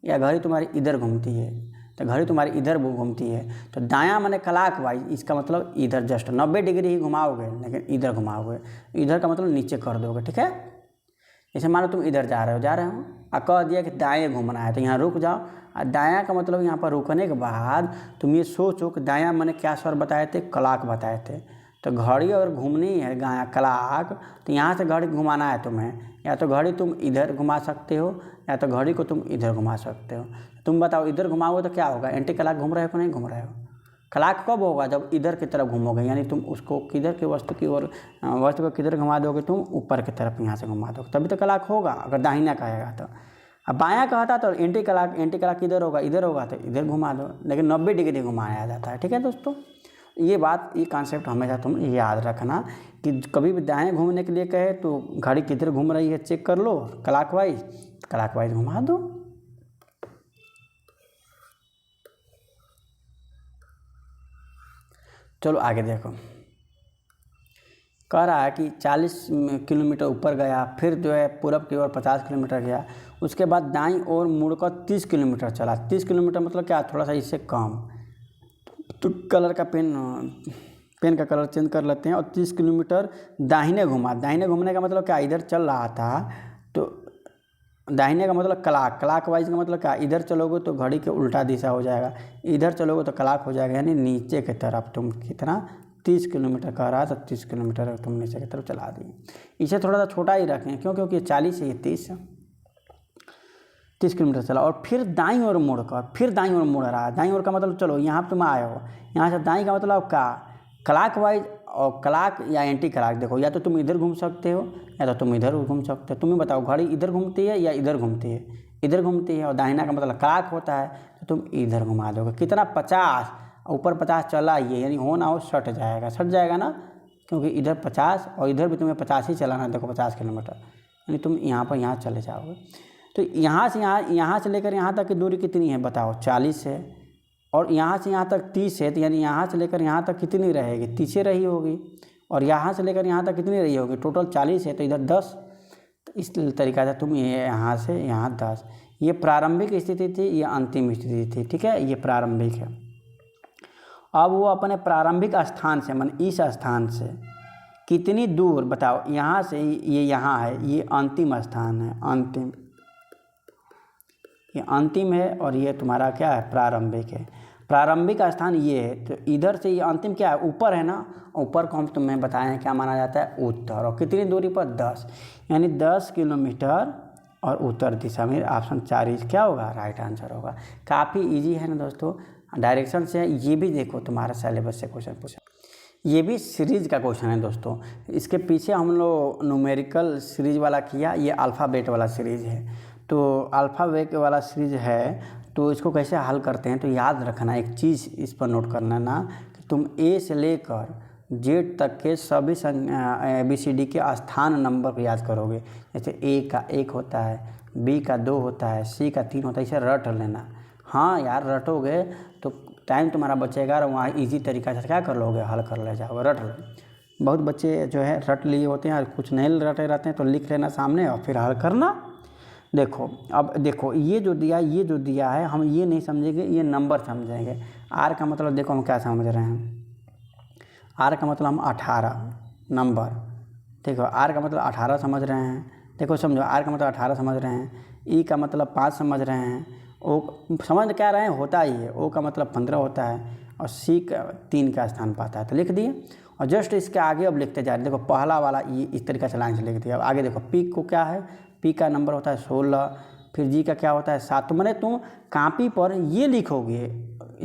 या घड़ी तुम्हारी इधर घूमती है, तो घड़ी तुम्हारी इधर घूमती है, तो दायां मैंने क्लॉकवाइज, इसका मतलब इधर जस्ट 90 डिग्री ही घुमाओगे, लेकिन इधर घुमाओगे, इधर का मतलब नीचे कर दोगे, ठीक है। जैसे मान लो तुम इधर जा रहे हो और कह दिया कि दाएं घूमना है, तो यहाँ रुक जाओ। और दायां का मतलब यहाँ पर रुकने के बाद तुम ये सोचो कि दायां मैंने क्या स्वर बताए थे, क्लॉक बताए थे। तो घड़ी अगर घूमनी है क्लॉक, तो यहाँ से घड़ी घुमाना है तुम्हें, या तो घड़ी तुम इधर घुमा सकते हो या तो घड़ी को तुम इधर घुमा सकते हो। तुम बताओ इधर घुमाओगे तो क्या होगा, एंटी क्लॉक घूम रहे हो कि नहीं घूम रहे हो। क्लॉक कब होगा, जब इधर की तरफ घूमोगे, यानी तुम उसको किधर की वस्तु की ओर, वस्तु को किधर घुमा दोगे, तुम ऊपर की तरफ यहाँ से घुमा दोगे, तभी तो क्लॉक होगा। अगर दाहिना कहेगा तो, अब बायां कहता तो एंटी क्लॉक किधर होगा, इधर होगा, तो इधर घुमा दो, लेकिन 90 डिग्री घुमाया जाता है, ठीक है दोस्तों। ये बात, ये कॉन्सेप्ट हमेशा तुम याद रखना कि कभी भी दाएं घूमने के लिए कहे तो घड़ी किधर घूम रही है चेक कर लो, क्लॉकवाइज घुमा दो। चलो आगे देखो, कह रहा है कि 40 किलोमीटर ऊपर गया, फिर जो है पूरब की ओर 50 किलोमीटर गया, उसके बाद दाईं ओर मुड़कर 30 किलोमीटर चला। 30 किलोमीटर मतलब क्या, थोड़ा सा इससे कम। तो कलर का पेन का कलर चेंज कर लेते हैं, और 30 किलोमीटर दाहिने घुमा। दाहिने घूमने का मतलब क्या, इधर चल रहा था तो दाहिने का मतलब क्लॉक वाइज का मतलब क्या, इधर चलोगे तो घड़ी के उल्टा दिशा हो जाएगा, इधर चलोगे तो क्लॉक हो जाएगा, यानी नीचे की तरफ। तुम कितना 30 किलोमीटर कह रहा है, तो 30 किलोमीटर तुम नीचे की तरफ चला दिए। इसे थोड़ा सा छोटा ही रखें, क्योंकि 40 है, ये 30 किलोमीटर चला। और फिर दाईं ओर मुड़ रहा है। दाईं ओर का मतलब, चलो यहाँ पर तुम आए हो, यहाँ से दाईं का मतलब क्या, क्लॉकवाइज और क्लॉक या एंटी क्लॉक। देखो या तो तुम इधर घूम सकते हो या तो तुम इधर घूम सकते हो। तुम्हें बताओ घड़ी इधर घूमती है या इधर घूमती है, इधर घूमती है, और दाहिना का मतलब क्लॉक होता है, तो तुम इधर घुमा दोगे। कितना, 50, ऊपर 50 चला ये, यानी हो ना हो सट जाएगा ना, क्योंकि इधर 50 और इधर भी तुम्हें 50 ही चलाना। देखो 50 किलोमीटर, यानी तुम यहाँ चले जाओगे। तो यहाँ से लेकर यहाँ तक की दूरी कितनी है बताओ, 40 है, और यहाँ से यहाँ तक 30 है, तो यानी यहाँ से लेकर यहाँ तक कितनी रहेगी, 30 रही होगी, और यहाँ से लेकर यहाँ तक कितनी रही होगी, टोटल 40 है, तो इधर 10। तो इस तरीक़ा से तुम ये यहाँ से यहाँ 10, ये प्रारंभिक स्थिति थी, ये अंतिम स्थिति थी, ठीक है, ये प्रारंभिक है। अब वो अपने प्रारंभिक स्थान से, मान इस स्थान से कितनी दूर बताओ, यहाँ से ये यहाँ है, ये अंतिम स्थान है, ये अंतिम है, और ये तुम्हारा क्या है, प्रारंभिक है। प्रारंभिक स्थान ये है, तो इधर से ये अंतिम क्या है, ऊपर है ना, ऊपर को हम तुम्हें बताए हैं क्या माना जाता है, उत्तर। और कितनी दूरी पर, 10, यानी 10 किलोमीटर और उत्तर दिशा में। ऑप्शन 4 क्या होगा, राइट आंसर होगा। काफ़ी इजी है ना दोस्तों, डायरेक्शन से है। ये भी देखो तुम्हारा सिलेबस से क्वेश्चन पूछा, ये भी सीरीज का क्वेश्चन है दोस्तों। इसके पीछे हम लोग न्यूमेरिकल सीरीज वाला किया, ये अल्फ़ाबेट वाला सीरीज है। तो अल्फ़ाबेट वाला सीरीज है, तो इसको कैसे हल करते हैं तो याद रखना, एक चीज़ इस पर नोट करना ना कि तुम ए से लेकर जेड तक के सभी ABCD के स्थान नंबर को याद करोगे। जैसे ए का 1 होता है, बी का 2 होता है, सी का 3 होता है, इसे रट लेना। हाँ यार, रटोगे तो टाइम तुम्हारा बचेगा और वहाँ इजी तरीक़ा से क्या कर लोगे, हल कर ले जाओगे, रट लो। बहुत बच्चे जो है रट लिए होते हैं और कुछ नहीं रटे रहते हैं, तो लिख लेना सामने और फिर हल करना। देखो अब देखो ये जो दिया है, हम ये नहीं समझेंगे, ये नंबर समझेंगे। आर का मतलब देखो हम क्या समझ रहे हैं, आर का मतलब हम 18 नंबर। देखो आर का मतलब 18 समझ रहे हैं, देखो समझो आर का मतलब 18 समझ रहे हैं, ई का मतलब 5 समझ रहे हैं, ओ समझ क्या रहे हैं, होता ही है, ओ का मतलब 15 होता है, और सी का 3 का स्थान पाता है, तो लिख दिए। और जस्ट इसके आगे अब लिखते जा रहे, देखो पहला वाला ये इस तरीके से लाइन से लिख दिया। अब आगे देखो पी को क्या है, पी का नंबर होता है 16, फिर जी का क्या होता है 7। तो मैंने तुम कापी पर ये लिखोगे,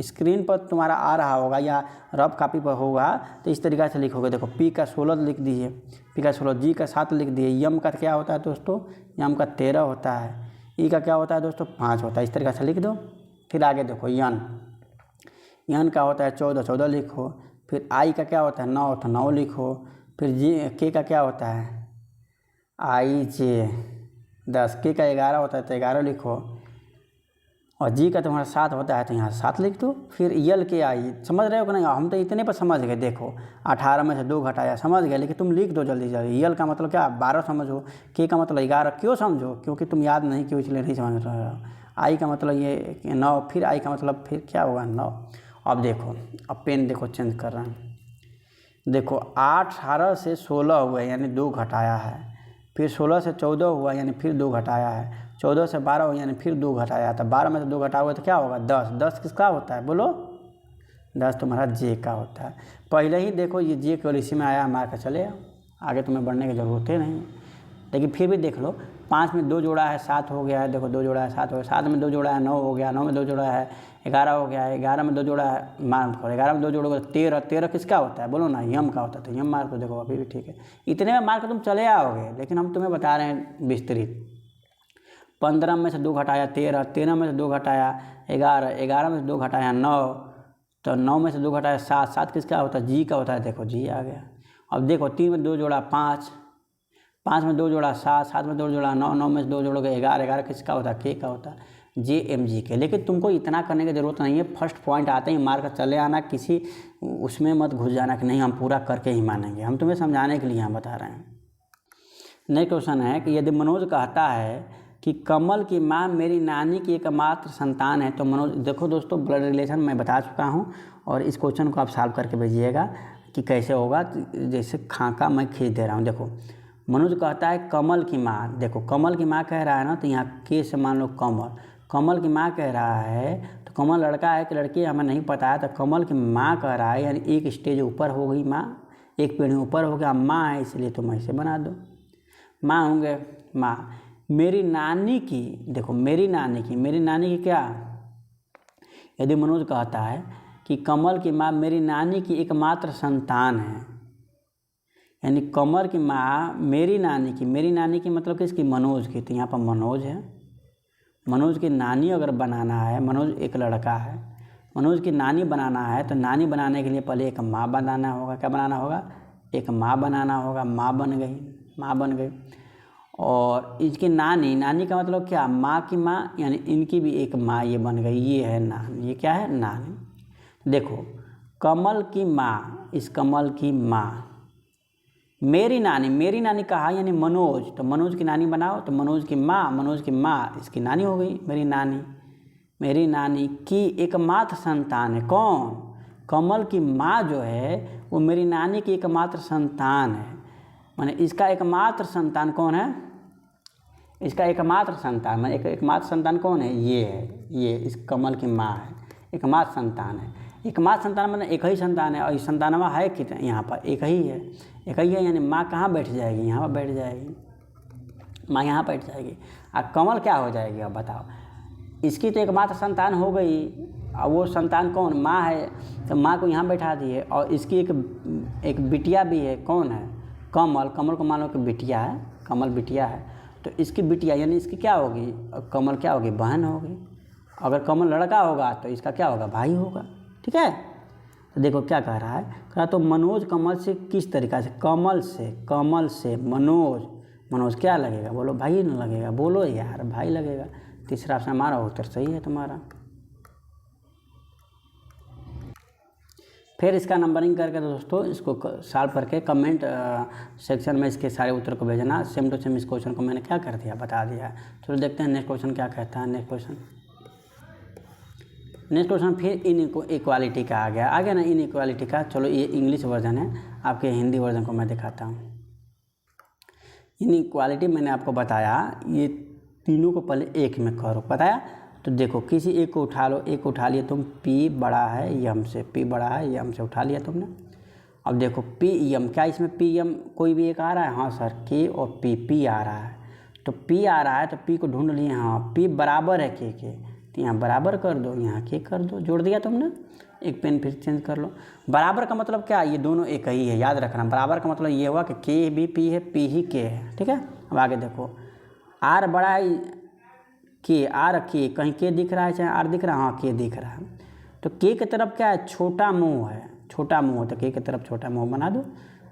स्क्रीन पर तुम्हारा आ रहा होगा या रफ कापी पर होगा, तो इस तरीक़े से लिखोगे। देखो पी का 16 लिख दीजिए, पी का 16, जी का 7 लिख दिए, यम का क्या होता है दोस्तों, यम का 13 होता है, ई का क्या होता है दोस्तों 5 होता है, इस तरीक़े से लिख दो। फिर आगे देखो यन का होता है 14 लिखो, फिर आई का क्या होता है 9 तो 9 लिखो, फिर जी के का क्या होता है आई जे 10, के का 11 होता है तो 11 लिखो, और जी का तुम्हारा 7 होता है तो यहाँ 7 लिख दो। फिर यल के आई, समझ रहे हो कि नहीं, हम तो इतने पर समझ गए। देखो 18 में से 2 घटाया, समझ गए, लेकिन तुम लिख दो जल्दी जल्दी। यल का मतलब क्या 12 समझो, के का मतलब 11 क्यों समझो, क्योंकि तुम याद नहीं क्यों, इसलिए नहीं समझ रहे हो। आई का मतलब ये 9, फिर आई का मतलब फिर क्या होगा 9। अब देखो, अब पेन देखो चेंज कर रहे हैं, देखो 18 से 16 हुआ यानी 2 घटाया है, फिर 16 से 14 हुआ यानी फिर 2 घटाया है, 14 से 12 हुआ यानी फिर 2 घटाया था, 12 में से 2 घटाओगे तो क्या होगा 10। 10 किसका होता है बोलो, 10 तुम्हारा जे का होता है। पहले ही देखो ये जे केवल इसी में आया, मार कर चले आओ, आगे तुम्हें बढ़ने की ज़रूरत ही नहीं। लेकिन फिर भी देख लो, 5 में 2 जोड़ा है 7 हो गया है, देखो 2 जोड़ा है 7 हो गया, 7 में 2 जोड़ा है 9 हो गया, 9 में 2 जोड़ा है 11 हो गया है, 11 में 2 जोड़ा है मान करो, 11 में 2 जोड़ोगे 13, 13 किसका होता है बोलो ना, यम का होता है, तो यम मार को देखो अभी भी ठीक है, इतने में मार कर तुम चले आओगे। लेकिन हम तुम्हें बता रहे हैं विस्तृत। 15 में से 2 घटाया 13, 13 में से 2 घटाया 11, 11 में से 2 घटाया 9, तो 9 में से 2 घटाया 7, 7 किसका होता है जी का होता है, देखो जी आ गया। अब देखो 3 में 2 जोड़ा 5, 5 में 2 जोड़ा 7, 7 में 2 जोड़ा 9, 9 में से 2 जोड़ोगे 11, 11 किसका होता है के का होता है, JMG के। लेकिन तुमको इतना करने की ज़रूरत नहीं है, फर्स्ट पॉइंट आते ही मार कर चले आना, किसी उसमें मत घुस जाना कि नहीं हम पूरा करके ही मानेंगे, हम तुम्हें समझाने के लिए यहाँ बता रहे हैं। नेक्स्ट क्वेश्चन है कि यदि मनोज कहता है कि कमल की माँ मेरी नानी की एकमात्र संतान है, तो मनोज, देखो दोस्तों ब्लड रिलेशन मैं बता चुका हूँ, और इस क्वेश्चन को आप सॉल्व करके भेजिएगा कि कैसे होगा। जैसे खाका मैं खींच दे रहा हूँ, देखो मनोज कहता है कमल की माँ, देखो कमल की माँ कह रहा है ना, तो यहाँ के से मान लो कमल, कमल की माँ कह रहा है, तो कमल लड़का है कि लड़की हमें नहीं पता है, तो कमल की माँ कह रहा है, यानी एक स्टेज ऊपर हो गई माँ, एक पीढ़ी ऊपर हो गया माँ है, इसलिए तुम ऐसे बना दो, माँ होंगे माँ। मेरी नानी की, देखो मेरी नानी की क्या, यदि मनोज कहता है कि कमल की माँ मेरी नानी की एकमात्र संतान है, यानी कमल की माँ मेरी नानी की मतलब किसकी, मनोज की, तो यहाँ पर मनोज है। मनोज की नानी अगर बनाना है, मनोज एक लड़का है, मनोज की नानी बनाना है, तो नानी बनाने के लिए पहले एक माँ बनाना होगा, क्या बनाना होगा, एक माँ बनाना होगा, माँ बन गई। और इसकी नानी का मतलब क्या, माँ की माँ, यानी इनकी भी एक माँ ये बन गई, ये है नानी, ये क्या है नानी। देखो कमल की माँ, इस कमल की माँ, मेरी नानी कहा यानी मनोज, तो मनोज की नानी बनाओ, तो मनोज की माँ इसकी नानी हो गई, मेरी नानी की एकमात्र संतान है, कौन, कमल की माँ जो है वो मेरी नानी की एकमात्र संतान है, माने इसका एकमात्र संतान कौन है, इसका एकमात्र संतान, माने एकमात्र संतान कौन है, ये है, ये इस कमल की माँ है, एकमात्र संतान है। एकमात्र संतान माने एक ही संतान है, और इस संतानवा है कितना, यहाँ पर एक ही है, यानी माँ कहाँ बैठ जाएगी, यहाँ पर बैठ जाएगी, माँ यहाँ बैठ जाएगी। और कमल क्या हो जाएगी अब बताओ, इसकी तो एकमात्र संतान हो गई, और वो संतान कौन, माँ है, तो माँ को यहाँ बैठा दिए। और इसकी एक बिटिया भी है, कौन है, कमल। कमल को मान लो कि बिटिया है, कमल बिटिया है, तो इसकी बिटिया यानी इसकी क्या होगी, कमल क्या होगी, बहन होगी। अगर कमल लड़का होगा तो इसका क्या होगा, भाई होगा। ठीक है, तो देखो क्या कह रहा है, कह रहा तो मनोज कमल से किस तरीक़ा से, कमल से मनोज क्या लगेगा, बोलो भाई ना लगेगा, बोलो यार भाई लगेगा। तीसरा ऑप्शन हमारा उत्तर सही है तुम्हारा। फिर इसका नंबरिंग करके दोस्तों इसको सॉल्व करके कमेंट सेक्शन में इसके सारे उत्तर को भेजना। सेम टू सेम इस क्वेश्चन को मैंने क्या कर दिया, बता दिया। चलो देखते हैं नेक्स्ट क्वेश्चन क्या कहता है। नेक्स्ट क्वेश्चन फिर इनइक्वालिटी का आ गया ना, इनइक्वालिटी का। चलो ये इंग्लिश वर्जन है, आपके हिंदी वर्जन को मैं दिखाता हूँ। इनइक्वालिटी मैंने आपको बताया, ये तीनों को पहले एक में करो, बताया। तो देखो किसी एक को उठा लो, एक उठा लिया तुम, P बड़ा है यम से, P बड़ा है यम से उठा लिया तुमने। अब देखो P यम, क्या इसमें P यम कोई भी एक आ रहा है, हाँ सर K और P आ रहा है। तो P आ रहा है तो P को ढूंढ लिए, हाँ P बराबर है K के, तो यहाँ बराबर कर दो, यहाँ K कर दो, जोड़ दिया तुमने। एक पेन फिर चेंज कर लो। बराबर का मतलब क्या, ये दोनों एक ही है, याद रखना। बराबर का मतलब ये हुआ कि K भी P है, P ही K है। ठीक है, अब आगे देखो, R बड़ा है K, आर K, कहीं K दिख रहा है चाहे R दिख रहा है, हाँ K दिख रहा है। तो K की तरफ क्या है, छोटा मुंह है, छोटा मुंह, तो K की तरफ छोटा मुंह बना दो।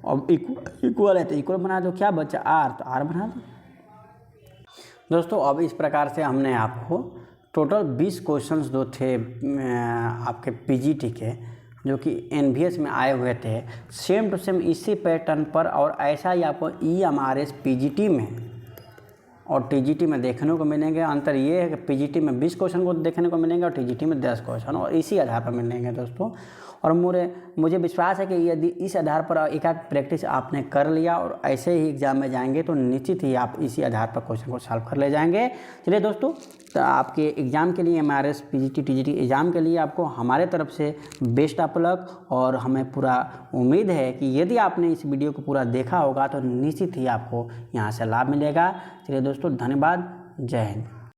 और इक्वल है तो इक्वल बना दो, क्या बच्चा R, तो R बना दो। दोस्तों अब इस प्रकार से हमने आपको टोटल 20 क्वेश्चंस जो थे आपके PGT के, जो कि NVS में आए हुए थे, सेम टू सेम इसी पैटर्न पर, और ऐसा ही आपको EMRS PGT में और TGT में देखने को मिलेंगे। अंतर ये है कि PGT में 20 क्वेश्चन को देखने को मिलेंगे और TGT में 10 क्वेश्चन, और इसी आधार पर मिलेंगे दोस्तों। और मुझे विश्वास है कि यदि इस आधार पर एक प्रैक्टिस आपने कर लिया और ऐसे ही एग्ज़ाम में जाएंगे तो निश्चित ही आप इसी आधार पर क्वेश्चन को सॉल्व कर ले जाएंगे। चलिए दोस्तों, तो आपके एग्ज़ाम के लिए MRS PGT TGT एग्ज़ाम के लिए आपको हमारे तरफ से बेस्ट ऑफ लक, और हमें पूरा उम्मीद है कि यदि आपने इस वीडियो को पूरा देखा होगा तो निश्चित ही आपको यहाँ से लाभ मिलेगा। चलिए दोस्तों, धन्यवाद, जय हिंद।